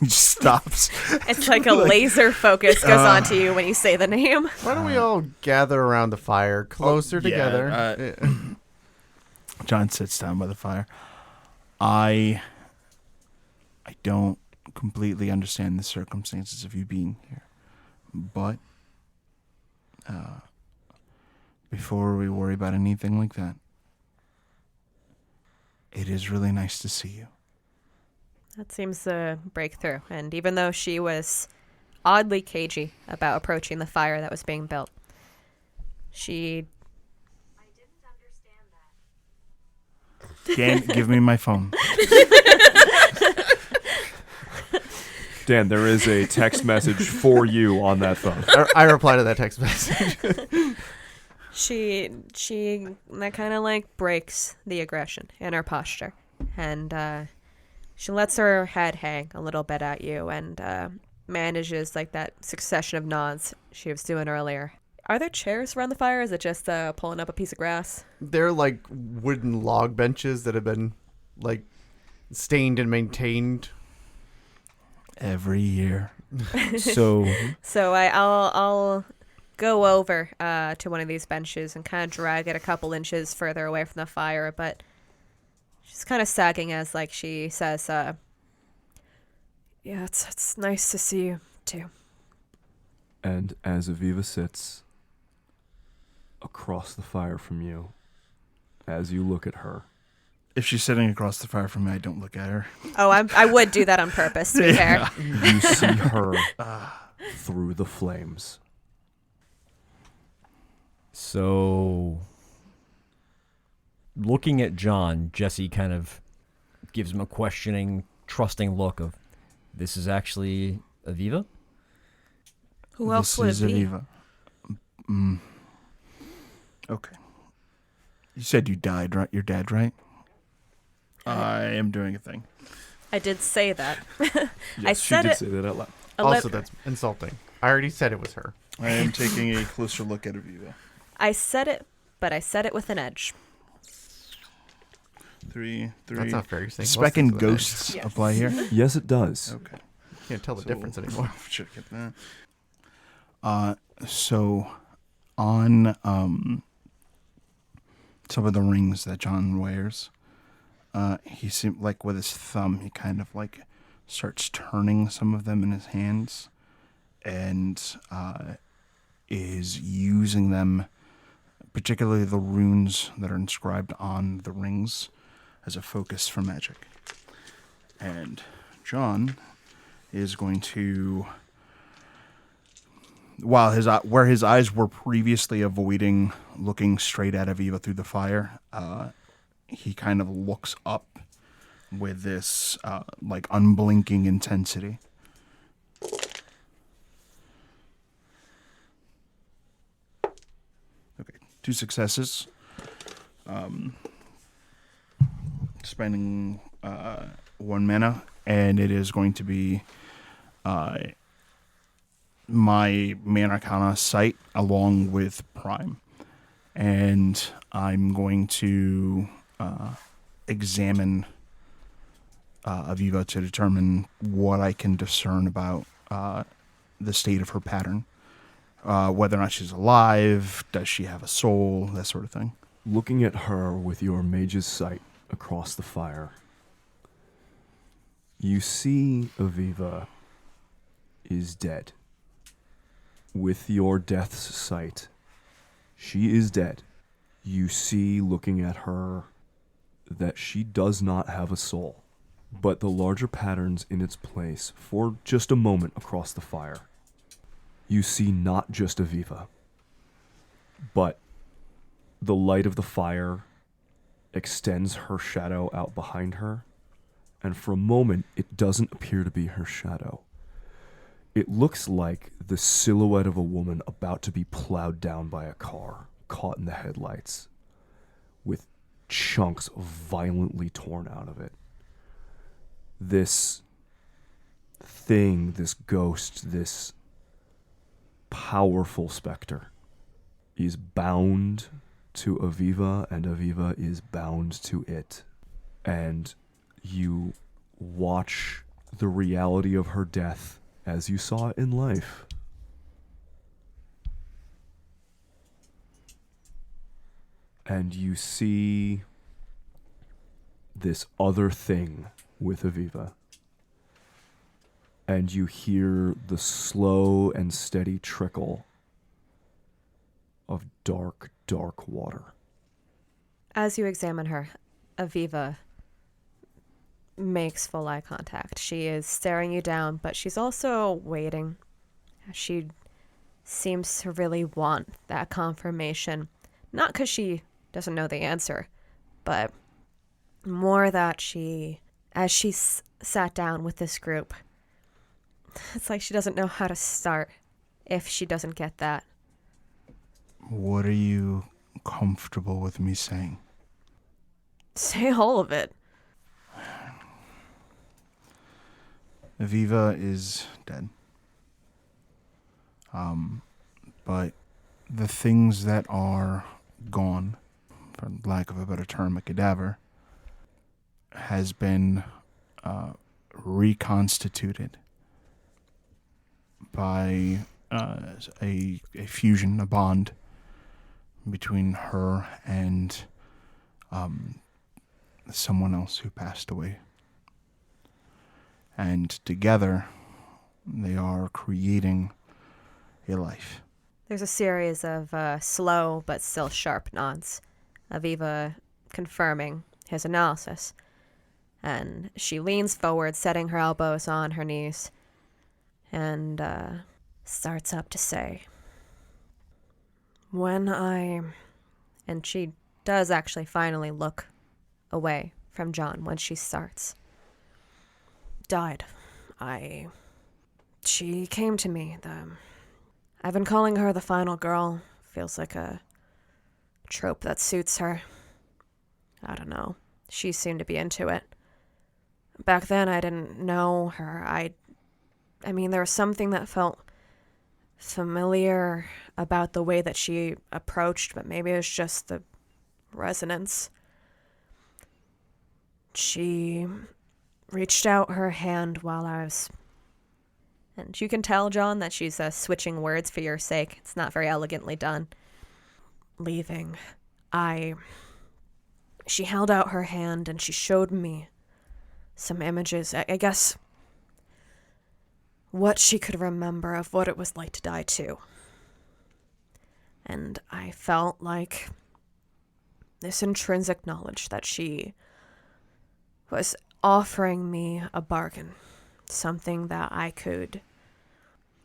He just stops. It's like a laser focus goes onto you when you say the name. Why don't we all gather around the fire closer together? John sits down by the fire. I don't completely understand the circumstances of you being here, but before we worry about anything like that, it is really nice to see you. That seems to break through. And even though she was oddly cagey about approaching the fire that was being built, she... Dan, give me my phone. Dan, there is a text message for you on that phone. I reply to that text message. She that kind of like breaks the aggression in her posture. And she lets her head hang a little bit at you and manages like that succession of nods she was doing earlier. Are there chairs around the fire? Is it just pulling up a piece of grass? They're like wooden log benches that have been like stained and maintained Every year. So So I'll go over to one of these benches and kind of drag it a couple inches further away from the fire, but she's kind of sagging as like she says, yeah, it's nice to see you too. And as Aviva sits across the fire from you, as you look at her, If she's sitting across the fire from me, I don't look at her. Oh, I would do that on purpose, to be fair. you see her through the flames. So, looking at John, Jesse kind of gives him a questioning, trusting look of, this is actually Aviva? Who else would This it is be? Aviva. Okay. You said you died, right? You're dead, right? I am doing a thing. I did say that. Yes, said she did it- say that out loud. Also, that's insulting. I already said it was her. I am taking a closer look at Aviva. I said it, but I said it with an edge. Three. That's not fair. You're saying Speck most and things with an edge. ghosts Yes. apply here. Yes, it does. Okay. Can't tell the So- difference anymore. Should get that. So on some of the rings that John wears, he seemed like with his thumb, he kind of like starts turning some of them in his hands, and is using them, particularly the runes that are inscribed on the rings, as a focus for magic. And John is going to, while where his eyes were previously avoiding looking straight at Aviva through the fire, he kind of looks up with this like unblinking intensity. Okay, 2 successes. Spending 1 mana, and it is going to be my Mana Arcana sight along with Prime. And I'm going to examine Aviva to determine what I can discern about the state of her pattern. Whether or not she's alive, does she have a soul, that sort of thing. Looking at her with your mage's sight across the fire, you see Aviva is dead. With your death's sight, she is dead. You see, looking at her, that she does not have a soul, but the larger patterns in its place for just a moment across the fire. You see not just Aviva, but the light of the fire extends her shadow out behind her, and for a moment it doesn't appear to be her shadow. It looks like the silhouette of a woman about to be plowed down by a car, caught in the headlights, with chunks violently torn out of it. This thing, this ghost, this powerful specter is bound to Aviva, and Aviva is bound to it. And you watch the reality of her death as you saw it in life. And you see this other thing with Aviva. And you hear the slow and steady trickle of dark, dark water. As you examine her, Aviva makes full eye contact. She is staring you down, but she's also waiting. She seems to really want that confirmation. Not because she doesn't know the answer, but more that as she sat down with this group, it's like she doesn't know how to start if she doesn't get that. What are you comfortable with me saying? Say all of it. Aviva is dead. But the things that are gone, for lack of a better term, a cadaver, has been reconstituted by a fusion, a bond between her and someone else who passed away. And together, they are creating a life. There's a series of slow but still sharp nods. Aviva confirming his analysis. And she leans forward, setting her elbows on her knees, and starts up to say, and she does actually finally look away from John when she starts. Died. She came to me. I've been calling her the final girl. Feels like a trope that suits her. I don't know. She seemed to be into it. Back then, I didn't know her. I mean, there was something that felt familiar about the way that she approached, but maybe it was just the resonance. She reached out her hand while I was... And you can tell, John, that she's switching words for your sake. It's not very elegantly done. Leaving. She held out her hand and she showed me some images. I guess what she could remember of what it was like to die too. And I felt like this intrinsic knowledge that she was offering me a bargain, something that I could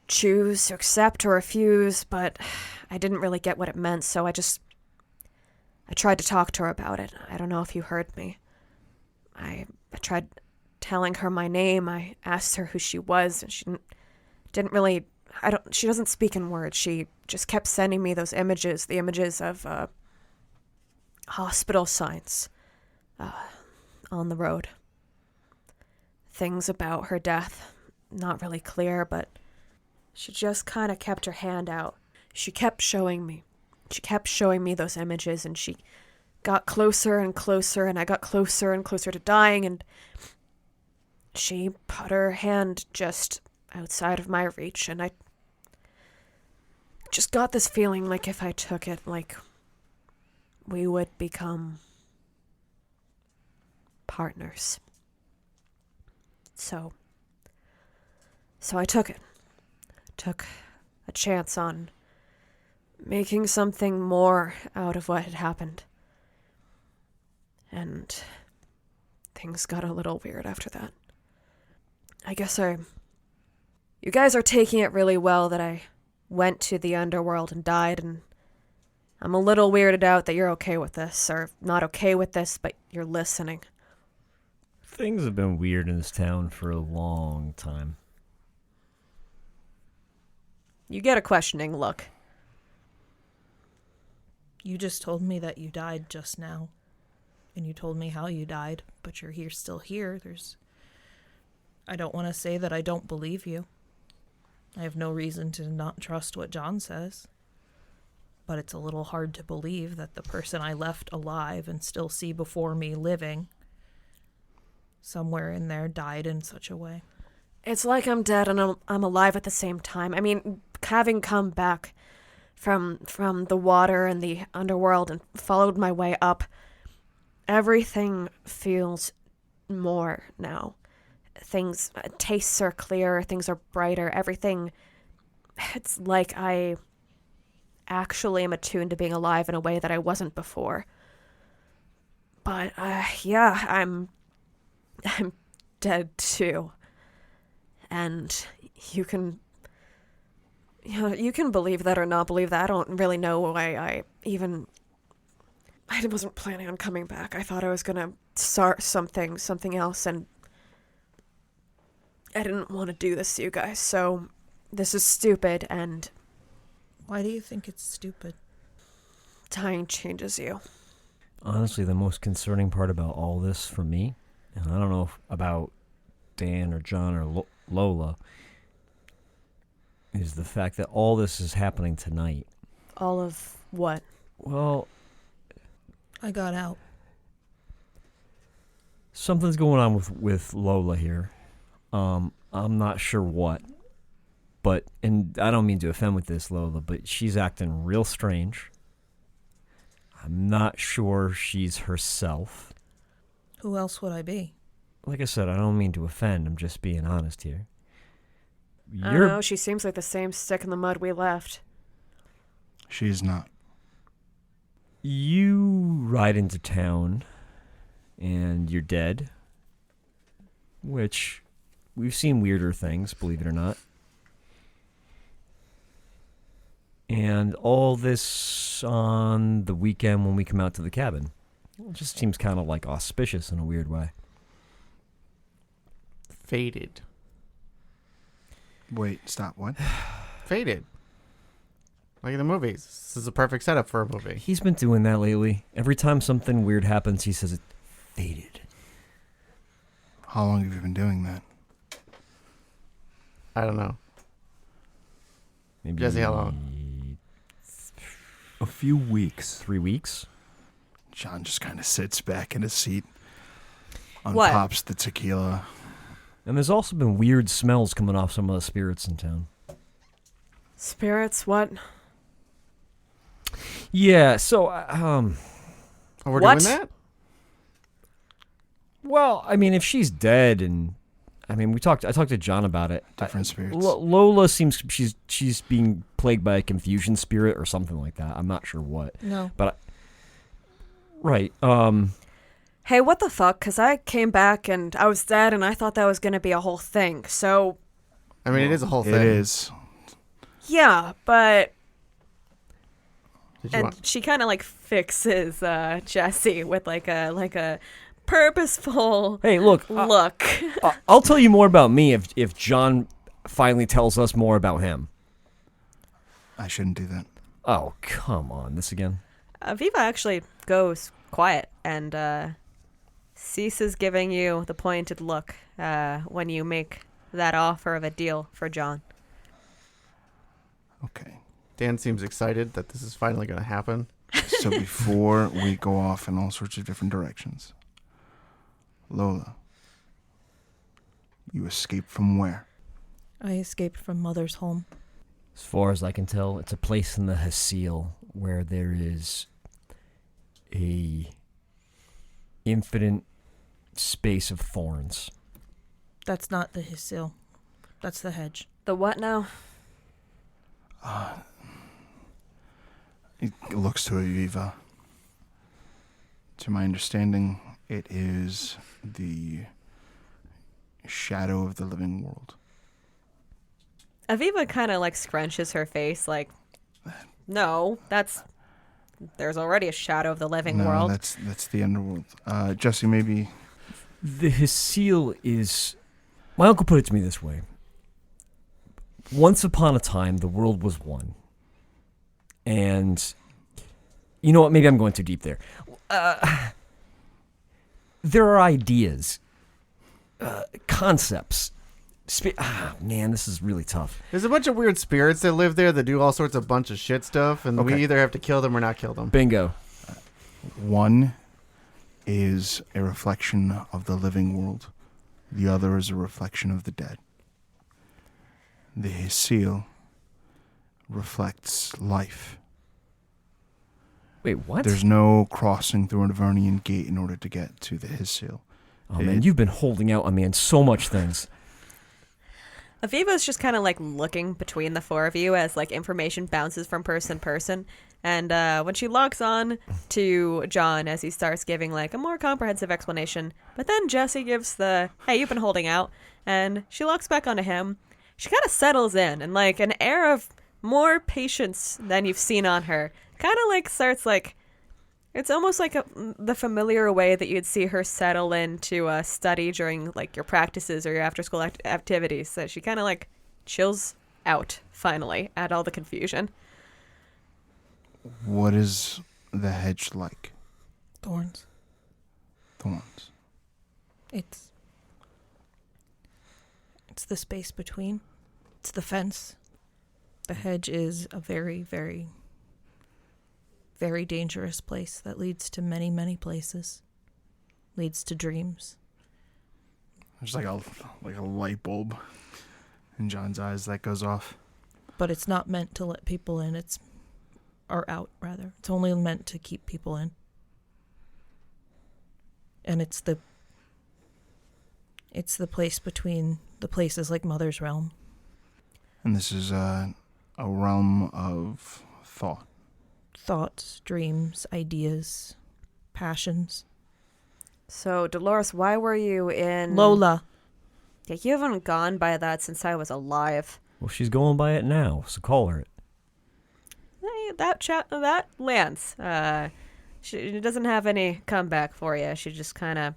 choose to accept or refuse, but I didn't really get what it meant, so I tried to talk to her about it. I don't know if you heard me. I tried telling her my name. I asked her who she was, and she didn't really, she doesn't speak in words. She just kept sending me those images, the images of hospital signs on the road. Things about her death, not really clear, but she just kind of kept her hand out. She kept showing me those images, and she got closer and closer, and I got closer and closer to dying, and she put her hand just outside of my reach, and I just got this feeling like if I took it, like we would become partners. So I took it. Took a chance on making something more out of what had happened. And things got a little weird after that. I guess you guys are taking it really well that I went to the underworld and died, and I'm a little weirded out that you're okay with this, or not okay with this, but you're listening. Things have been weird in this town for a long time. You get a questioning look. You just told me that you died just now. And you told me how you died, but you're still here. I don't want to say that I don't believe you. I have no reason to not trust what John says. But it's a little hard to believe that the person I left alive and still see before me living, somewhere in there, died in such a way. It's like I'm dead and I'm alive at the same time. I mean, having come back from the water and the underworld and followed my way up, everything feels more now. Tastes are clearer, things are brighter, everything. It's like I actually am attuned to being alive in a way that I wasn't before. But, yeah, I'm dead too. And you can believe that or not believe that. I don't really know why I wasn't planning on coming back. I thought I was gonna start something else, and I didn't want to do this to you guys, so this is stupid, and... Why do you think it's stupid? Dying changes you. Honestly, the most concerning part about all this for me, and I don't know about Dan or John or Lola, is the fact that all this is happening tonight. All of what? Well, I got out. Something's going on with Lola here. I'm not sure what. But, and I don't mean to offend with this, Lola, but she's acting real strange. I'm not sure she's herself. Who else would I be? Like I said, I don't mean to offend. I'm just being honest here. I don't know. She seems like the same stick in the mud we left. She's not. You ride into town, and you're dead. Which, we've seen weirder things, believe it or not. And all this on the weekend when we come out to the cabin. It just seems kind of like auspicious in a weird way. Faded. Wait, stop, what? Faded. Like in the movies. This is a perfect setup for a movie. He's been doing that lately. Every time something weird happens, he says it faded. How long have you been doing that? I don't know. Maybe Jesse, how long? A few weeks. 3 weeks? John just kind of sits back in his seat, What? unpops the tequila. And there's also been weird smells coming off some of the spirits in town. Spirits? What? Yeah, so, Oh, we're What? doing that? well, I mean, if she's dead and, I mean, I talked to John about it. Different spirits. Lola seems she's being plagued by a confusion spirit or something like that. I'm not sure what. No. But right. Hey, what the fuck? Because I came back and I was dead, and I thought that was going to be a whole thing. So, I mean, it is a whole thing. It is. yeah, but... Did you And want- she kind of like fixes Jesse with like a purposeful Hey, look. look. I'll tell you more about me if John finally tells us more about him. I shouldn't do that. Oh, come on. This again? Aviva actually goes quiet and ceases giving you the pointed look when you make that offer of a deal for John. Okay. Dan seems excited that this is finally going to happen. So before we go off in all sorts of different directions, Lola, you escaped from where? I escaped from Mother's home. As far as I can tell, it's a place in the Hasiel where there is a infinite space of thorns. That's not the Hasiel. That's the hedge. The what now? It looks to Aviva. To my understanding, it is the shadow of the living world. Aviva kind of like scrunches her face like, no, there's already a shadow of the living No, world. that's the underworld. Jesse, maybe. The Hasiel is... My uncle put it to me this way. Once upon a time, the world was one. And... You know what? Maybe I'm going too deep there. There are ideas. Concepts. Man, this is really tough. There's a bunch of weird spirits that live there that do all sorts of bunch of shit stuff, and we Okay. either have to kill them or not kill them. Bingo. One is a reflection of the living world. The other is a reflection of the dead. The Hasiel reflects life. Wait, what? There's no crossing through an Avernian gate in order to get to the Hasiel. Oh, man, you've been holding out on me on so much things. Aviva's just kind of like looking between the four of you as like information bounces from person to person. And when she logs on to John as he starts giving like a more comprehensive explanation, but then Jesse gives the, hey, you've been holding out, and she logs back onto him, she kind of settles in and like an air of more patience than you've seen on her. Kind of like starts like, it's almost like the familiar way that you'd see her settle into study during like your practices or your after school activities. So she kind of like chills out finally at all the confusion. What is the hedge like? Thorns. Thorns. It's the space between. It's the fence. The hedge is a very, very, very dangerous place that leads to many, many places. Leads to dreams. There's like a light bulb in John's eyes that goes off. But it's not meant to let people in. Or out, rather. It's only meant to keep people in. And it's the place between the places like Mother's Realm. And this is a realm of thought. Thoughts, dreams, ideas, passions. So, Dolores, why were you in... Lola. Yeah, you haven't gone by that since I was alive. Well, she's going by it now, so call her it. That lands. She doesn't have any comeback for you. She just kind of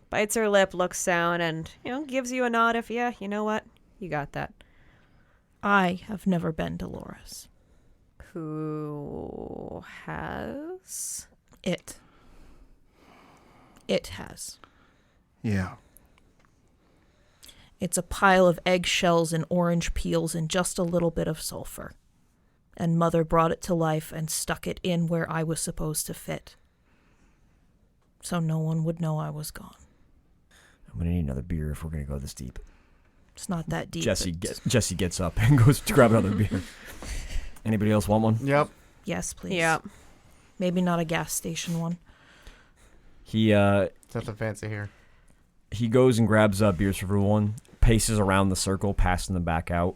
bites her lip, looks down, and, gives you a nod if, yeah, you know what? You got that. I have never been Dolores. Who has? It has. Yeah. It's a pile of eggshells and orange peels and just a little bit of sulfur. And Mother brought it to life and stuck it in where I was supposed to fit. So no one would know I was gone. I'm going to need another beer if we're going to go this deep. It's not that deep. Jesse gets up and goes to grab another beer. Anybody else want one? Yep. Yes, please. Yeah. Maybe not a gas station one. He That's nothing fancy here. He goes and grabs beers for everyone, paces around the circle, passing them back out.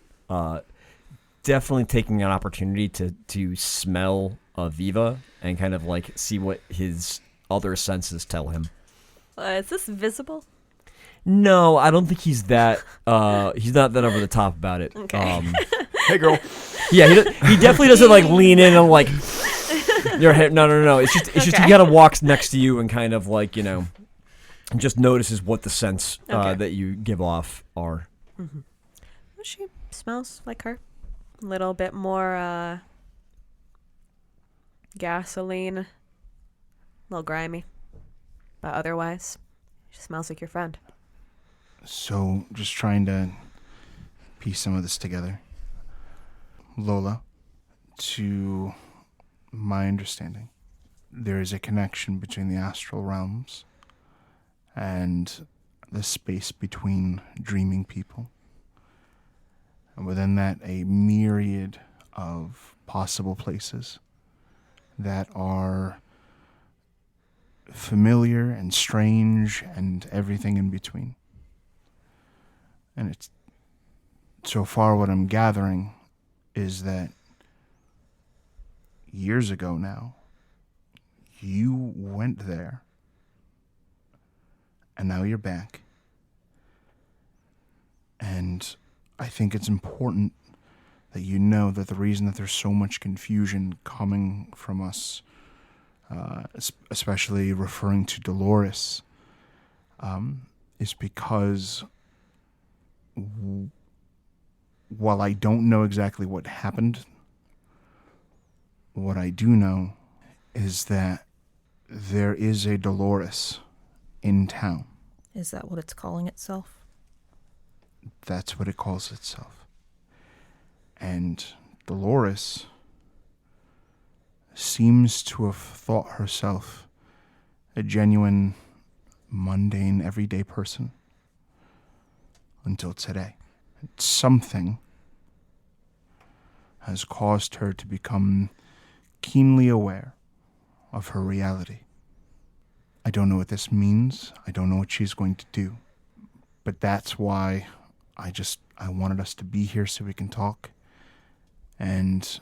Definitely taking an opportunity to smell Aviva and kind of like see what his other senses tell him. Is this visible? No, I don't think he's that. He's not that over the top about it. Okay. Hey, girl. Yeah, he definitely doesn't like lean in and like your head. No. It's just he kind of walks next to you and kind of like just notices what the scents that you give off are. Mm-hmm. Well, she smells like her. A little bit more gasoline. A little grimy. But otherwise, she smells like your friend. So, just trying to piece some of this together. Lola, to my understanding, there is a connection between the astral realms and the space between dreaming people. And within that, a myriad of possible places that are familiar and strange and everything in between. And it's so far what I'm gathering is that years ago now, you went there, and now you're back. And I think it's important that you know that the reason that there's so much confusion coming from us, especially referring to Dolores, is because while I don't know exactly what happened, what I do know is that there is a Dolores in town. Is that what it's calling itself? That's what it calls itself. And Dolores seems to have thought herself a genuine, mundane, everyday person until today. Something has caused her to become keenly aware of her reality. I don't know what this means. I don't know what she's going to do. But that's why I wanted us to be here so we can talk and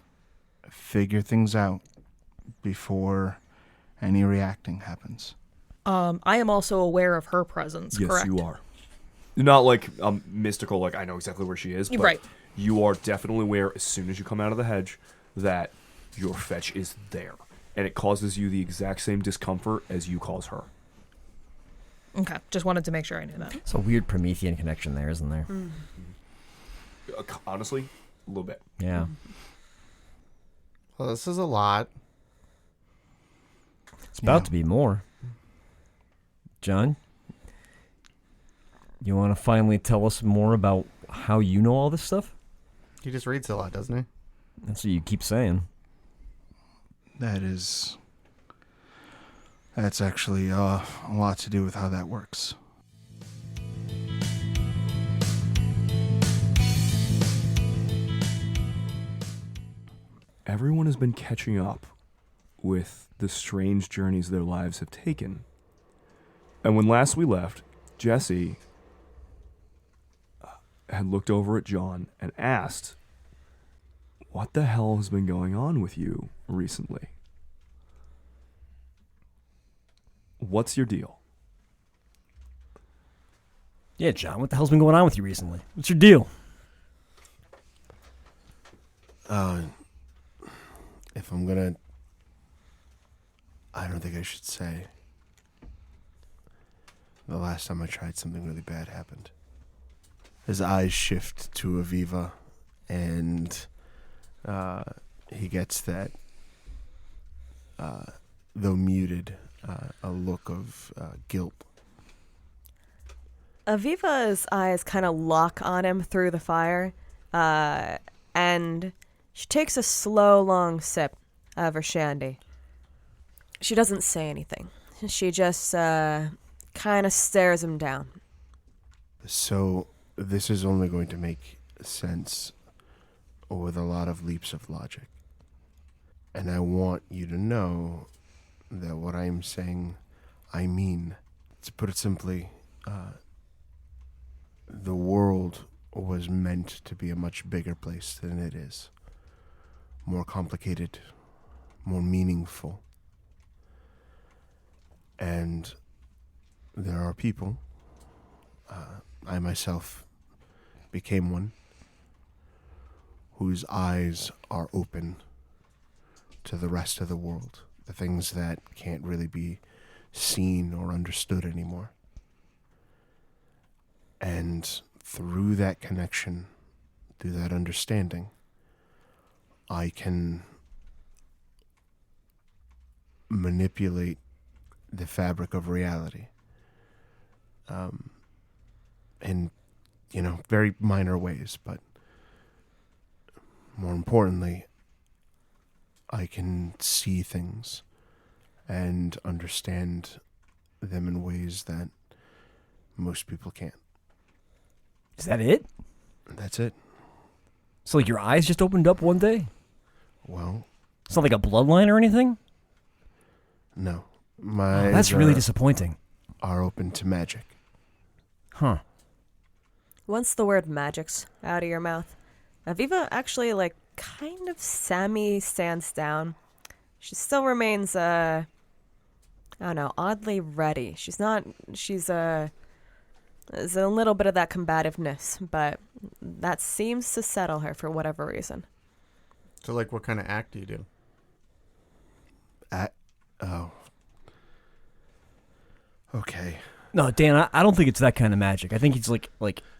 figure things out before any reacting happens. I am also aware of her presence, Yes, correct? you are. Not like mystical, like I know exactly where she is, but Right. you are definitely aware as soon as you come out of the hedge that your fetch is there. And it causes you the exact same discomfort as you cause her. Okay, just wanted to make sure I knew that. It's a weird Promethean connection there, isn't there? Honestly, a little bit. Yeah. Well, this is a lot. It's about to be more. John, you want to finally tell us more about how you know all this stuff? He just reads a lot, doesn't he? That's what you keep saying. That's actually a lot to do with how that works. Everyone has been catching up with the strange journeys their lives have taken. And when last we left, Jesse had looked over at John and asked, "What the hell has been going on with you recently? What's your deal?" Yeah, John, what the hell's been going on with you recently? What's your deal? If I'm gonna... I don't think I should say. The last time I tried, something really bad happened. His eyes shift to Aviva, and he gets that, though muted, a look of guilt. Aviva's eyes kind of lock on him through the fire, and she takes a slow, long sip of her shandy. She doesn't say anything. She just kind of stares him down. So this is only going to make sense with a lot of leaps of logic. And I want you to know that what I am saying, I mean. To put it simply, the world was meant to be a much bigger place than it is. More complicated, more meaningful. And there are people, I myself became one, whose eyes are open to the rest of the world, the things that can't really be seen or understood anymore. And through that connection, through that understanding, I can manipulate the fabric of reality. In, very minor ways, but more importantly, I can see things and understand them in ways that most people can't. Is that it? That's it. So like your eyes just opened up one day? Well, It's not like a bloodline or anything? no. My Oh, that's really disappointing. are open to magic. Huh. Once the word magic's out of your mouth, Aviva actually, kind of stands down. She still remains, I don't know, oddly ready. There's a little bit of that combativeness, but that seems to settle her for whatever reason. So, what kind of act do you do? Oh. Okay. No, Dan, I don't think it's that kind of magic. I think it's like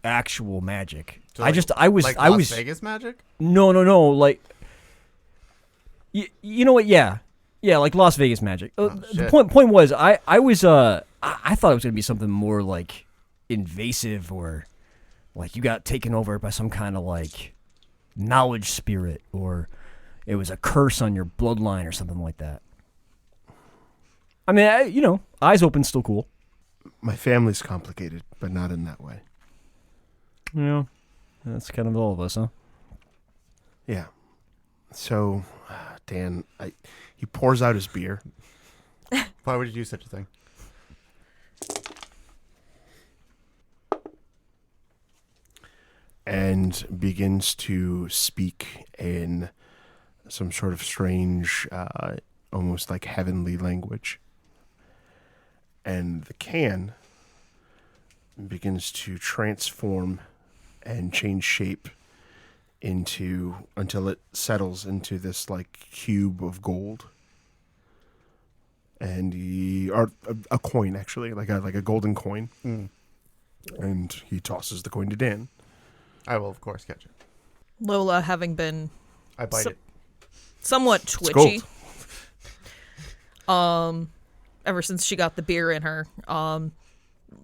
actual magic. So, I was Las Vegas magic? No. You know what? Yeah, like Las Vegas magic. The shit. point was, I thought it was gonna be something more like invasive, or like you got taken over by some kind of like knowledge spirit, or it was a curse on your bloodline or something like that. I mean, eyes open, still cool. My family's complicated, but not in that way. Yeah, that's kind of all of us, huh? Yeah. So, Dan, he pours out his beer. Why would you do such a thing? And begins to speak in some sort of strange, almost like heavenly language. And the can begins to transform and change shape until it settles into this cube of gold. And or a coin, actually, like a golden coin. Mm. And he tosses the coin to Dan. I will, of course, catch it. Lola, having been I bite it. somewhat It's twitchy, ever since she got the beer in her,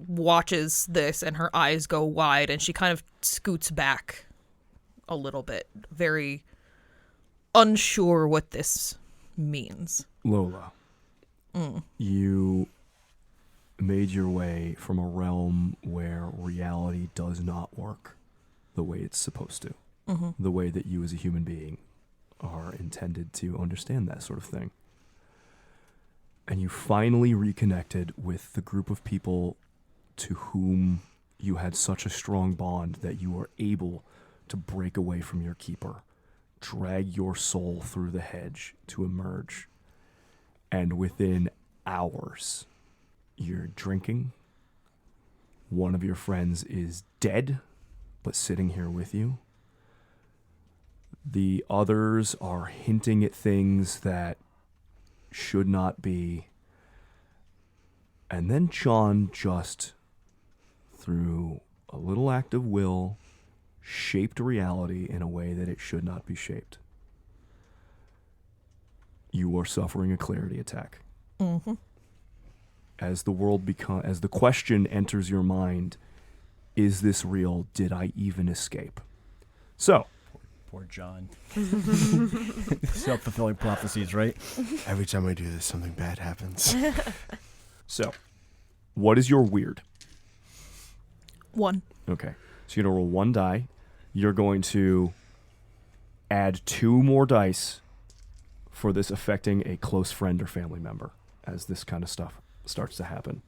watches this and her eyes go wide and she kind of scoots back a little bit, very unsure what this means. Lola, you made your way from a realm where reality does not work the way it's supposed to, the way that you as a human being are intended to understand that sort of thing. And you finally reconnected with the group of people to whom you had such a strong bond that you were able to break away from your keeper, drag your soul through the hedge to emerge. And within hours, you're drinking. One of your friends is dead, but sitting here with you. The others are hinting at things that should not be. And then John just, through a little act of will, shaped reality in a way that it should not be shaped. You are suffering a clarity attack. Mm-hmm. As the question enters your mind, is this real? Did I even escape? So, Poor John. Self-fulfilling prophecies, right? Every time I do this, something bad happens. So, what is your weird? 1. Okay. So you're going to roll 1 die. You're going to add 2 more dice for this affecting a close friend or family member as this kind of stuff starts to happen.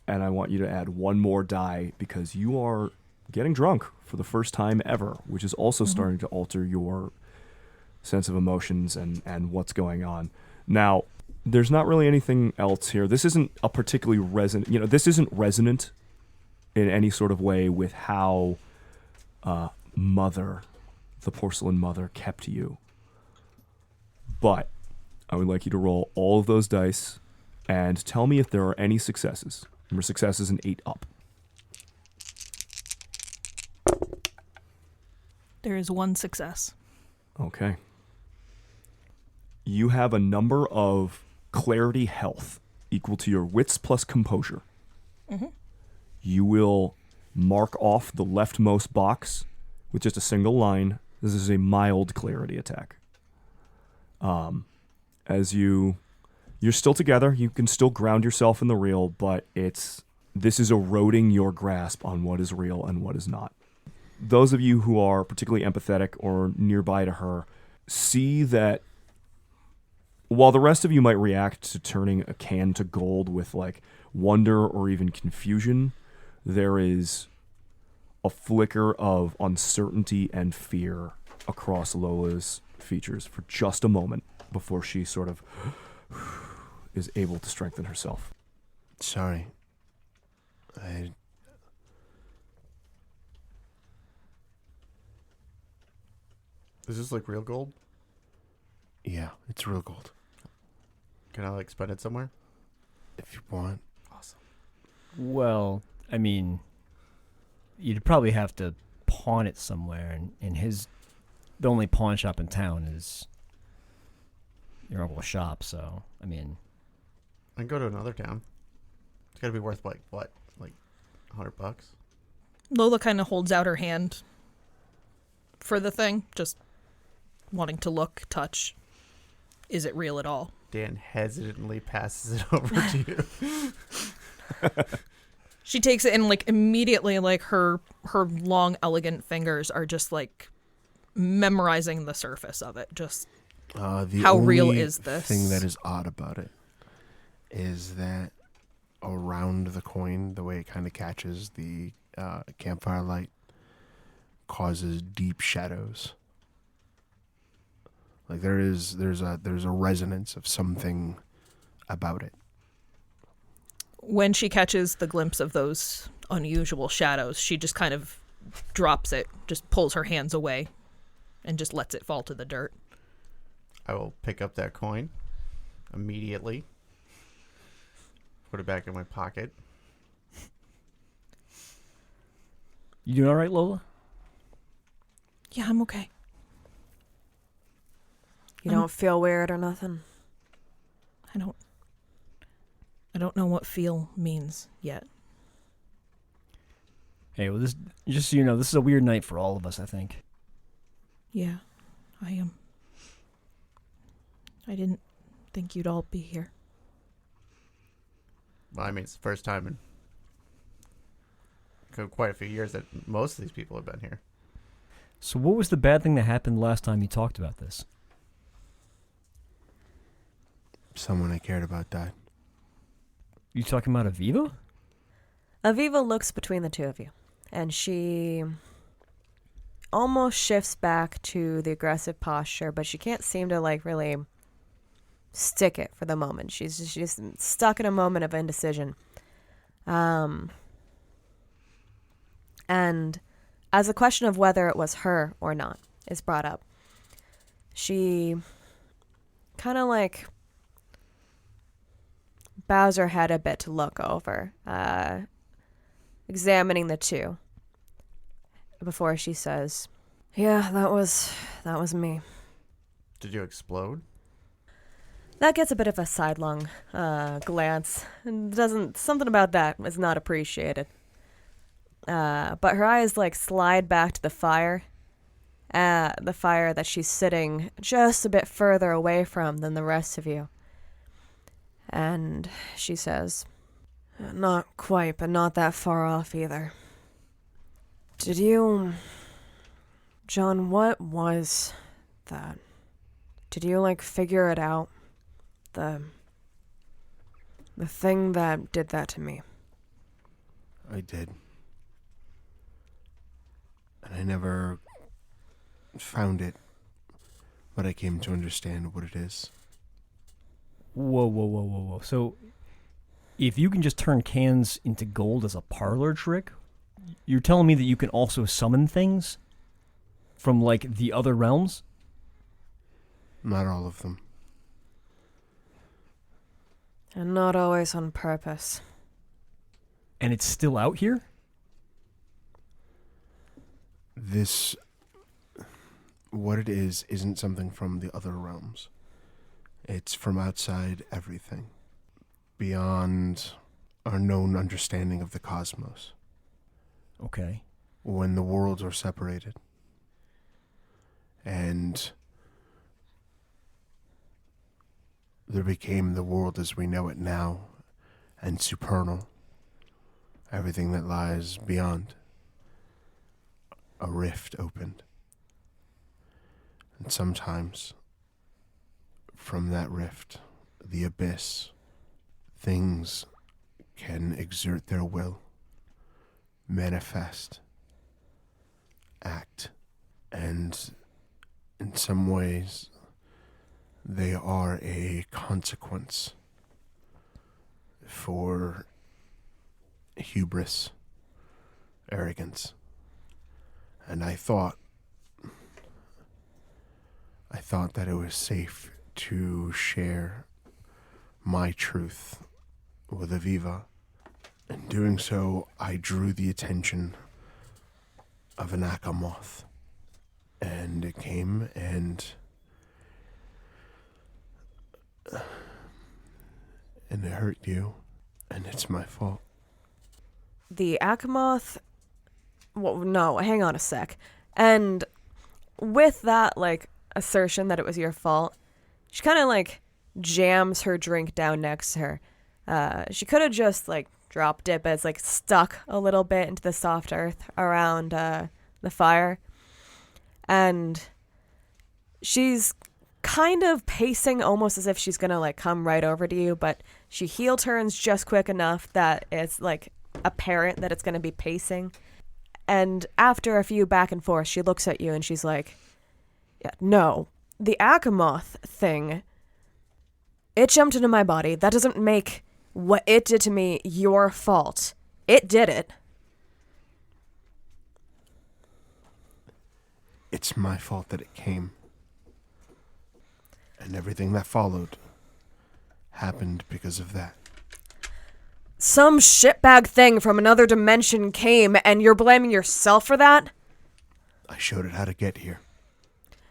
and I want you to add one more die because you are getting drunk for the first time ever, which is also starting to alter your sense of emotions and what's going on. Now, there's not really anything else here. This isn't a particularly resonant, this isn't resonant in any sort of way with how Mother, the porcelain mother, kept you. But I would like you to roll all of those dice and tell me if there are any successes. Remember, success is an 8 up. There is one success. Okay. You have a number of clarity health equal to your wits plus composure. Mm-hmm. You will mark off the leftmost box with just a single line. This is a mild clarity attack. As you're still together, you can still ground yourself in the real, but this is eroding your grasp on what is real and what is not. Those of you who are particularly empathetic or nearby to her see that while the rest of you might react to turning a can to gold with like wonder or even confusion, there is a flicker of uncertainty and fear across Lola's features for just a moment before she sort of is able to strengthen herself. Sorry. Is this like real gold? Yeah, it's real gold. Can I like spend it somewhere? If you want. Awesome. Well, I mean, you'd probably have to pawn it somewhere, and the only pawn shop in town is your uncle's shop, so, I mean... I can go to another town. It's gotta be worth, like, what? Like, $100? Lola kind of holds out her hand for the thing, just wanting to look, touch. Is it real at all? Dan hesitantly passes it over to you. She takes it and like immediately like her long elegant fingers are just like memorizing the surface of it. Just The how real only is this? thing that is odd about it is that around the coin, the way it kind of catches the campfire light causes deep shadows. Like there's a resonance of something about it. When she catches the glimpse of those unusual shadows, she just kind of drops it, just pulls her hands away, and just lets it fall to the dirt. I will pick up that coin immediately. Put it back in my pocket. You doing all right, Lola? Yeah, I'm okay. You don't feel weird or nothing? I don't know what feel means yet. Hey, well, this, just so you know, this is a weird night for all of us, I think. Yeah, I am. I didn't think you'd all be here. Well, I mean, it's the first time in quite a few years that most of these people have been here. So what was the bad thing that happened last time you talked about this? Someone I cared about died. You talking about Aviva? Aviva looks between the two of you, and she almost shifts back to the aggressive posture, but she can't seem to like really stick it for the moment. She's stuck in a moment of indecision. And as the question of whether it was her or not is brought up, she kind of like bows her head a bit to look over, examining the two before she says, "Yeah, that was me." Did you explode? That gets a bit of a sidelong glance, and something about that is not appreciated. But her eyes like slide back to the fire that she's sitting just a bit further away from than the rest of you. And she says, "Not quite, but not that far off either. Did you... John, what was that? Did you, like, figure it out? The thing that did that to me?" I did. And I never found it, but I came to understand what it is. Whoa. So, if you can just turn cans into gold as a parlor trick, you're telling me that you can also summon things from, like, the other realms? Not all of them. And not always on purpose. And it's still out here? This, what it is, isn't something from the other realms. It's from outside everything, beyond our known understanding of the cosmos. Okay. When the worlds were separated, and there became the world as we know it now, and supernal, everything that lies beyond. A rift opened. And sometimes, from that rift, the abyss, things can exert their will, manifest, act, and in some ways, they are a consequence for hubris, arrogance. And I thought that it was safe to share my truth with Aviva. In doing so, I drew the attention of an akamoth. And it came and it hurt you, and it's my fault. The Akamoth... Well, no, hang on a sec. And with that, like, assertion that it was your fault, she kind of, like, jams her drink down next to her. She could have just, like, dropped it, but it's, like, stuck a little bit into the soft earth around the fire. And she's kind of pacing almost as if she's gonna, like, come right over to you, but she heel turns just quick enough that it's, like, apparent that it's gonna be pacing. And after a few back and forth, she looks at you and she's like, yeah, no, the Akamoth thing, it jumped into my body. That doesn't make what it did to me your fault. It did it. It's my fault that it came. And everything that followed happened because of that. Some shitbag thing from another dimension came and you're blaming yourself for that? I showed it how to get here.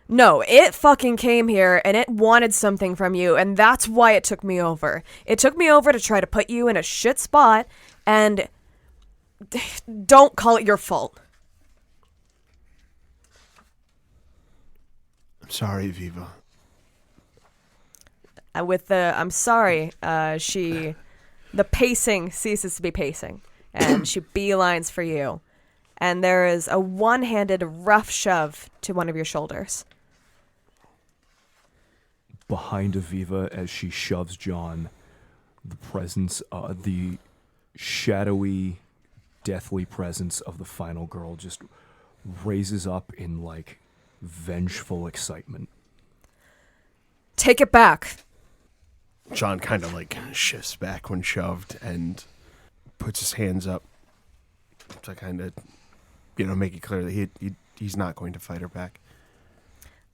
No, it fucking came here and it wanted something from you, and that's why it took me over. It took me over to try to put you in a shit spot, and don't call it your fault. I'm sorry, Aviva. With the I'm sorry, the pacing ceases to be pacing, and she beelines for you. And there is a one-handed rough shove to one of your shoulders. Behind Aviva, as she shoves John, the presence, the shadowy, deathly presence of the final girl just raises up in, like, vengeful excitement. Take it back. John kind of, like, shifts back when shoved and puts his hands up to kind of, make it clear that he's not going to fight her back.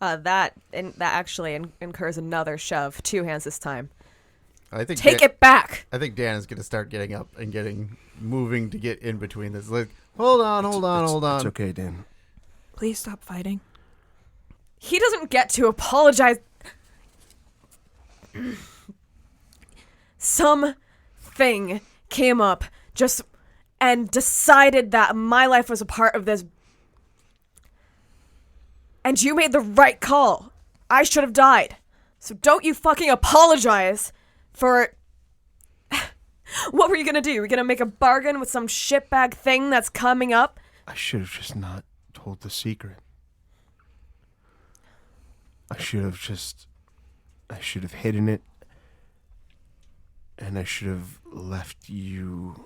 That actually incurs another shove. 2 hands this time. I think Take it back. I think Dan is going to start getting up and moving to get in between this. Like, hold on. It's okay, Dan. Please stop fighting. He doesn't get to apologize. Something came up and decided that my life was a part of this. And you made the right call. I should have died. So don't you fucking apologize for... What were you gonna do? Were you gonna make a bargain with some shitbag thing that's coming up? I should have just not told the secret. I should have hidden it. And I should have left you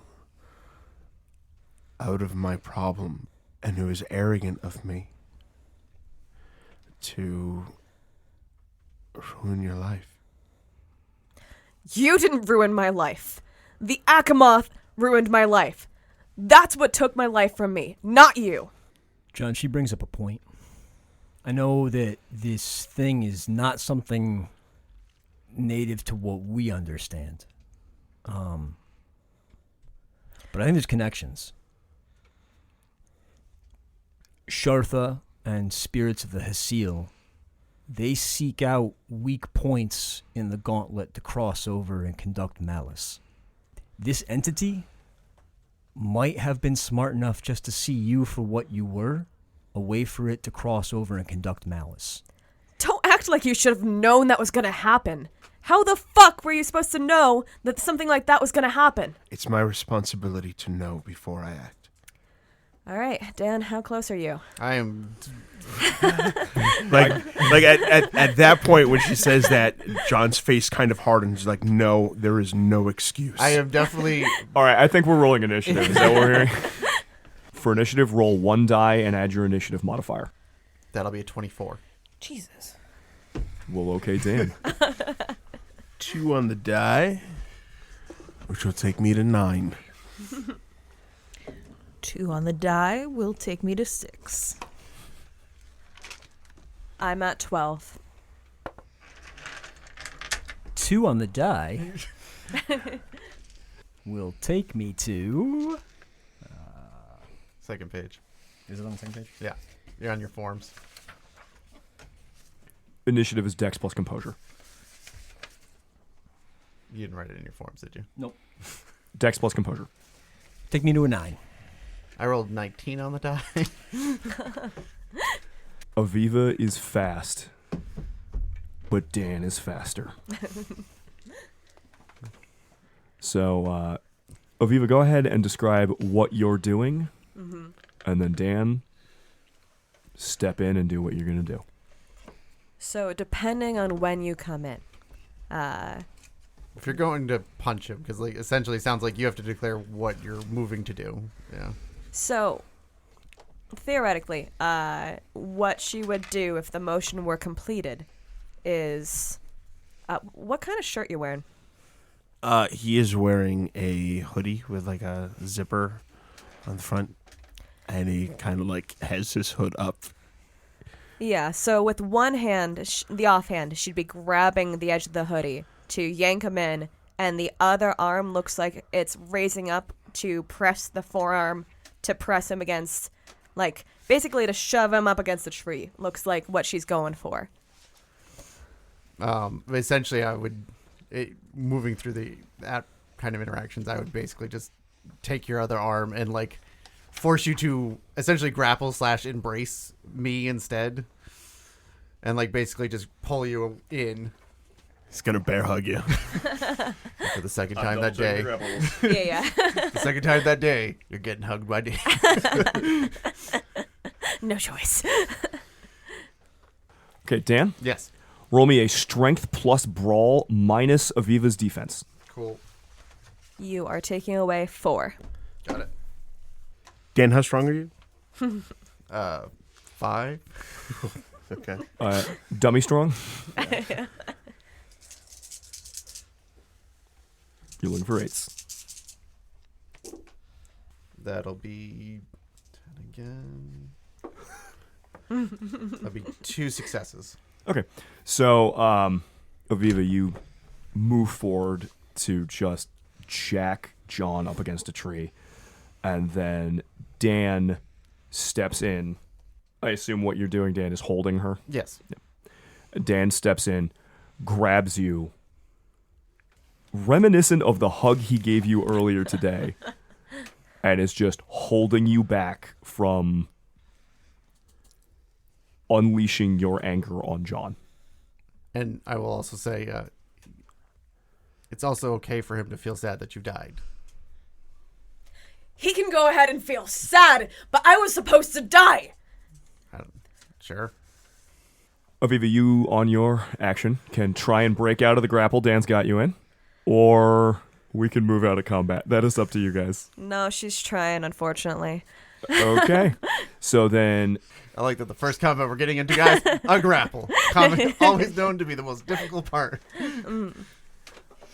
out of my problem, and it was arrogant of me to ruin your life. You didn't ruin my life. The Akamoth ruined my life. That's what took my life from me, not you. John, she brings up a point. I know that this thing is not something native to what we understand. But I think there's connections. Shartha and spirits of the Hasil, they seek out weak points in the gauntlet to cross over and conduct malice. This entity might have been smart enough just to see you for what you were, a way for it to cross over and conduct malice. Don't act like you should have known that was gonna happen. How the fuck were you supposed to know that something like that was gonna happen? It's my responsibility to know before I act. All right, Dan, how close are you? I am. Like at that point when she says that, John's face kind of hardens. Like, no, there is no excuse. I am definitely. All right, I think we're rolling initiative. Is that what we're hearing? For initiative, roll 1 die and add your initiative modifier. That'll be a 24. Jesus. Well, okay, Dan. 2 on the die, which will take me to 9. 2 on the die will take me to 6. I'm at 12. 2 on the die will take me to... Second page. Is it on the same page? Yeah. You're on your forms. Initiative is Dex plus Composure. You didn't write it in your forms, did you? Nope. Dex plus Composure. Take me to a 9. I rolled 19 on the die. Aviva is fast, but Dan is faster. So, Aviva, go ahead and describe what you're doing, and then Dan, step in and do what you're going to do. So, depending on when you come in, If you're going to punch him, because like essentially it sounds like you have to declare what you're moving to do. Yeah. So, theoretically, what she would do if the motion were completed is... what kind of shirt you wearing? He is wearing a hoodie with like a zipper on the front, and he kind of like has his hood up. Yeah, so with one hand, the offhand, she'd be grabbing the edge of the hoodie to yank him in, and the other arm looks like it's raising up to press the forearm to press him against, like, basically to shove him up against the tree. Looks like what she's going for. Essentially, moving through that kind of interactions, I would basically just take your other arm and like force you to essentially grapple / embrace me instead, and like basically just pull you in. He's gonna bear hug you. For the second time that day. Yeah. The second time that day, you're getting hugged by Dan. No choice. Okay, Dan, Yes. roll me a Strength plus Brawl minus Aviva's defense. Cool. You are taking away 4. Got it. Dan, how strong are you? 5. Okay. Dummy strong? You're looking for 8s. That'll be 10 again. That'll be 2 successes. Okay, so Aviva, you move forward to just jack John up against a tree, and then Dan steps in. I assume what you're doing, Dan, is holding her. Yes. Dan steps in, grabs you, reminiscent of the hug he gave you earlier today, and is just holding you back from unleashing your anger on John. And I will also say, it's also okay for him to feel sad that you died. He can go ahead and feel sad, but I was supposed to die. Sure. Aviva, you, on your action, can try and break out of the grapple Dan's got you in, or We can move out of combat. That is up to you guys. No, she's trying, unfortunately. Okay. So then, I like that the first combat we're getting into, guys, a grapple. Combat always known to be the most difficult part.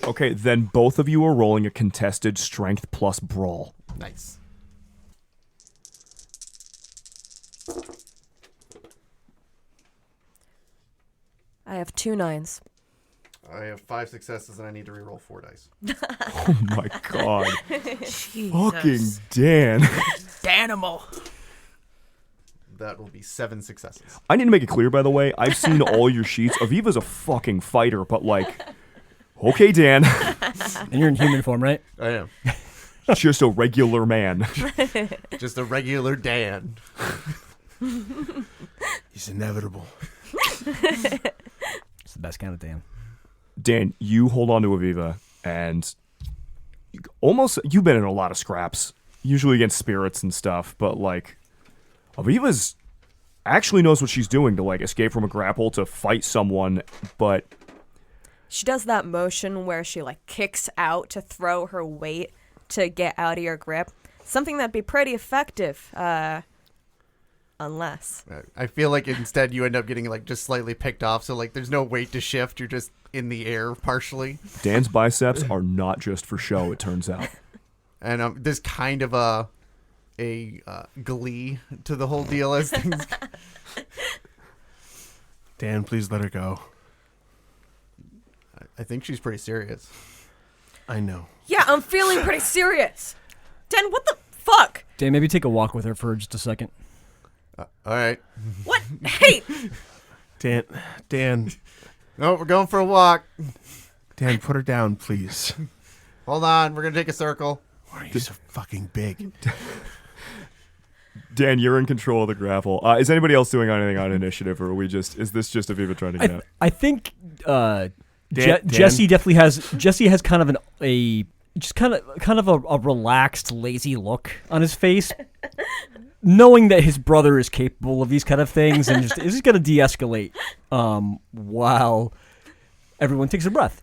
okay, then both of you are rolling a contested strength plus brawl. Nice. I have 2 9s. I have 5 successes and I need to reroll 4 dice. Oh my god. Jesus. Fucking Dan. Danimal. That will be 7 successes. I need to make it clear, by the way, I've seen all your sheets. Aviva's a fucking fighter, but like, okay, Dan. And you're in human form, right? I am. Just a regular man. Just a regular Dan. He's inevitable. It's the best kind of Dan. Dan, you hold on to Aviva, and you've been in a lot of scraps, usually against spirits and stuff, but like, Aviva's actually knows what she's doing to like escape from a grapple, to fight someone, but She does that motion where she like kicks out to throw her weight to get out of your grip. Something that'd be pretty effective, unless. I feel like instead you end up getting like just slightly picked off, so like there's no weight to shift. You're just in the air partially. Dan's biceps are not just for show, it turns out. And there's kind of a glee to the whole deal as things. Dan, please let her go. I think she's pretty serious. I know. Yeah, I'm feeling pretty serious. Dan, what the fuck? Dan, maybe take a walk with her for just a second. All right. What? Hey! Dan, No, we're going for a walk. Dan, put her down, please. Hold on, we're gonna take a circle. Why are you so fucking big? Dan, you're in control of the grapple. Is anybody else doing anything on initiative, or is this just Aviva trying to get out? I think Dan- Jesse definitely has. Jesse has kind of a relaxed, lazy look on his face, knowing that his brother is capable of these kind of things, and is just going to de-escalate while everyone takes a breath.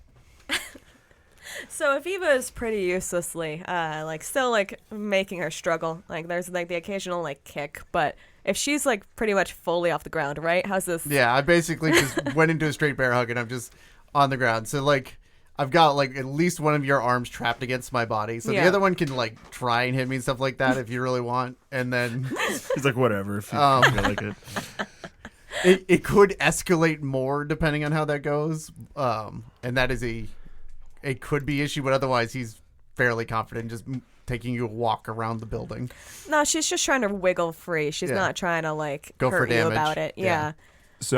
So Aviva is pretty uselessly, still making her struggle. Like there's like the occasional kick, but if she's pretty much fully off the ground, right? How's this? Yeah, I basically just went into a straight bear hug and I'm just on the ground. So I've got at least one of your arms trapped against my body, so the other one can try and hit me and stuff like that if you really want. And then He's like, whatever, if you feel like it. It could escalate more depending on how that goes, and that is a could be issue, but otherwise he's fairly confident just taking you a walk around the building. No, she's just trying to wiggle free. She's not trying to go hurt for you damage. about it. Yeah. So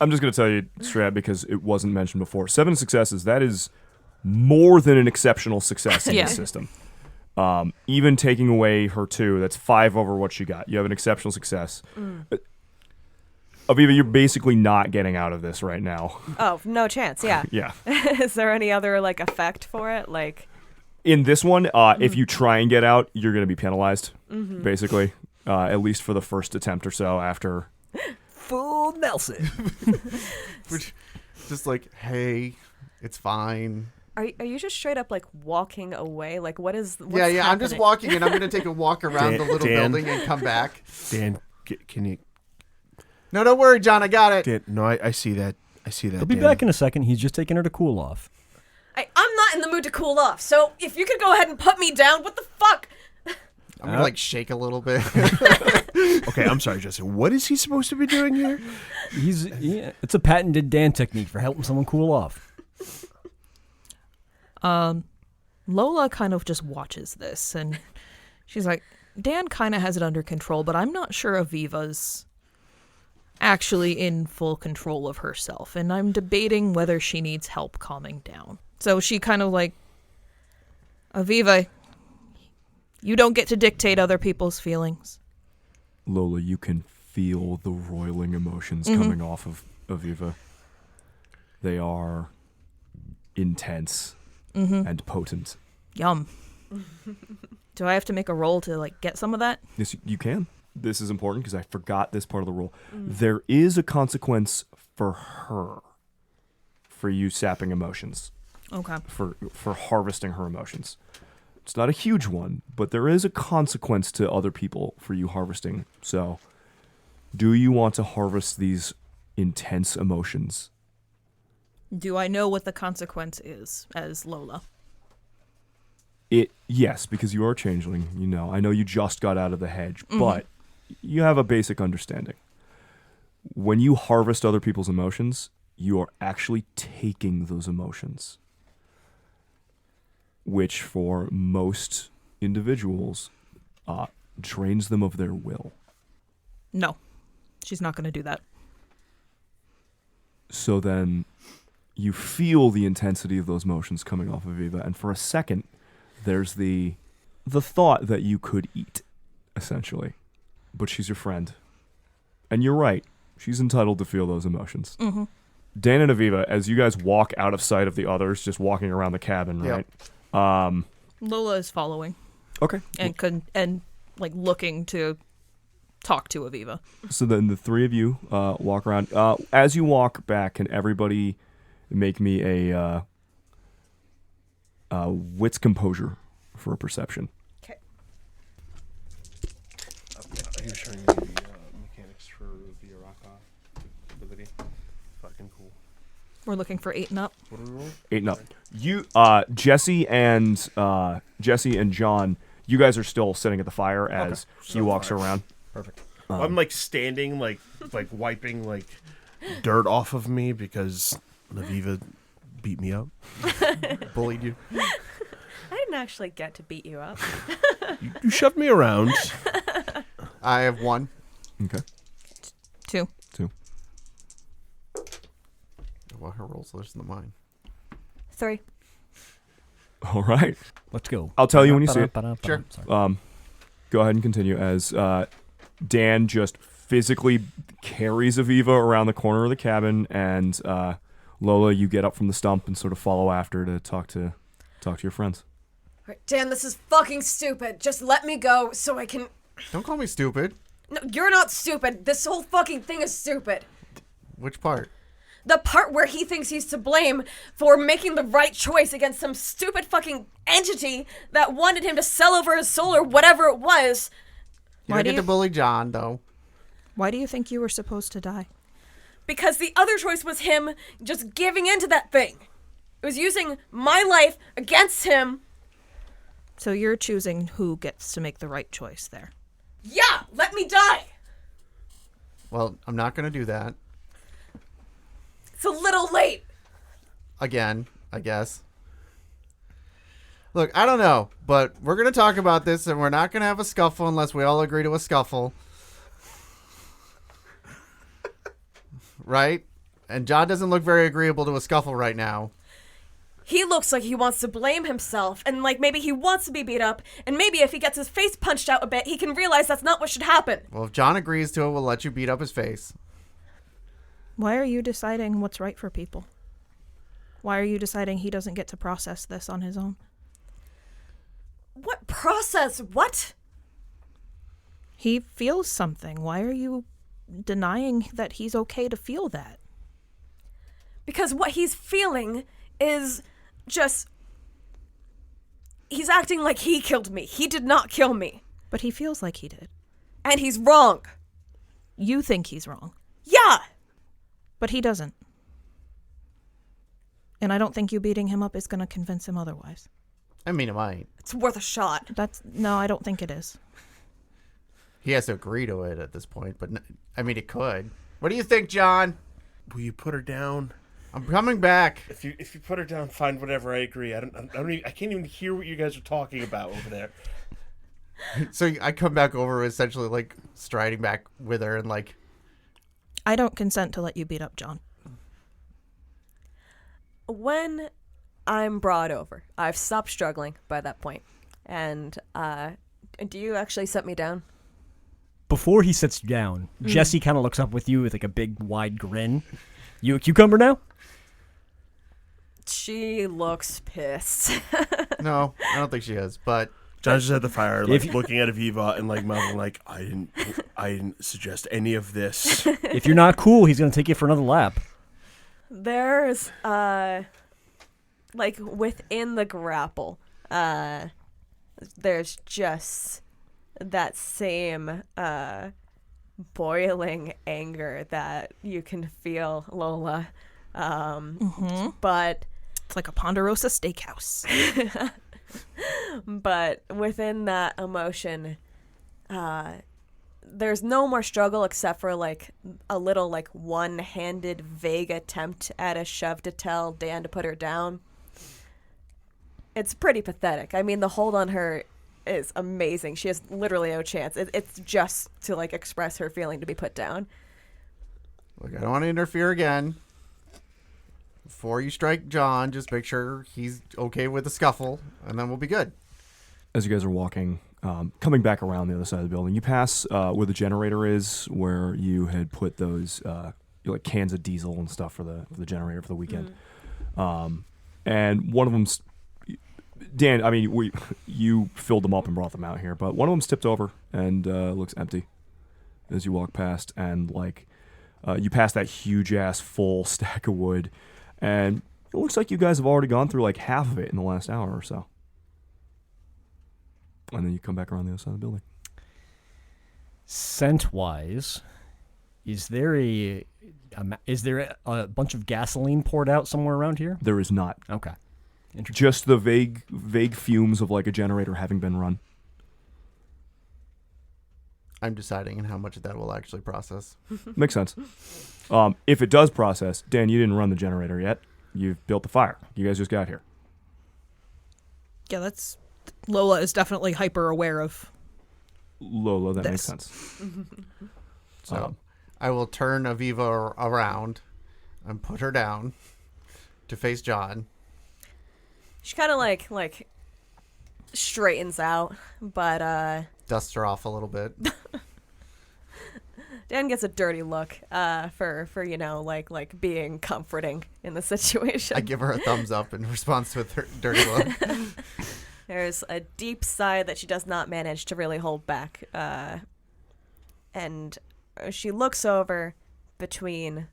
I'm just going to tell you straight up, because it wasn't mentioned before. 7 successes, that is more than an exceptional success in this system. Even taking away her 2, that's 5 over what she got. You have an exceptional success. Aviva, you're basically not getting out of this right now. Oh, no chance. Yeah. Yeah. Is there any other effect for it? In this one, if you try and get out, you're going to be penalized, basically, at least for the first attempt or so after. Full Nelson. Just hey, it's fine. Are you just straight up walking away? What's Yeah, I'm happening? just walking and I'm going to take a walk around the little Dan. building and come back. Dan, can you... No, don't worry, John, I got it. Dan, no, I see that. I see that, He'll be Dan. back in a second. He's just taking her to cool off. I'm not in the mood to cool off, so if you could go ahead and put me down, what the fuck? I'm going to shake a little bit. Okay, I'm sorry, Justin. What is he supposed to be doing here? It's a patented Dan technique for helping someone cool off. Lola kind of just watches this, and she's like, Dan kind of has it under control, but I'm not sure Aviva's actually in full control of herself, and I'm debating whether she needs help calming down. So she kind of Aviva, you don't get to dictate other people's feelings. Lola, you can feel the roiling emotions coming off of Aviva. They are intense and potent. Yum. Do I have to make a roll to get some of that? Yes, you can. This is important because I forgot this part of the rule. There is a consequence for her for you sapping emotions. Okay. for harvesting her emotions. It's not a huge one, but there is a consequence to other people for you harvesting. So, do you want to harvest these intense emotions? Do I know what the consequence is as Lola? Yes, because you are a changeling, you know. I know you just got out of the hedge, but you have a basic understanding. When you harvest other people's emotions, you are actually taking those emotions, which for most individuals drains them of their will. No, she's not going to do that. So then you feel the intensity of those emotions coming off of Aviva, and for a second, there's the thought that you could eat, essentially. But she's your friend. And you're right. She's entitled to feel those emotions. Mm-hmm. Dan and Aviva, as you guys walk out of sight of the others, just walking around the cabin, right? Lola is following. Okay. And like looking to talk to Aviva. So then the three of you walk around. As you walk back, can everybody make me a wits composure for a perception? Okay. You're showing me the mechanics for the Erika ability. Fucking cool. We're looking for 8 and up. What do we roll? 8 and up. You, Jesse and John, you guys are still sitting at the fire as he walks around. Perfect. I'm like standing, like wiping like dirt off of me because Aviva beat me up, bullied you. I didn't actually get to beat you up. You shoved me around. I have 1. Okay. 2. Well, her rolls less than mine. 3. All right. Let's go. I'll tell you when you see it. Sure. Sorry. Go ahead and continue as Dan just physically carries Aviva around the corner of the cabin, and Lola, you get up from the stump and sort of follow after to talk to your friends. All right, Dan, this is fucking stupid. Just let me go so I can... Don't call me stupid. No, you're not stupid. This whole fucking thing is stupid. Which part? The part where he thinks he's to blame for making the right choice against some stupid fucking entity that wanted him to sell over his soul or whatever it was. You don't get to bully John, though. Why do you think you were supposed to die? Because the other choice was him just giving in to that thing. It was using my life against him. So you're choosing who gets to make the right choice there. Yeah, let me die. Well, I'm not going to do that. It's a little late. Again, I guess. Look, I don't know, but we're going to talk about this, and we're not going to have a scuffle unless we all agree to a scuffle. Right? And John doesn't look very agreeable to a scuffle right now. He looks like he wants to blame himself, and like maybe he wants to be beat up, and maybe if he gets his face punched out a bit, he can realize that's not what should happen. Well, if John agrees to it, we'll let you beat up his face. Why are you deciding what's right for people? Why are you deciding he doesn't get to process this on his own? What process? What? He feels something. Why are you denying that he's okay to feel that? Because what he's feeling is just... He's acting like he killed me. He did not kill me. But he feels like he did. And he's wrong. You think he's wrong. Yeah! But he doesn't. And I don't think you beating him up is going to convince him otherwise. I mean, it might. It's worth a shot. No, I don't think it is. He has to agree to it at this point, but I mean, it could. What do you think, John? Will you put her down? I'm coming back. If you put her down, fine, whatever. I agree. I can't even hear what you guys are talking about over there. So I come back over, essentially like striding back with her, and like, I don't consent to let you beat up John. When I'm brought over, I've stopped struggling by that point. And do you actually set me down? Before he sits you down, Jesse kind of looks up with you with like a big wide grin. You a cucumber now? She looks pissed. no, I don't think she is, but John just had the fire, like looking at Aviva and like mouthing, like I didn't suggest any of this. If you're not cool, he's gonna take you for another lap. There's like within the grapple, there's just that same boiling anger that you can feel, Lola. But It's like a Ponderosa steakhouse. but within that emotion, there's no more struggle except for like a little like one-handed vague attempt at a shove to tell Dan to put her down. It's pretty pathetic. I mean, the hold on her is amazing. She has literally no chance. It's just to like express her feeling to be put down. Look, I don't want to interfere again. Before you strike John, just make sure he's okay with the scuffle, and then we'll be good. As you guys are walking, coming back around the other side of the building, you pass where the generator is, where you had put those like cans of diesel and stuff for the generator for the weekend. And one of them's Dan. I mean, you filled them up and brought them out here, but one of them's tipped over and looks empty as you walk past, and like you pass that huge ass full stack of wood, and it looks like you guys have already gone through like half of it in the last hour or so. And then you come back around the other side of the building. Scent-wise, is there a bunch of gasoline poured out somewhere around here? There is not. Okay. Just the vague fumes of like a generator having been run. I'm deciding on how much of that will actually process. Makes sense. If it does process, Dan, you didn't run the generator yet. You've built the fire. You guys just got here. Yeah, that's... Lola is definitely hyper aware of Lola, that makes this. sense. So I will turn Aviva around and put her down to face John. She kind of like straightens out, but Dusts her off a little bit. Dan gets a dirty look for you know like being comforting in the situation. I give her a thumbs up in response to her dirty look. There's a deep sigh that she does not manage to really hold back, and she looks over between.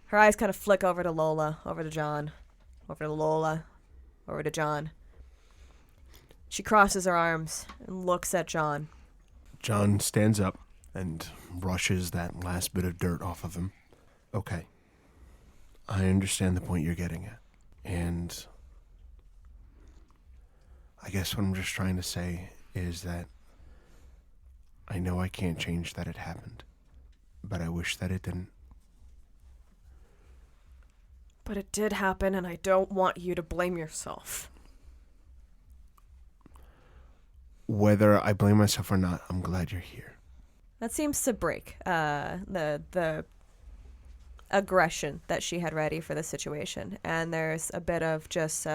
Her eyes kind of flick over to Lola, over to John, over to Lola, over to John. She crosses her arms and looks at John. John stands up and brushes that last bit of dirt off of him. Okay. I understand the point you're getting at. And I guess what I'm just trying to say is that I know I can't change that it happened, but I wish that it didn't. But it did happen, and I don't want you to blame yourself. Whether I blame myself or not, I'm glad you're here. That seems to break the aggression that she had ready for the situation, and there's a bit of just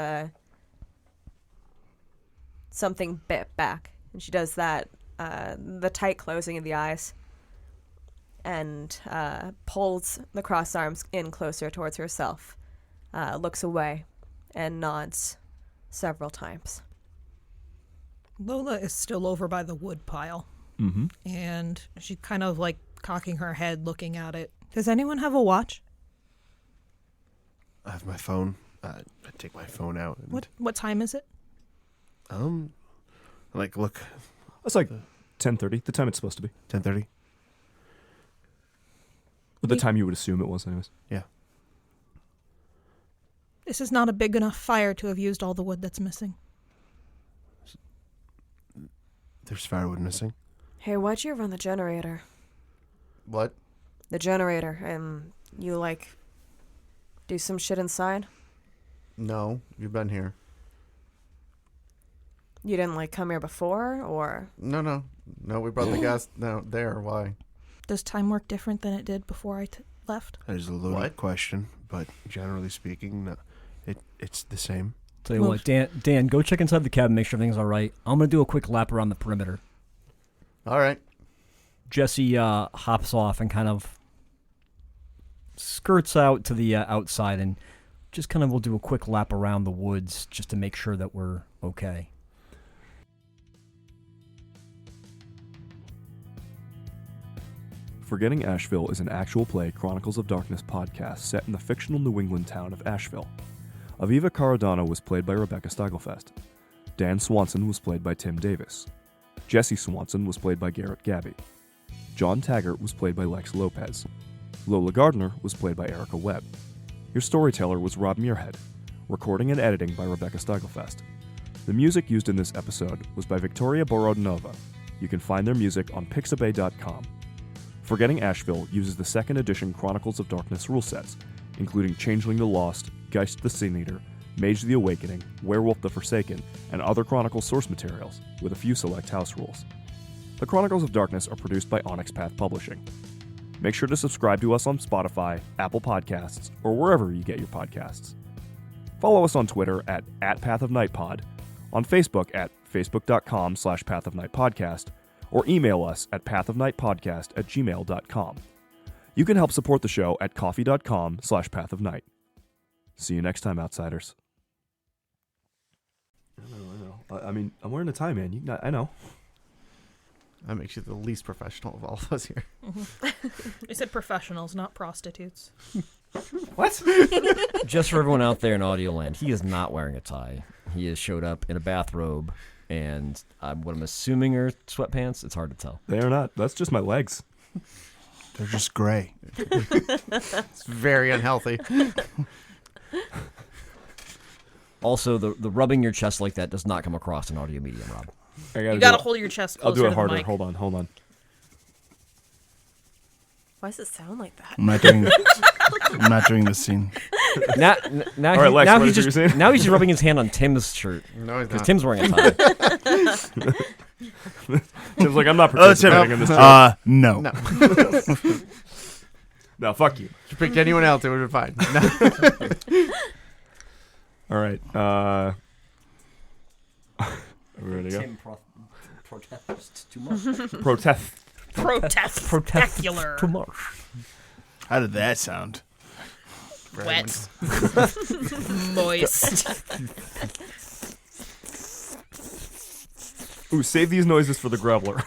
something bit back, and she does that the tight closing of the eyes, and pulls the crossed arms in closer towards herself, looks away, and nods several times. Lola is still over by the wood pile. Mm-hmm. And she's kind of like cocking her head, looking at it. Does anyone have a watch? I have my phone. I take my phone out. And, What time is it? like, look, It's like 10:30, the time it's supposed to be. 10:30. Or the time you would assume it was, anyways. Yeah. This is not a big enough fire to have used all the wood that's missing. There's firewood missing. Hey, why'd you run the generator? What? The generator, and you like do some shit inside? No, you've been here. You didn't like come here before, or? No, we brought the gas down there. Why? Does time work different than it did before I left? That is a loaded What? question, but generally speaking, no, it's the same. Tell you what, Dan, go check inside the cabin, make sure everything's all right. I'm going to do a quick lap around the perimeter. All right. Jesse hops off and kind of skirts out to the outside and just kind of will do a quick lap around the woods just to make sure that we're okay. Forgetting Ashville is an actual play Chronicles of Darkness podcast set in the fictional New England town of Ashville. Aviva Caradonna was played by Rebecca Steigelfest. Dan Swanson was played by Tim Davis. Jesse Swanson was played by Garrett Gabbey. John Taggert was played by Lex Lopez. Lola Gardner was played by Erika Webb. Your storyteller was Rob Muirhead. Recording and editing by Rebecca Steigelfest. The music used in this episode was by Victoria Borodnova. You can find their music on pixabay.com. Forgetting Ashville uses the 2nd edition Chronicles of Darkness rule sets, including Changeling the Lost, Geist the Sin Eater, Mage the Awakening, Werewolf the Forsaken, and other Chronicle source materials, with a few select house rules. The Chronicles of Darkness are produced by Onyx Path Publishing. Make sure to subscribe to us on Spotify, Apple Podcasts, or wherever you get your podcasts. Follow us on Twitter at @PathOfNightPod, on Facebook at facebook.com/PathOfNightPodcast, or email us at pathofnightpodcast@gmail.com. You can help support the show at coffee.com/pathofnight. See you next time, outsiders. I know. I mean, I'm wearing a tie, man. I know. That makes you the least professional of all of us here. I said professionals, not prostitutes. What? Just for everyone out there in audio land, he is not wearing a tie. He has showed up in a bathrobe, and what I'm assuming are sweatpants. It's hard to tell. They are not. That's just my legs. They're just gray. It's very unhealthy. Also, the rubbing your chest like that does not come across in audio medium, Rob. You gotta hold your chest closer I'll do it to harder. the mic. Hold on. Why does it sound like that? I'm not doing this scene. Now, All right, Lex, what he's is it you're saying? now he's just rubbing his hand on Tim's shirt No, he's because not. Tim's wearing a tie. Tim's like, I'm not participating in this joke. No. No. No, fuck you. If you picked anyone else, it would have been fine. No. All right. Are we ready to go? Tim protests too much. Protest. Spectacular. Too much. How did that sound? Wet. Moist. Ooh, save these noises for the Groveler.